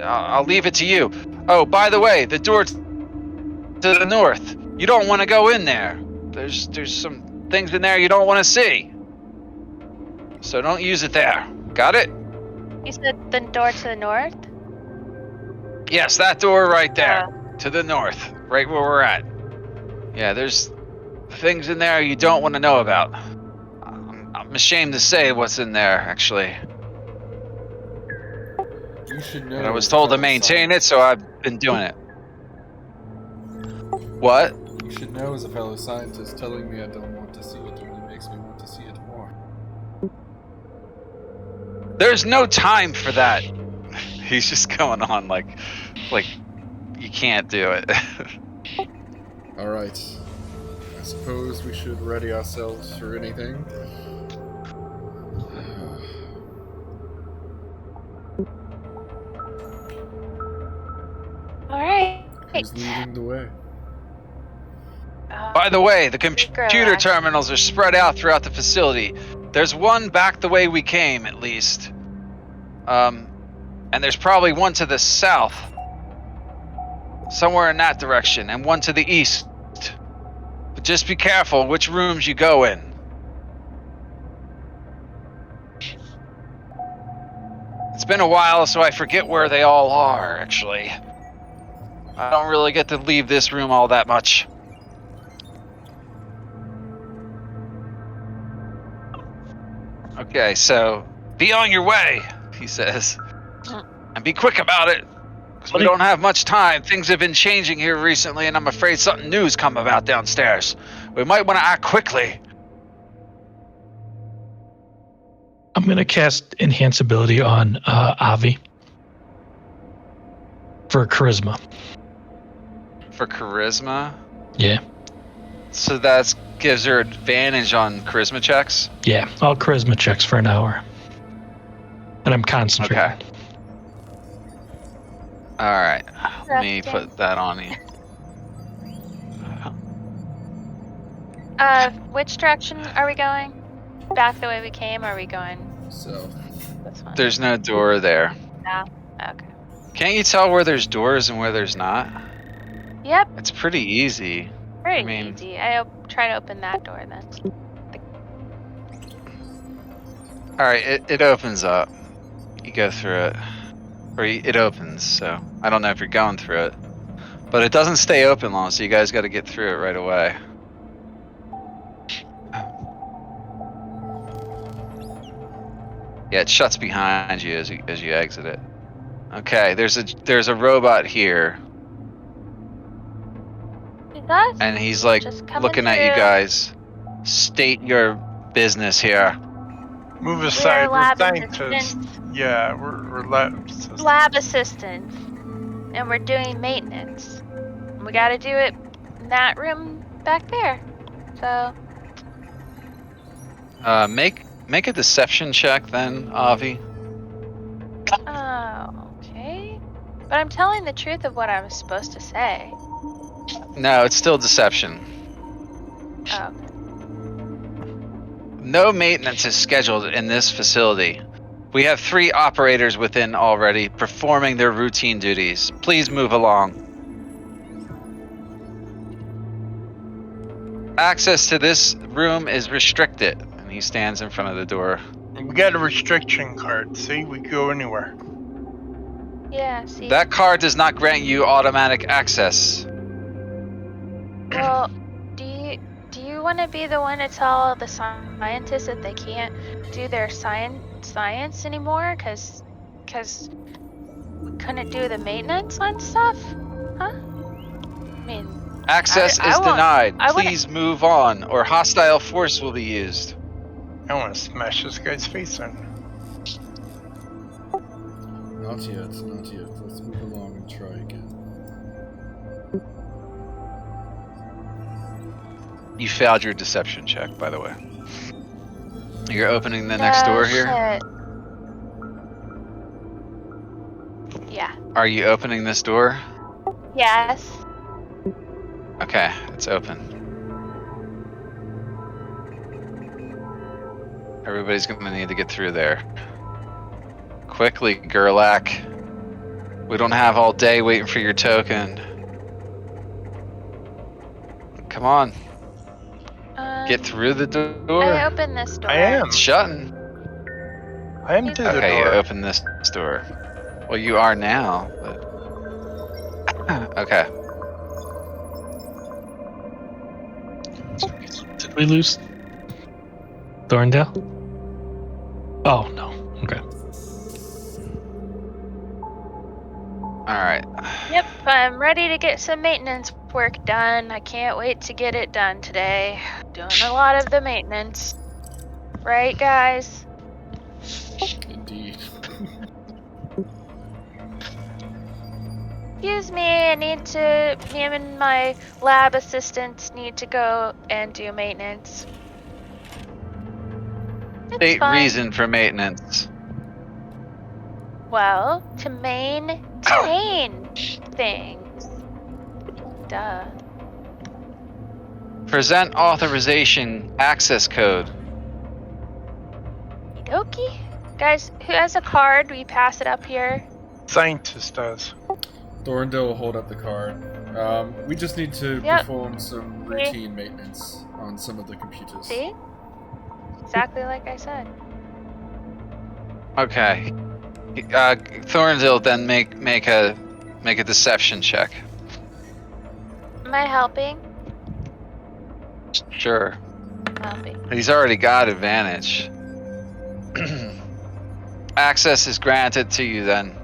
I'll leave it to you. Oh, by the way, the door to the north. You don't want to go in there. There's some things in there you don't want to see. So don't use it there. Got it? You said the door to the north? Yes, that door right there. To the north. Right where we're at. Yeah, there's things in there you don't want to know about. I'm ashamed to say what's in there, actually. You should know. But I was told to maintain it, so I've been doing it. What? You should know as a fellow scientist, telling me I don't want to see it only makes me want to see it more. There's no time for that. He's just going on like you can't do it. Alright. I suppose we should ready ourselves for anything. All right. Who's leading the way? By the way, the computer Grelak. terminals are spread out throughout the facility. There's one back the way we came, at least. And there's probably one to the south. Somewhere in that direction, and one to the east. But just be careful which rooms you go in. It's It's been a while, so I forget where they all are, actually. I don't really get to leave this room all that much. Okay, so be on your way, he says. And be quick about it, because we don't have much time. Things have been changing here recently, and I'm afraid something new's come about downstairs. We might want to act quickly. I'm going to cast Enhance Ability on Avi for Charisma. For charisma? Yeah. So that gives her advantage on charisma checks? Yeah, all Charisma checks for an hour. And I'm concentrating. Okay. Alright. Let me put that on you. Which direction are we going? Back the way we came, or are we going So, this one? There's no door there. No. Okay. Can't you tell where there's doors and where there's not? Yep, It's pretty easy. pretty mean- easy. I try to open that door then. Alright, it opens up. You go through it. It opens, so I don't know if you're going through it. But it doesn't stay open long, so you guys got to get through it right away. Yeah, it shuts behind you as you exit it. Okay, there's a robot here, It does? and he's like Just coming looking at you through. guys. State your business here. Move We aside. are We're lab scientists. assistants. Yeah, we're lab assistants. Lab assistants. And we're doing maintenance. We gotta do it in that room back there. So, Make a deception check then, Avi. oh, okay. But I'm telling the truth of what I was supposed to say. No, it's still deception. Oh, No maintenance is scheduled in this facility. We have 3 operators within already performing their routine duties. Please move along. Access to this room is restricted. And he stands in front of the door. We got a restriction card. See, we can go anywhere. yeah, see. That card does not grant you automatic access. Well, do you want to be the one to tell the scientists that they can't do their science anymore because we couldn't do the maintenance on stuff? Huh? I mean, Access I is won't- denied. I wouldn't- Please move on, or hostile force will be used. I want to smash this guy's face in. not yet, not yet. Let's move along and try again. You failed your deception check, by the way. You're opening the next door here? shit. Yeah. Are you opening this door? Yes. Okay, it's open. Everybody's gonna need to get through there. Quickly, Gerlach. We don't have all day waiting for your token. Come on, get through the door. I opened this door. I am. It's shutting. I am through the Okay, you door. open this door. Well, you are now, but... Okay. Did we lose Thorndale? Oh, no. Okay. Alright. Yep, I'm ready to get some maintenance work done. I can't wait to get it done today. Doing a lot of the maintenance. Right, guys? Indeed. Excuse me, me and my lab assistants need to go and do maintenance. It's State fine. reason for maintenance. Well, to maintain things. Duh. Present authorization access code. Okie? Guys, who has a card? We pass it up here. Scientist does. Thorndale will hold up the card. We just need to Yep. perform some routine maintenance on some of the computers. See? Exactly like I said. Okay. Thornville, then make a deception check. Am I helping? Sure. Helping. He's already got advantage. Access is granted to you then.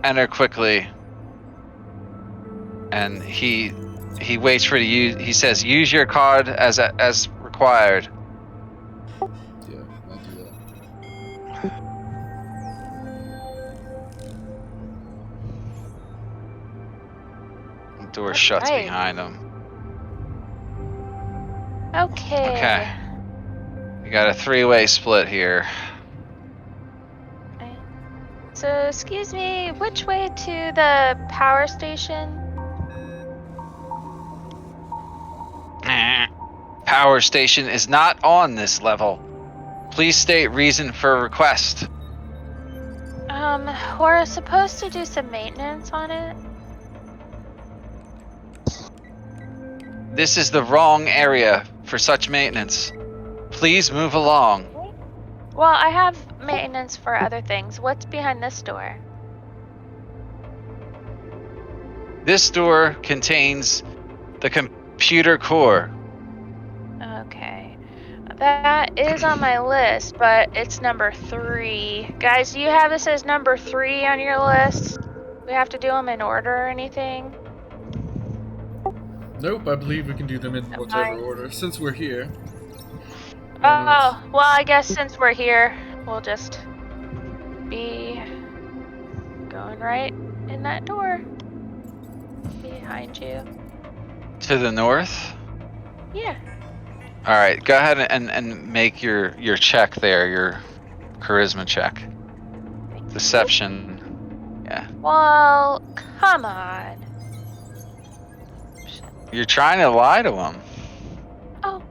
Enter quickly. And he waits for you. He says, use your card as required. Yeah, I do that. The door shuts Alright. behind him. Okay. Okay. You got a 3-way split here. So, excuse me, which way to the power station? Power station is not on this level. Please state reason for request. We're supposed to do some maintenance on it. This is the wrong area for such maintenance. Please move along. Well, I have maintenance for other things. What's behind this door? This door contains the computer core. Okay. That is on my list, but it's number 3. Guys, do you have this as number 3 on your list? We have to do them in order or anything? Nope, I believe we can do them in whichever order. Since we're here. why not? Oh, well, I guess since we're here, we'll just be going right in that door behind you. To the north? Yeah. Alright, go ahead and make your check there, your charisma check. Deception. Yeah. Well, come on. You're trying to lie to him. Oh,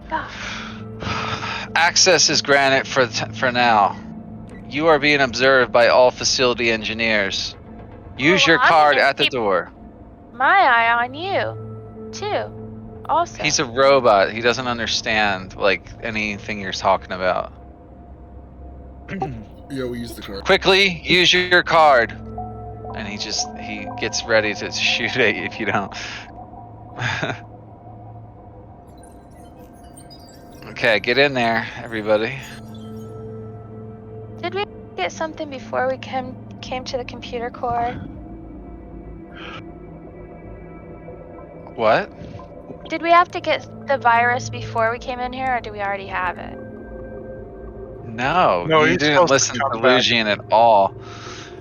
God. Access is granted for now. You are being observed by all facility engineers. Use your I'm card gonna at the keep door. my eye on you, too. Also. He's a robot. He doesn't understand like anything you're talking about. Yeah, we use the card. Quickly, use your card. And he gets ready to shoot at you if you don't. Okay, get in there, everybody. Did we get something before we came to the computer core? What? Did we have to get the virus before we came in here, or do we already have it? No, No, you he's didn't supposed to listen to come back. Lucian at all.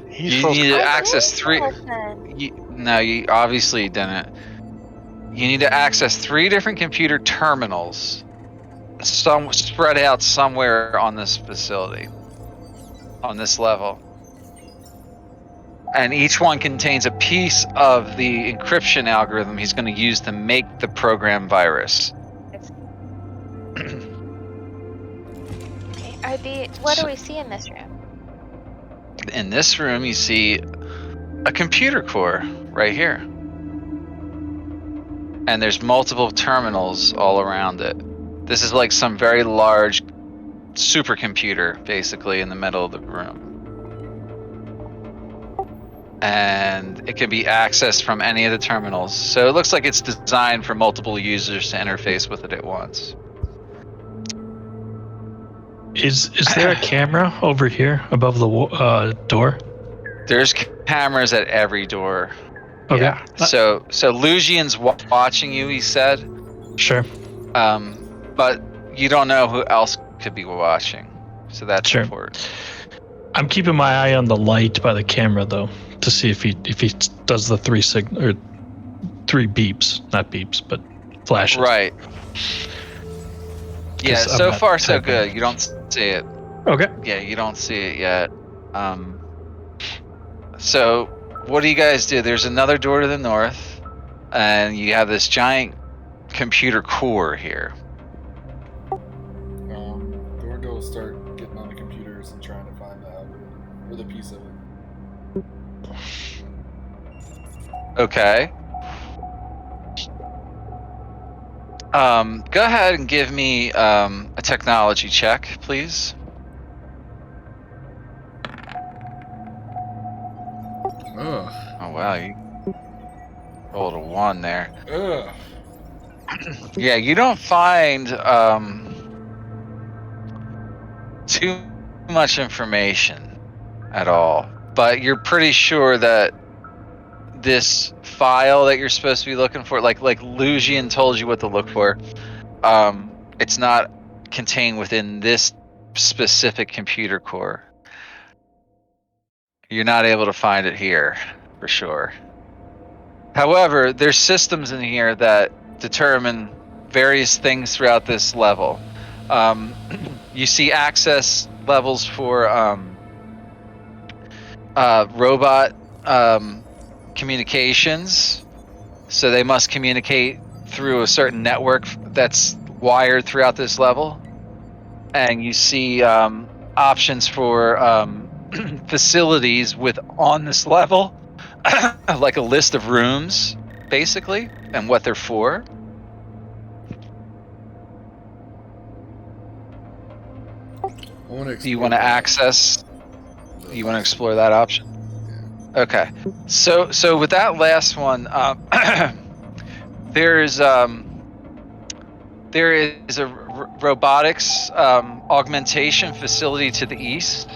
He's You supposed need to to I access did 3. listen. No, you obviously didn't. You need to access 3 different computer terminals, some spread out somewhere on this facility, on this level. And each one contains a piece of the encryption algorithm he's going to use to make the program virus. What do we see in this room? In this room, you see a computer core right here. And there's multiple terminals all around it. This is like some very large supercomputer, basically, in the middle of the room. And it can be accessed from any of the terminals. So it looks like it's designed for multiple users to interface with it at once. Is there a camera over here above the door? There's cameras at every door. Okay. Yeah. So Lucian's watching you, he said. Sure. But you don't know who else could be watching. So that's Sure. important. I'm keeping my eye on the light by the camera though, to see if he does the 3 beeps, not beeps, but flashes. Right. Yeah, 'Cause I'm so not far so typing. good. You don't see it. Okay. Yeah, you don't see it yet. So what do you guys do? There's another door to the north, and you have this giant computer core here. Thornhill will start getting on the computers and trying to find the algorithm or the piece of it. Okay. Go ahead and give me a technology check, please. Ugh. Oh wow, you rolled a 1 there. Ugh. Yeah, you don't find too much information at all, but you're pretty sure that this file that you're supposed to be looking for, like Lucian told you what to look for, it's not contained within this specific computer core. You're not able to find it here for sure. However, there's systems in here that determine various things throughout this level. You see access levels for robot communications. So they must communicate through a certain network that's wired throughout this level. And you see options for facilities on this level, like a list of rooms, basically, and what they're for. I want to. Do you want to access? You want to explore that option? Okay. So with that last one, there is a robotics augmentation facility to the east,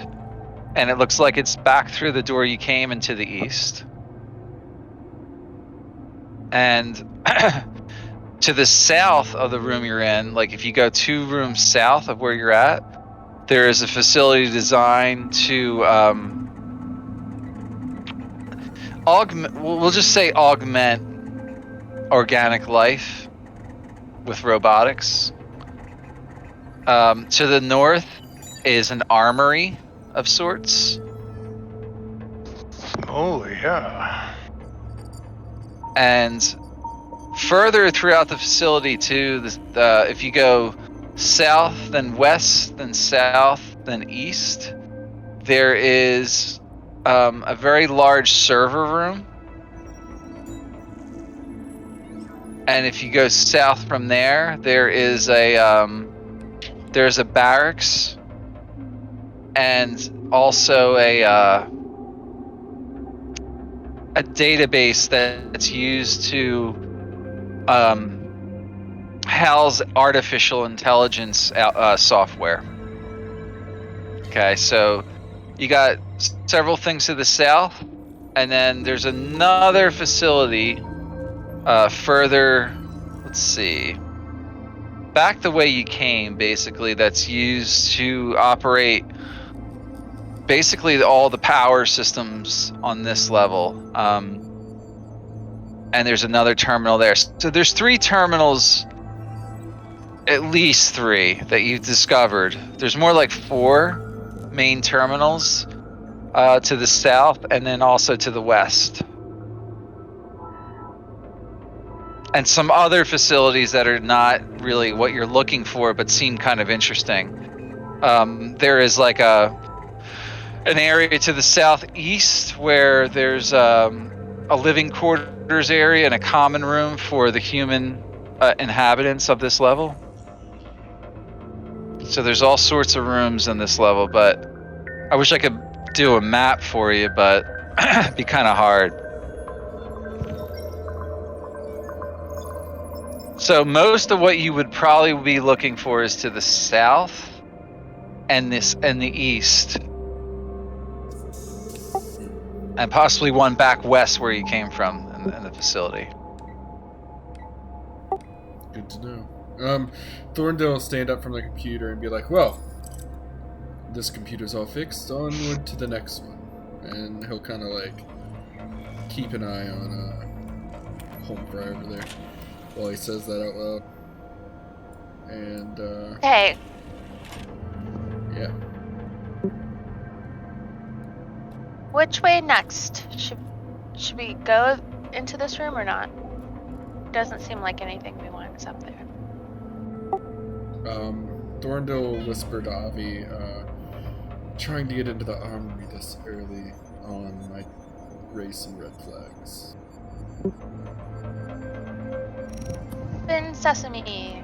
and it looks like it's back through the door you came into the east. And to the south of the room you're in, like if you go 2 rooms south of where you're at, there is a facility designed to we'll just say augment organic life with robotics. To the north is an armory of sorts. Oh yeah. And further throughout the facility too, if you go south, then west, then south, then east, there is a very large server room. And if you go south from there, there is there's a barracks and also a database that's used to house artificial intelligence software. Okay, so you got several things to the south, and then there's another facility further. Let's see. Back the way you came, basically, that's used to operate basically all the power systems on this level. And there's another terminal there. So there's 3 terminals, at least 3, that you've discovered. There's more like 4 main terminals to the south, and then also to the west. And some other facilities that are not really what you're looking for, but seem kind of interesting. There is like an area to the southeast where there's a living quarters area and a common room for the human inhabitants of this level. So there's all sorts of rooms in this level, but I wish I could do a map for you, but it'd be kind of hard. So most of what you would probably be looking for is to the south and the east. And possibly one back west where you came from in the facility. Good to know. Thorndale will stand up from the computer and be like, well, this computer's all fixed, onward to the next one. And he'll kind of like keep an eye on Home Fry over there while he says that out loud. And Hey, yeah. which way next? Should we go into this room or not? Doesn't seem like anything we want is up there. Thorndale will whisper to Avi, trying to get into the armory this early on might raise some red flags. Open sesame.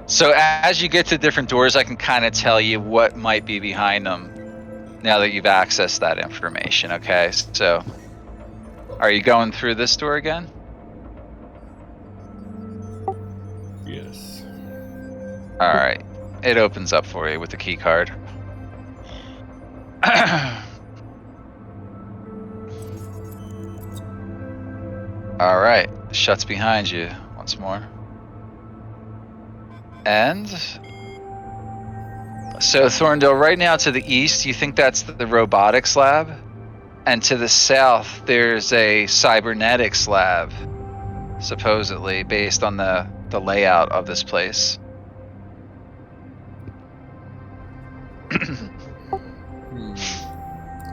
So as you get to different doors, I can kind of tell you what might be behind them. now that you've accessed that information. Okay, so are you going through this door again? Yes. All right, it opens up for you with the key card. All right, shuts behind you once more. And so Thorndale, right now to the east, you think that's the robotics lab? And to the south, there's a cybernetics lab, supposedly, based on the layout of this place.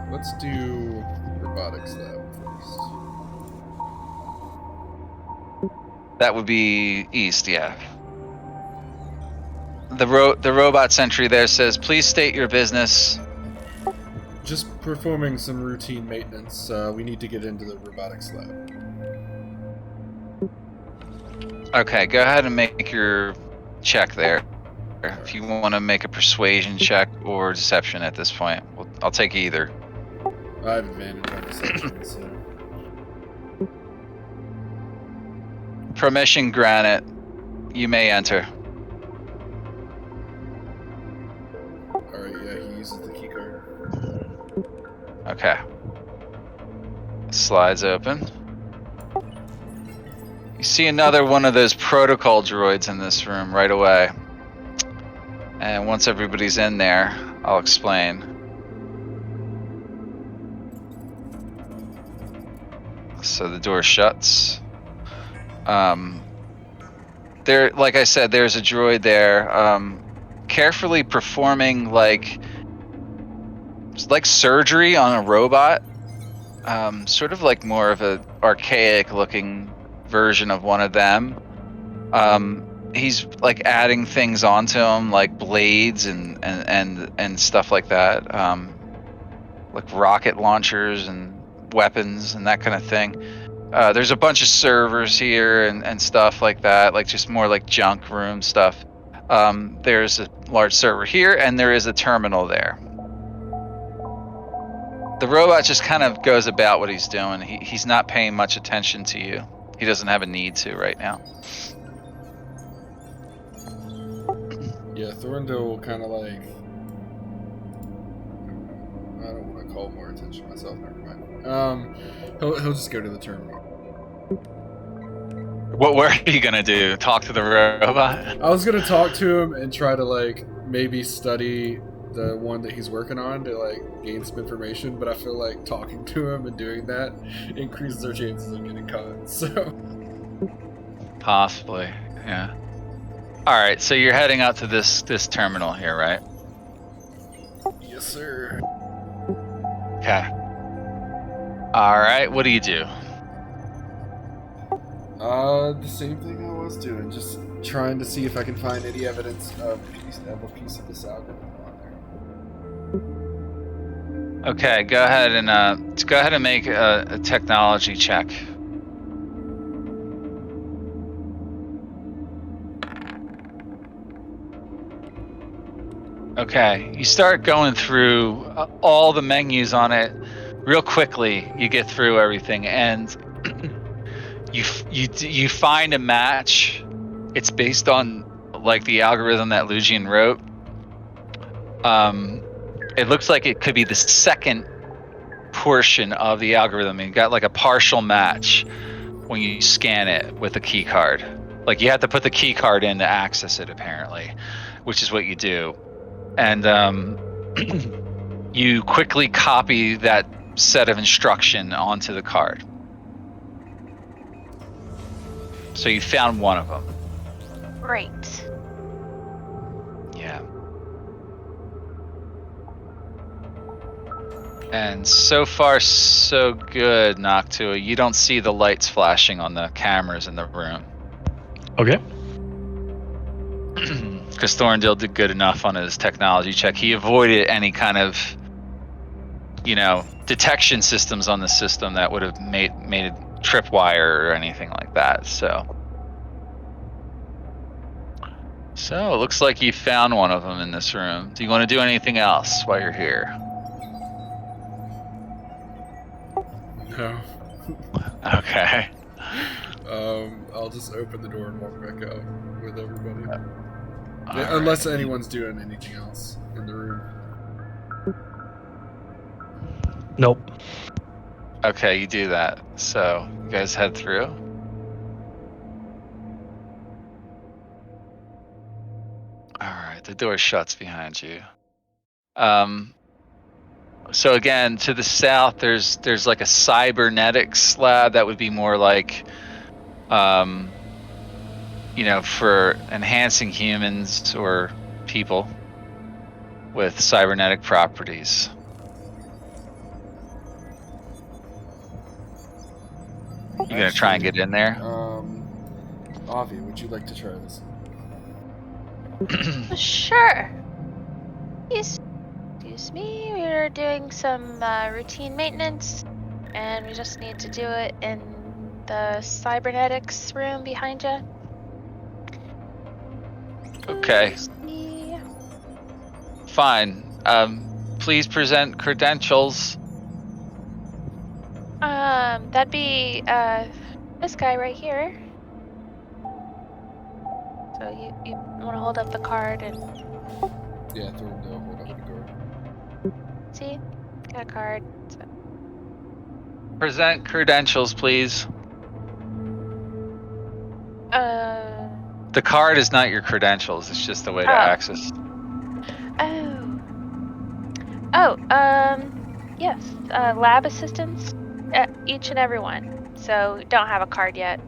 Let's do robotics lab first. That would be east, yeah. The robot sentry there says, please state your business. Just performing some routine maintenance. We need to get into the robotics lab. Okay, go ahead and make your check there. If you want to make a persuasion check or deception at this point, I'll take either. I have advantage on deception, so... Permission granted. You may enter. Alright, yeah, he uses the keycard. Okay. Slides open. You see another one of those protocol droids in this room right away. And once everybody's in there, I'll explain. So the door shuts. There, like I said, there's a droid there, carefully performing like surgery on a robot. Sort of like more of a archaic looking version of one of them. He's like adding things onto him, like blades and stuff like that, like rocket launchers and weapons and that kind of thing. There's a bunch of servers here and stuff like that, like just more like junk room stuff. There's a large server here, and there is a terminal there. The robot just kind of goes about what he's doing. He's not paying much attention to you. He doesn't have a need to right now. Yeah, Thorndale will kind of like... I don't want to call more attention to myself, never mind. He'll just go to the terminal. What were you gonna do? Talk to the robot? I was gonna talk to him and try to like maybe study the one that he's working on to like gain some information, but I feel like talking to him and doing that increases our chances of getting caught. So possibly, yeah. All right, so you're heading out to this terminal here, right? yes, sir. Okay. All right, what do you do? The same thing I was doing, just trying to see if I can find any evidence of a piece of this algorithm on there. Okay, go ahead and make a technology check. Okay, you start going through all the menus on it real quickly. You get through everything, and you find a match. It's based on like the algorithm that Lugian wrote. It looks like it could be the second portion of the algorithm. You got like a partial match when you scan it with the key card. Like you have to put the key card in to access it, apparently, which is what you do. And you quickly copy that set of instruction onto the card. So you found one of them. Great. Yeah. And so far, so good, Noctua. You don't see the lights flashing on the cameras in the room. Okay. Because Thorndale did good enough on his technology check. He avoided any kind of, detection systems on the system that would have made a tripwire or anything like that. So it looks like you found one of them in this room. Do you want to do anything else while you're here? No. Okay. I'll just open the door and walk back out with everybody. All Unless right. anyone's doing anything else in the room. Nope. Okay, you do that. So you guys head through. All right, the door shuts behind you. So again, to the south, there's like a cybernetics lab that would be more like, for enhancing humans or people with cybernetic properties. You gonna try and get in there? Avi, would you like to try this? Sure. Excuse me. We're doing some routine maintenance, and we just need to do it in the cybernetics room behind you. Okay, fine. Please present credentials. That'd be this guy right here. So you want to hold up the card and Yeah, throw him down, hold up the door. see, got a card. So. Present credentials, please. The card is not your credentials. It's just a way to access. Yes. Lab assistants, each and every one. So we don't have a card yet.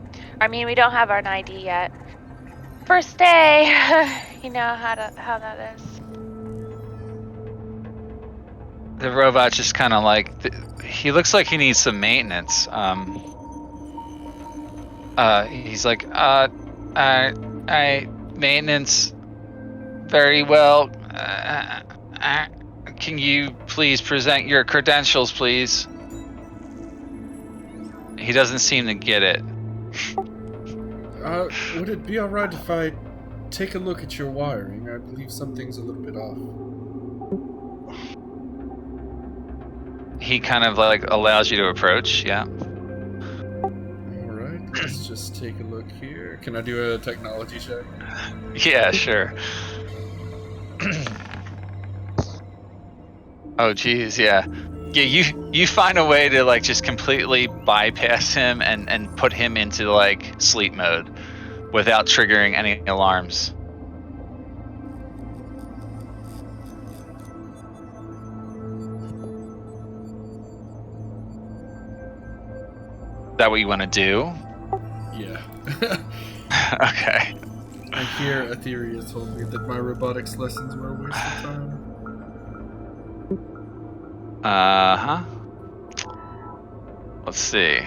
I mean, we don't have an ID yet. First day, you know how that is. The robot just kind of like, he looks like he needs some maintenance. He's like, maintenance, very well. Can you please present your credentials, please? He doesn't seem to get it. Would it be alright if I take a look at your wiring? I believe something's a little bit off. He kind of like allows you to approach, yeah. Alright, let's just take a look here. Can I do a technology check? Yeah, sure. Oh geez, yeah. Yeah, you find a way to like just completely bypass him and put him into like sleep mode without triggering any alarms. Is that what you want to do? Yeah. Okay. I hear Aetera told me that my robotics lessons were a waste of time. Uh-huh. Let's see.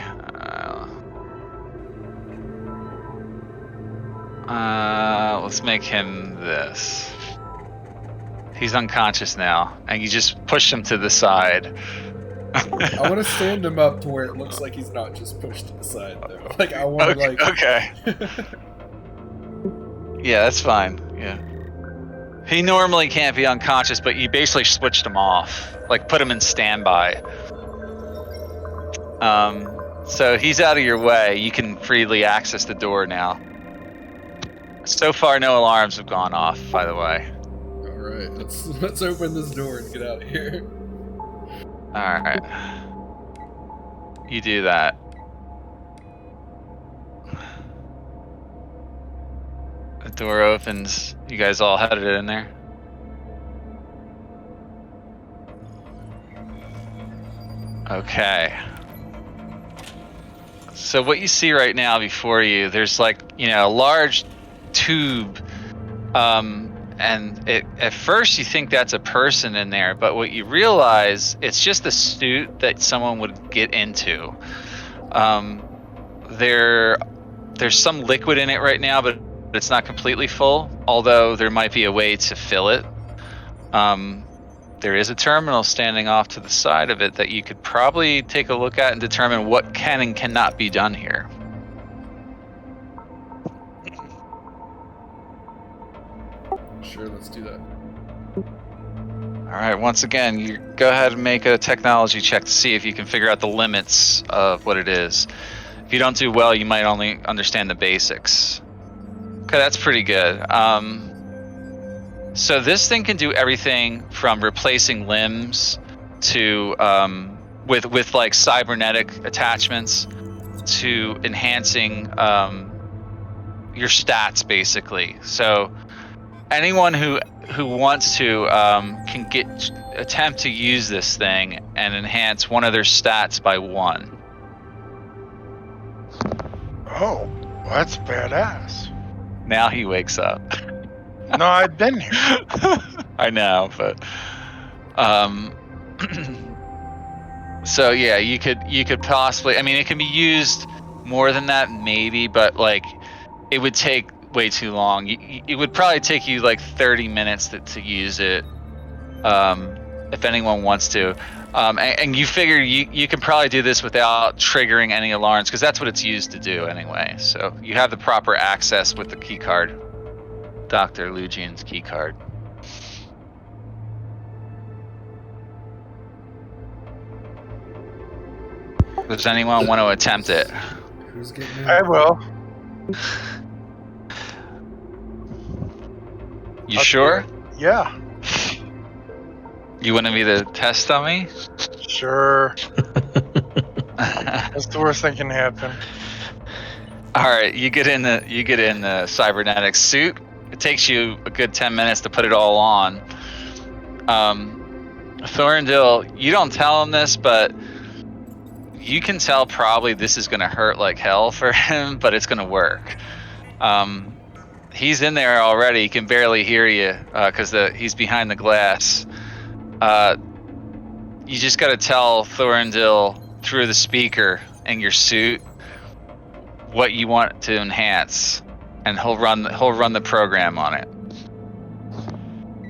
Let's make him this. He's unconscious now, and you just push him to the side. I want to stand him up to where it looks like he's not just pushed to the side, though. Like, I want to, Okay. Yeah, that's fine. Yeah. He normally can't be unconscious, but you basically switched him off. Like, put him in standby. So he's out of your way. You can freely access the door now. So far, no alarms have gone off, by the way. Alright, let's open this door and get out of here. Alright. You do that. The door opens. You guys all headed in there? Okay. So what you see right now before you, there's like, a large tube. And at first you think that's a person in there, but what you realize, it's just a suit that someone would get into. There's some liquid in it right now, but it's not completely full, although there might be a way to fill it. There is a terminal standing off to the side of it that you could probably take a look at and determine what can and cannot be done here. Sure, let's do that. All right. Once again, you go ahead and make a technology check to see if you can figure out the limits of what it is. If you don't do well, you might only understand the basics. Okay, that's pretty good. So this thing can do everything from replacing limbs to with like cybernetic attachments to enhancing your stats, basically. So anyone who wants to can attempt to use this thing and enhance one of their stats by 1. Oh, that's badass. Now he wakes up. No, I've been here. I know, but so yeah, you could possibly. I mean, it can be used more than that, maybe, but like it would take way too long. It would probably take you like 30 minutes to use it, if anyone wants to. And you figure you can probably do this without triggering any alarms because that's what it's used to do anyway. So you have the proper access with the key card, Dr. Lugian's key card. Does anyone want to attempt it? Who's getting in? I will. You I'll do sure? it. Yeah, You want to be the test dummy? sure. That's the worst thing can happen. All right, you get in the cybernetic suit. It takes you a good 10 minutes to put it all on. Thorndil, you don't tell him this, but you can tell probably this is going to hurt like hell for him, but it's going to work. He's in there already. He can barely hear you because he's behind the glass. You just got to tell Thorndil through the speaker in your suit what you want to enhance, and he'll run the program on it.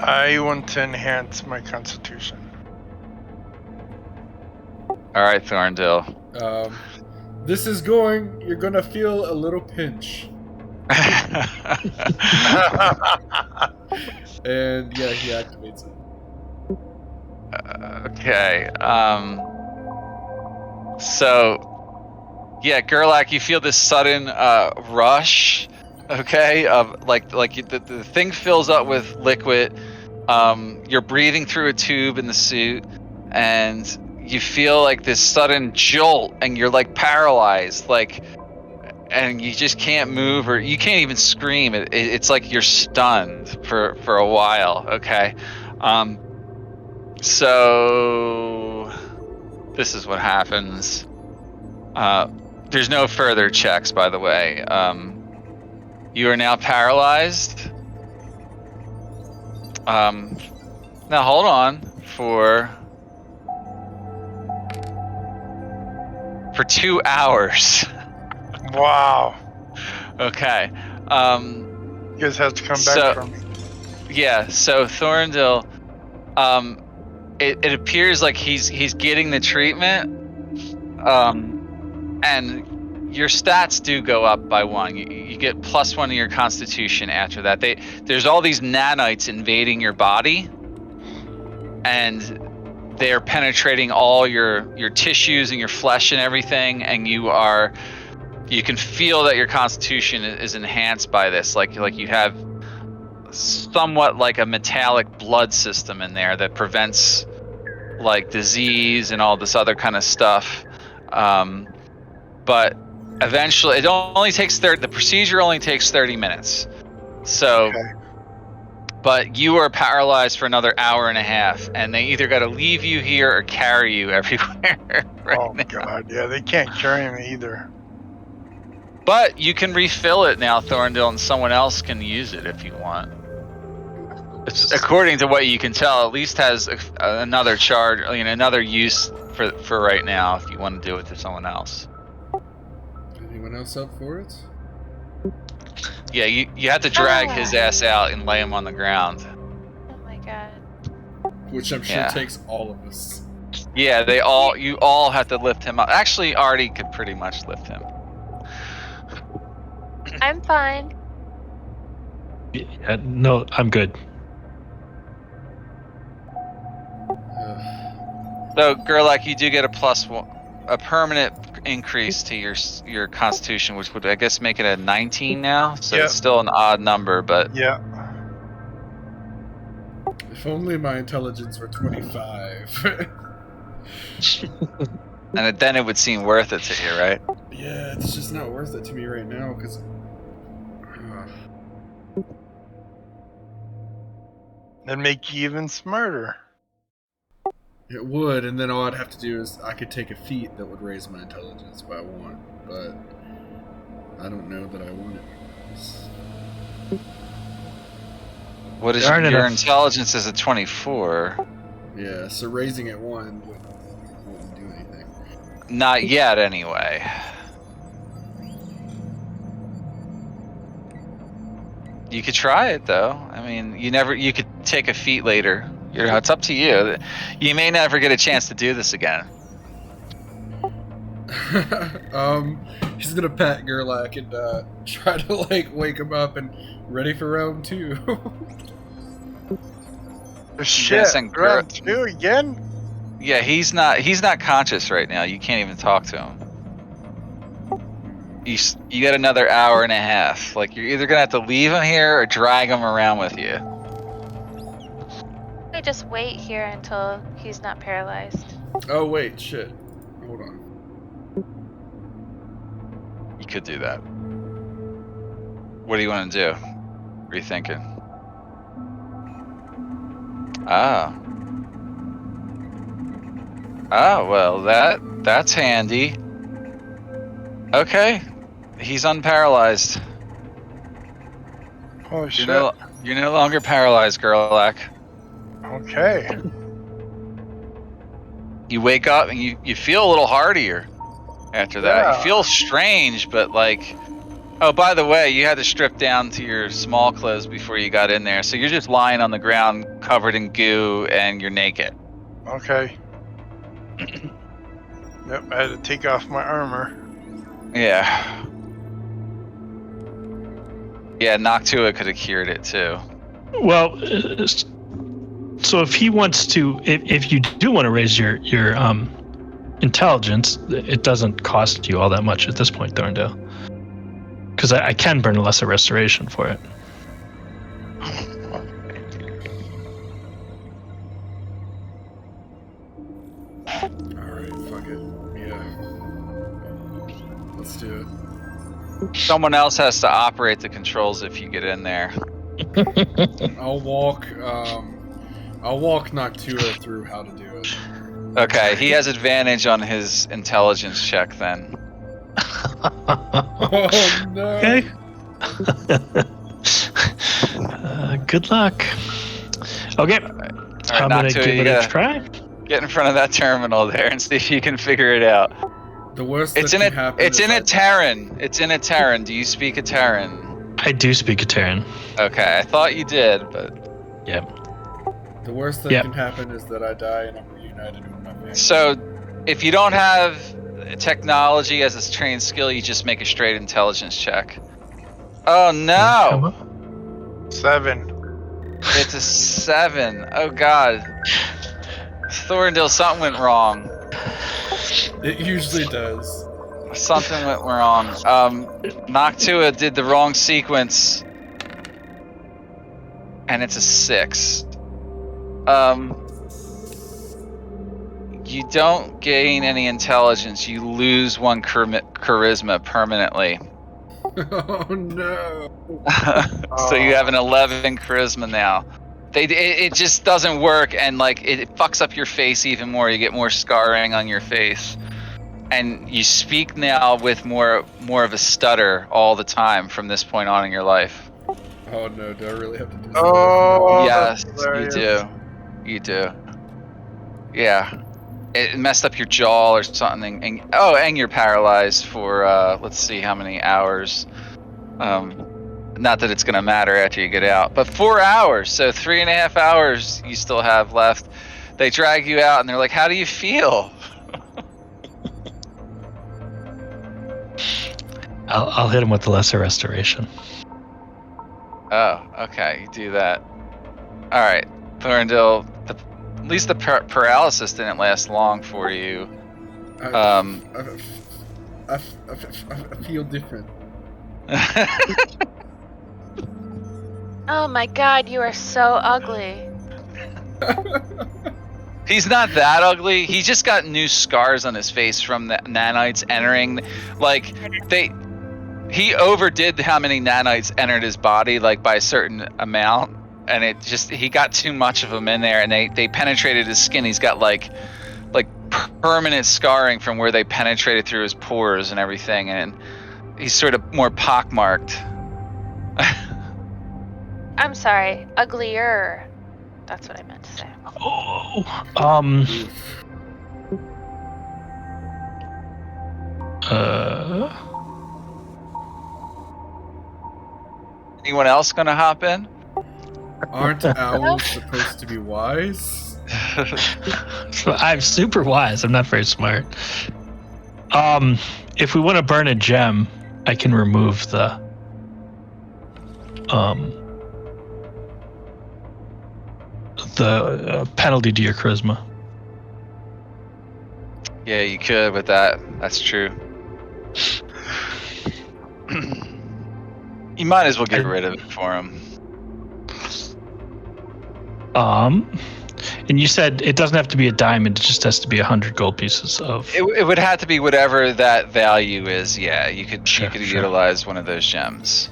I want to enhance my constitution. All right, Thorndil. This is going. You're gonna feel a little pinch, and yeah, he activates it. Okay. So, yeah, Gerlach, you feel this sudden rush. Okay, of the thing fills up with liquid. You're breathing through a tube in the suit, and you feel like this sudden jolt, and you're like paralyzed, and you just can't move, or you can't even scream. It's like you're stunned for a while. Okay. So this is what happens. There's no further checks, by the way. You are now paralyzed. Now hold on for 2 hours. Wow. Okay. You guys have to come back from me. Yeah. So Thorndil, it appears like he's getting the treatment, and your stats do go up by 1. You get +1 to your constitution after that. There's all these nanites invading your body, and they're penetrating all your tissues and your flesh and everything, and you can feel that your constitution is enhanced by this. Like you have somewhat like a metallic blood system in there that prevents like disease and all this other kind of stuff. But eventually, the procedure only takes 30 minutes. So, Okay. but you are paralyzed for another hour and a half, and they either got to leave you here or carry you everywhere. Oh god, yeah, they can't carry me either. But you can refill it now, Thorndil, and someone else can use it if you want. It's, according to what you can tell, at least has another charge, another use for right now if you want to do it to someone else. Anyone else up for it? Yeah, you have to drag his ass out and lay him on the ground. Oh my god. Which I'm sure Yeah. takes all of us. Yeah, you all have to lift him up. Actually, Artie could pretty much lift him. I'm fine. Yeah, no, I'm good. So, Gerlach, you do get a +1, a permanent increase to your Constitution, which would, I guess, make it a 19 now. So Yep. it's still an odd number, but Yeah. If only my intelligence were 25. and then it would seem worth it to you, right? Yeah, it's just not worth it to me right now because. That'd make you even smarter. It would, and then all I'd have to do is I could take a feat that would raise my intelligence by 1, but I don't know that I want it. What is Darn your enough. intelligence is a 24? Yeah, so raising it 1 wouldn't do anything. Not yet, anyway. You could try it though. I mean, you could take a feat later. It's up to you. You may never get a chance to do this again. He's gonna pat Gerlach and try to like wake him up and ready for round 2. Shit. send Round 2 again? Yeah, he's not conscious right now. You can't even talk to him. You got another hour and a half. Like, you're either gonna have to leave him here or drag him around with you. We just wait here until he's not paralyzed. Oh wait, shit. Hold on. You could do that. What do you want to do? What are you thinking? Oh, well, that's handy. Okay, he's unparalyzed. Holy shit. You're no longer paralyzed, Gerlach. Okay. You wake up and you feel a little hardier after that. Yeah. You feel strange, but like, oh, by the way, you had to strip down to your small clothes before you got in there, so you're just lying on the ground covered in goo and you're naked. Okay. Yep, I had to take off my armor. Yeah. Yeah, Noctua could have cured it too. Well, so if he wants to, if you do want to raise your intelligence, it doesn't cost you all that much at this point, Thorndale. Because I can burn a lesser restoration for it. Alright, fuck it. Yeah. Let's do it. Someone else has to operate the controls if you get in there. I'll walk Noctua through how to do it. Okay, he has advantage on his intelligence check then. Oh no. Okay. Good luck. Okay. All right, I'm going to Noctua, give you it a gotta try. get in front of that terminal there and see if you can figure it out. The worst It's that in can happen it's is in Aeteran. It's in Aeteran. Do you speak Aeteran? I do speak Aeteran. Okay, I thought you did, but Yep. The worst that Yep. can happen is that I die and I'm reunited with my family. so if you don't have technology as a trained skill, you just make a straight intelligence check. Oh no! 7. It's a 7. Oh god. Thorndale, something went wrong. It usually does. Something went wrong. Noctua did the wrong sequence. And it's a 6. You don't gain any intelligence. You lose 1 charisma permanently. Oh no. So you have an 11 charisma now. It just doesn't work, and like it fucks up your face even more. You get more scarring on your face, and you speak now with more of a stutter all the time from this point on in your life. Oh no, do I really have to do Oh, Yes, that's you hilarious. do. You do. Yeah. It messed up your jaw or something, and you're paralyzed for let's see how many hours. Not that it's gonna matter after you get out, but 4 hours. So 3.5 hours you still have left. They drag you out and they're like, "How do you feel?" I'll hit him with the lesser restoration. Oh, okay, you do that. All right, Thorndale. At least the paralysis didn't last long for you. I feel different. Oh my god, you are so ugly. He's not that ugly. He just got new scars on his face from the nanites entering. Like he overdid how many nanites entered his body, like by a certain amount, and he got too much of them in there, and they penetrated his skin. He's got like permanent scarring from where they penetrated through his pores and everything, and he's sort of more pockmarked. I'm sorry, uglier. That's what I meant to say. Oh, Anyone else gonna hop in? Aren't owls supposed to be wise? I'm super wise. I'm not very smart. If we want to burn a gem, I can remove the penalty to your charisma. Yeah, you could with that. That's true. You might as well get rid of it for him. And you said it doesn't have to be a diamond; it just has to be 100 gold pieces of. It would have to be whatever that value is. Yeah, you could Sure. utilize one of those gems.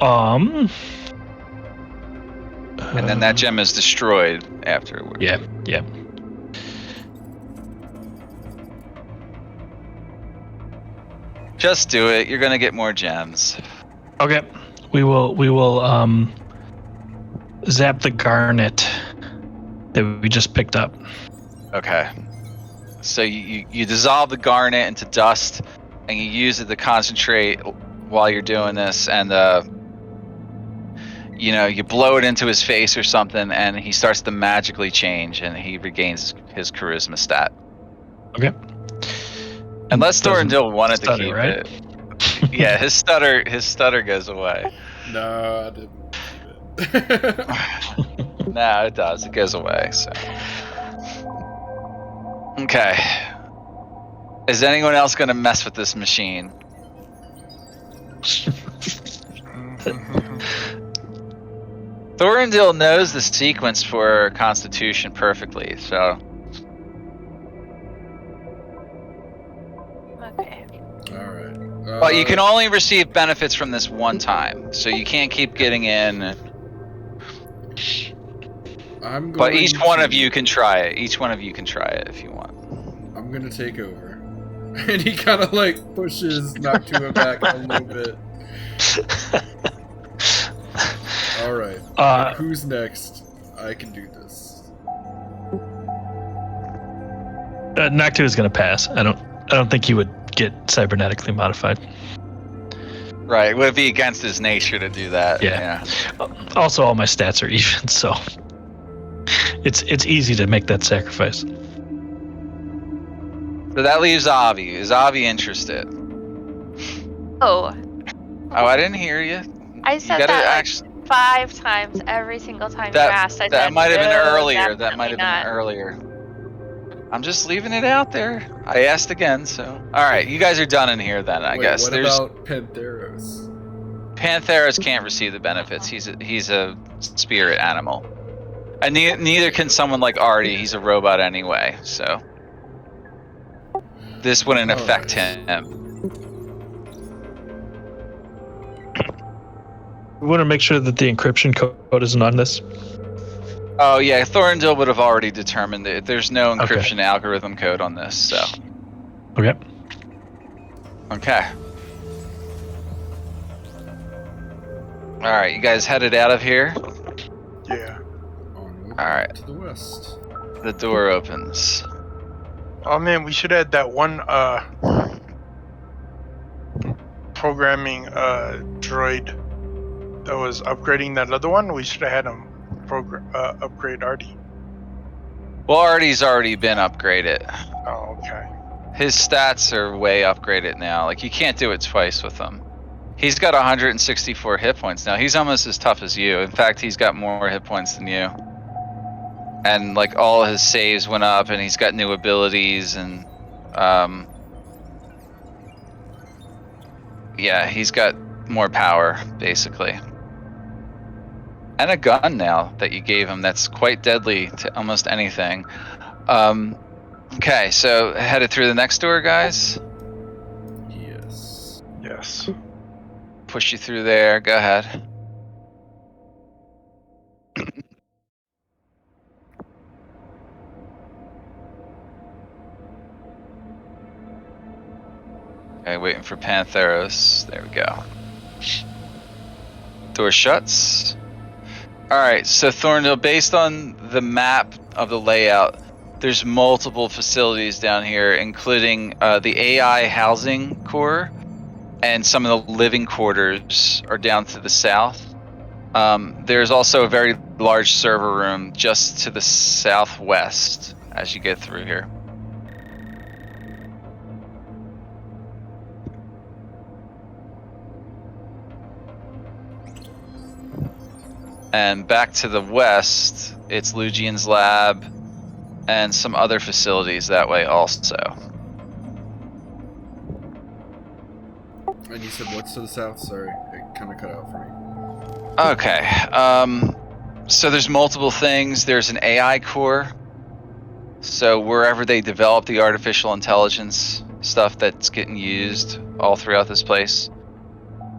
And And then that gem is destroyed afterward. Yeah. Just do it. You're gonna get more gems. Okay. We will zap the garnet that we just picked up. Okay. So you dissolve the garnet into dust, and you use it to concentrate while you're doing this, and you blow it into his face or something, and he starts to magically change, and he regains his charisma stat. Okay. Unless Doesn't Thorndil wanted to stutter, keep right? it. Yeah, his stutter goes away. No, I didn't keep it. No, it does. It goes away. So. Okay. Is anyone else going to mess with this machine? Thorndil knows the sequence for Constitution perfectly, so. Okay. Alright. But you can only receive benefits from this one time, so you can't keep getting in. But each one of you can try it. Each one of you can try it if you want. I'm gonna take over. And he kind of like pushes Noctua back a little bit. Alright. Who's next? I can do this. Noctua is going to pass. I don't think he would get cybernetically modified. Right, it would be against his nature to do that. Yeah. Also, all my stats are even, so it's easy to make that sacrifice. So that leaves Avi. Is Avi interested? Oh, I didn't hear you. I said gotta that like actually- 5 times every single time you asked. I That said, might have been "No, earlier. That might have definitely been earlier. I'm just leaving it out there. I asked again, so. All right, you guys are done in here then, I guess. What about Pantheros? Pantheros can't receive the benefits. He's a spirit animal, and neither can someone like Artie. He's a robot anyway, so this wouldn't affect him. We want to make sure that the encryption code isn't on this. Oh yeah, Thorndil would have already determined that there's no encryption algorithm code on this. So. Okay. Okay. All right, you guys headed out of here. Yeah. Onward All right. to the west. The door opens. Oh man, we should add that one programming droid that was upgrading that other one. We should have had him upgrade Artie. Well, Artie's already been upgraded. Oh, okay. His stats are way upgraded now. Like, you can't do it twice with him. He's got 164 hit points now. He's almost as tough as you. In fact, he's got more hit points than you. And like all his saves went up, and he's got new abilities, and yeah, he's got more power basically, and a gun now that you gave him that's quite deadly to almost anything. Okay, so headed through the next door, guys. Yes. Yes. Push you through there. Go ahead. Okay, waiting for Pantheros. There we go. Door shuts. Alright, so Thorndale, based on the map of the layout, there's multiple facilities down here, including the AI housing core, and some of the living quarters are down to the south. There's also a very large server room just to the southwest as you get through here. And back to the west, it's Lugian's lab and some other facilities that way also. And you said what's to the south? Sorry, it kind of cut out for me. Okay, so there's multiple things. There's an AI core. So wherever they develop the artificial intelligence stuff that's getting used all throughout this place,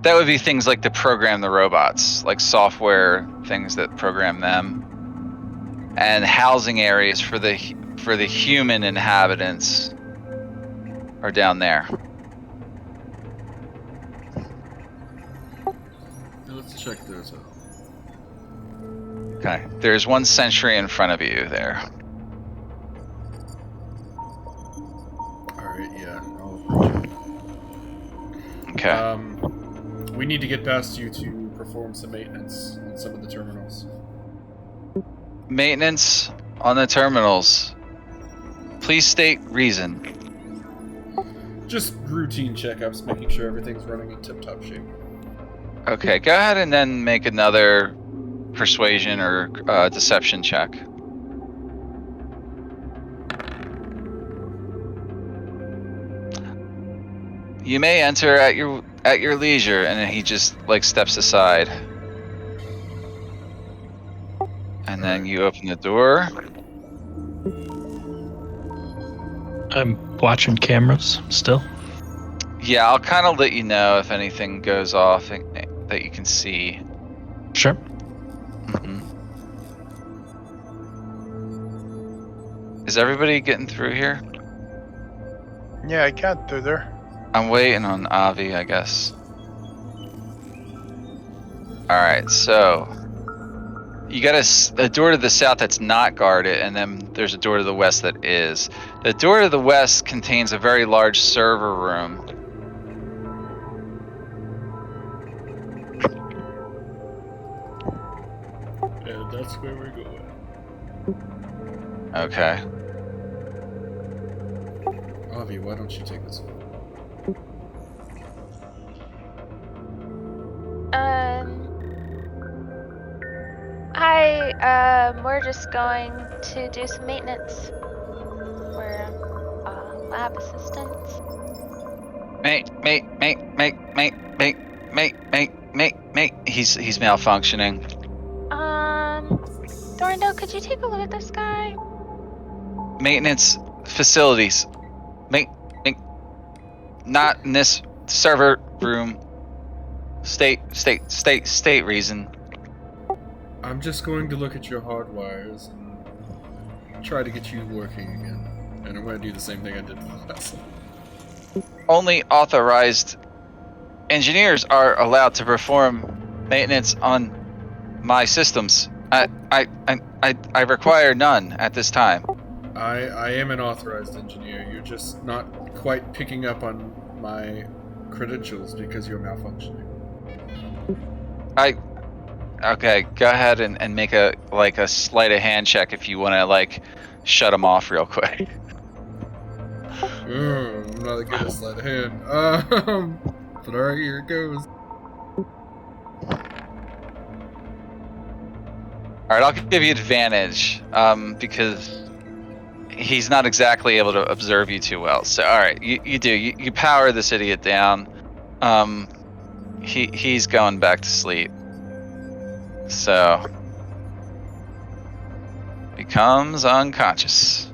that would be things like to program the robots, like software things that program them, and housing areas for the human inhabitants are down there. Now let's check those out. Okay, there's one sentry in front of you there. Alright, yeah, I'll approach it. Okay. We need to get past you to perform some maintenance on some of the terminals. Maintenance on the terminals. Please state reason. Just routine checkups, making sure everything's running in tip-top shape. Okay, go ahead and then make another persuasion or deception check. You may enter at your leisure, and then he just like steps aside. And then you open the door. I'm watching cameras still. Yeah, I'll kind of let you know if anything goes off that you can see. Sure. Is everybody getting through here? Yeah, I got through there. I'm waiting on Avi, I guess. Alright, so you got a door to the south that's not guarded, and then there's a door to the west that is. The door to the west contains a very large server room. And that's where we're going. Okay. Avi, why don't you take this one? We're just going to do some maintenance. We're lab assistants. Mate. He's malfunctioning. Thorndale, could you take a look at this guy? Maintenance facilities. Not in this server room. State reason. I'm just going to look at your hard wires and try to get you working again. And I'm going to do the same thing I did last time. Only authorized engineers are allowed to perform maintenance on my systems. I require none at this time. I am an authorized engineer. You're just not quite picking up on my credentials because you're malfunctioning. Okay, go ahead and make a sleight of hand check if you want to shut him off real quick. I'm not a good at sleight of hand. But alright, here it goes. All right, I'll give you advantage because he's not exactly able to observe you too well. So, all right, you do. You power this idiot down. He's going back to sleep. So, becomes unconscious.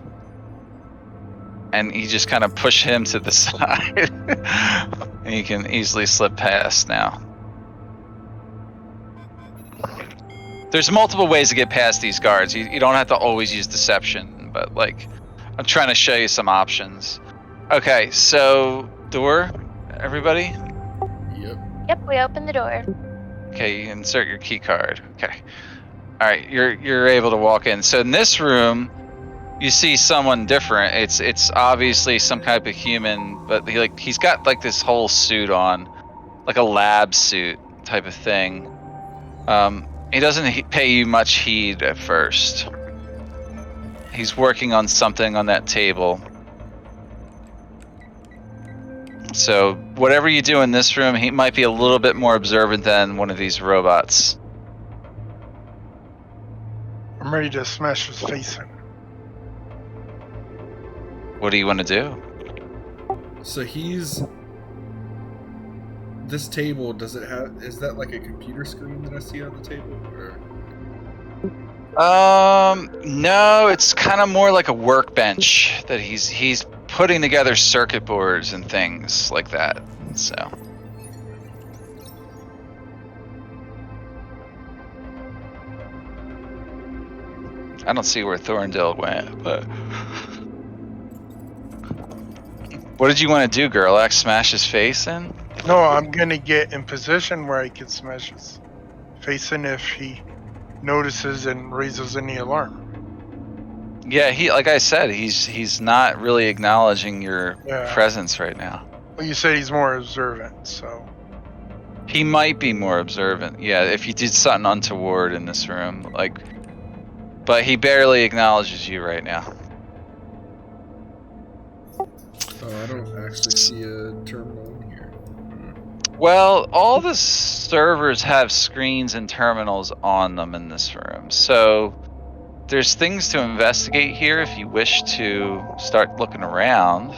And you just kind of push him to the side. And you can easily slip past now. There's multiple ways to get past these guards. You don't have to always use deception, but like, I'm trying to show you some options. Okay, so door, everybody? Yep. Yep, we opened the door. Okay, you insert your key card. Okay. All right, you're able to walk in. So in this room, you see someone different. It's obviously some type of human, but he's got like this whole suit on, like a lab suit type of thing. He doesn't pay you much heed at first. He's working on something on that table. So whatever you do in this room, he might be a little bit more observant than one of these robots. I'm ready to smash his face in. What do you want to do? So he's. This table, does it have? Is that like a computer screen that I see on the table? Or? No, it's kind of more like a workbench that he's putting together circuit boards and things like that. So. I don't see where Thorndale went, but. What did you want to do, Gerlach? Smash his face in? No, I'm gonna get in position where I can smash his face in if he notices and raises any alarm. Yeah, like I said, he's not really acknowledging your presence right now. Well, you said he's more observant, so. He might be more observant, yeah, if you did something untoward in this room, like. But he barely acknowledges you right now. Oh, I don't actually see a terminal in here. Well, all the servers have screens and terminals on them in this room, so there's things to investigate here if you wish to start looking around.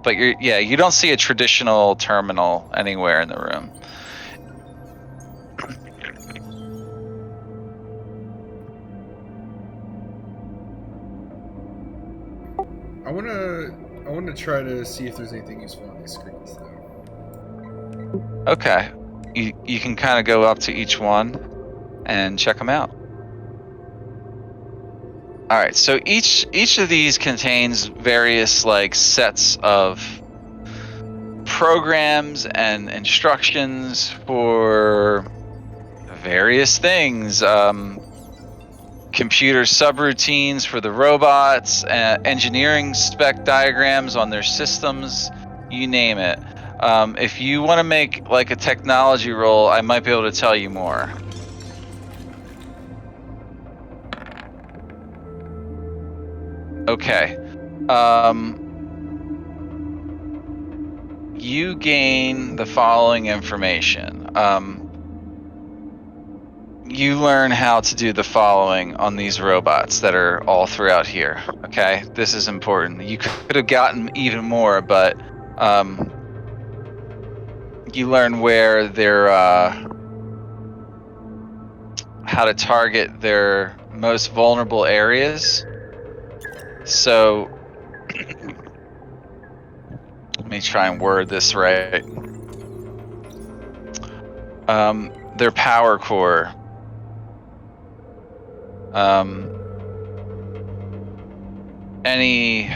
But you don't see a traditional terminal anywhere in the room. I wanna try to see if there's anything useful on these screens though. Okay. You can kind of go up to each one and check them out. All right, so each of these contains various like sets of programs and instructions for various things. Computer subroutines for the robots, engineering spec diagrams on their systems, you name it. If you want to make like a technology roll, I might be able to tell you more. Okay. You gain the following information. You learn how to do the following on these robots that are all throughout here. Okay, this is important. You could have gotten even more, but you learn where they're how to target their most vulnerable areas. So let me try and word this right. Their power core. Any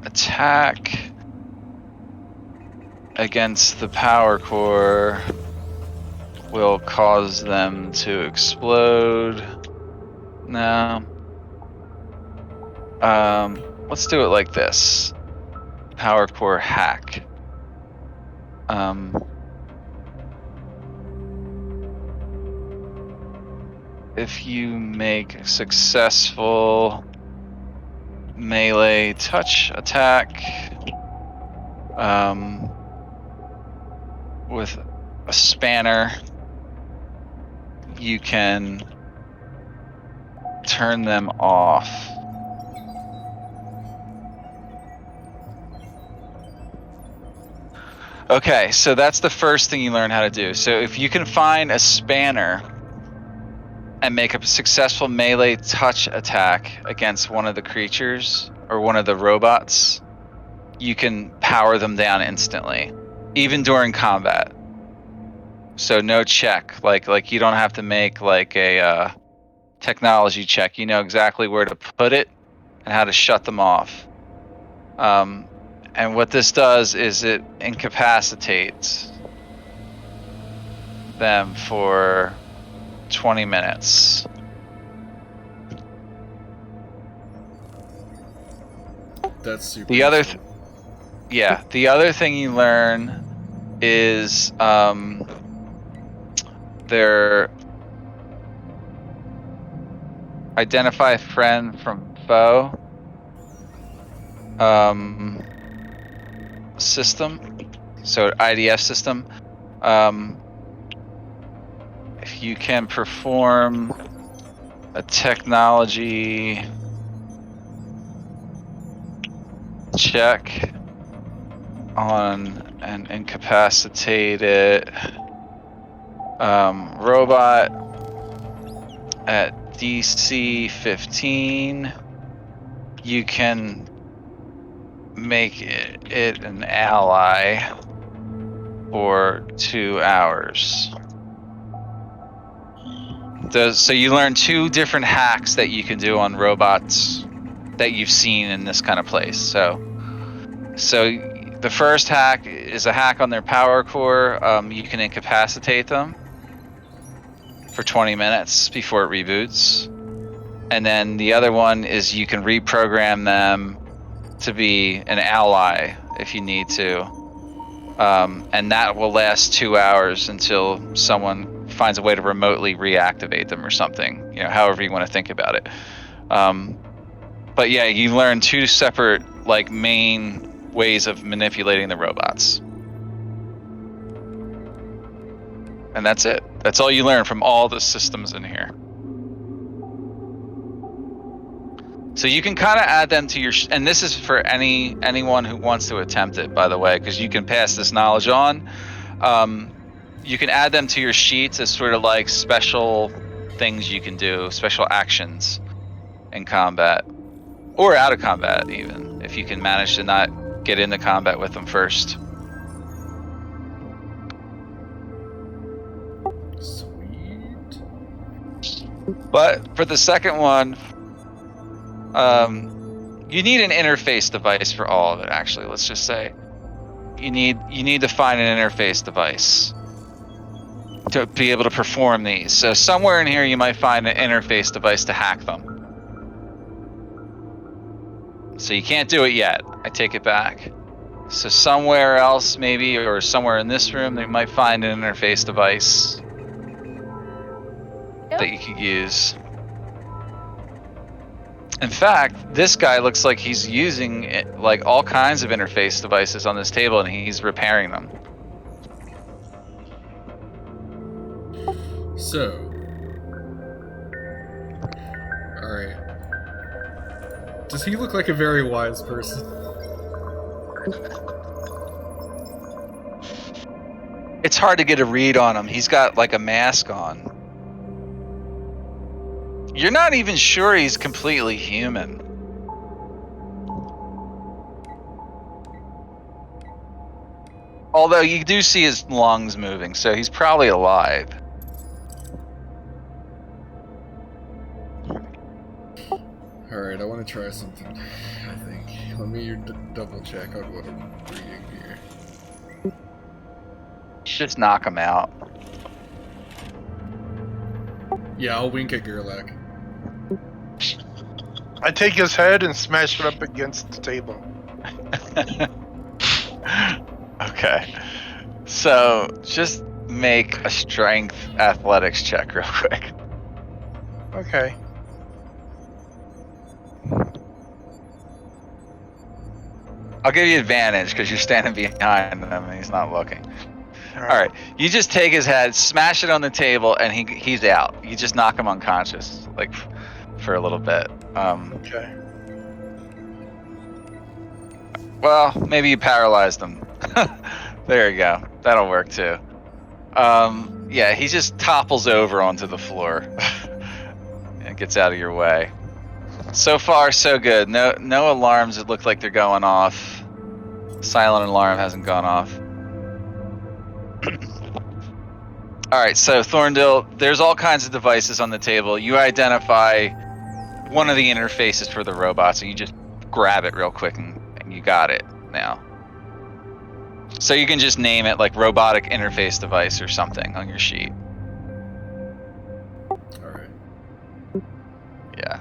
attack against the power core will cause them to explode. No. Let's do it like this. Power core hack. If you make successful melee touch attack with a spanner, you can turn them off. Okay, so that's the first thing you learn how to do. So if you can find a spanner and make a successful melee touch attack against one of the creatures or one of the robots, you can power them down instantly, even during combat. So no check, like you don't have to make like a technology check. You know exactly where to put it and how to shut them off. And what this does is it incapacitates them for 20 minutes. That's super. The other, useful. the other thing you learn is their identify friend from foe system. So IDF system. If you can perform a technology check on an incapacitated robot at DC 15, you can make it an ally for 2 hours. So you learn 2 different hacks that you can do on robots that you've seen in this kind of place. So the first hack is a hack on their power core. You can incapacitate them for 20 minutes before it reboots. And then the other one is you can reprogram them to be an ally if you need to. And that will last 2 hours until someone finds a way to remotely reactivate them or something, however you want to think about it. But yeah, you learn 2 separate like main ways of manipulating the robots. And that's it. That's all you learn from all the systems in here. So you can kind of add them to your, and this is for anyone who wants to attempt it, by the way, because you can pass this knowledge on. You can add them to your sheets as sort of like special things you can do, special actions in combat, or out of combat even, if you can manage to not get into combat with them first. Sweet. But for the second one, you need an interface device for all of it. Actually, let's just say you need to find an interface device to be able to perform these. So somewhere in here, you might find an interface device to hack them. So you can't do it yet. I take it back. So somewhere else, maybe, or somewhere in this room, they might find an interface device that you could use. In fact, this guy looks like he's using like all kinds of interface devices on this table, and he's repairing them. So, alright. Does he look like a very wise person? It's hard to get a read on him. He's got like a mask on. You're not even sure he's completely human. Although you do see his lungs moving, so he's probably alive. Alright, I want to try something, I think. Let me double check on what I'm reading here. Just knock him out. Yeah, I'll wink at Gerlach. I take his head and smash it up against the table. Okay. So just make a strength athletics check real quick. Okay. I'll give you advantage because you're standing behind him and he's not looking. All right. You just take his head, smash it on the table, and he's out. You just knock him unconscious, like for a little bit. Okay. Well, maybe you paralyzed him. There you go. That'll work too. Yeah, he just topples over onto the floor and gets out of your way. So far, so good. No alarms that look like they're going off. Silent alarm hasn't gone off. All right, so Thorndale, there's all kinds of devices on the table. You identify one of the interfaces for the robots, and you just grab it real quick, and you got it now. So you can just name it like robotic interface device or something on your sheet. All right. Yeah.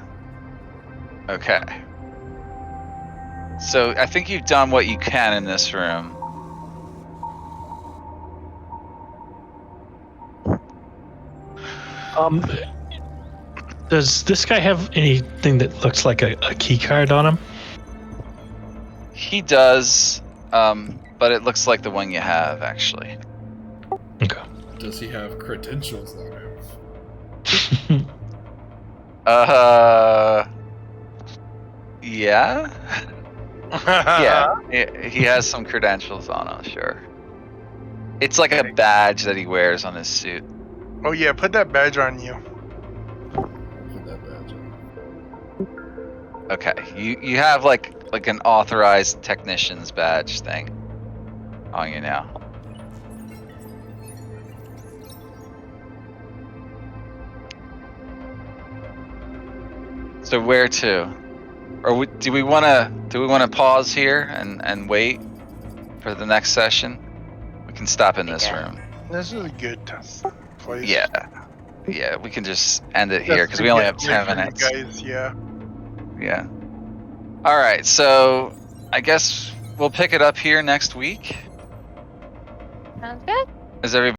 Okay. So I think you've done what you can in this room. Does this guy have anything that looks like a key card on him? He does, but it looks like the one you have, actually. Okay. Does he have credentials on him? Yeah? Yeah, he has some credentials on him, sure. It's like a badge that he wears on his suit. Oh yeah, put that badge on you. Put that badge on. Okay, you have like an authorized technician's badge thing on you now. So where to? Or do we want to pause here and wait for the next session? We can stop in this room. This is a good place. Yeah, we can just end it here because we only have 10 minutes. Guys, yeah. Yeah. All right, so I guess we'll pick it up here next week. Sounds good. Is everybody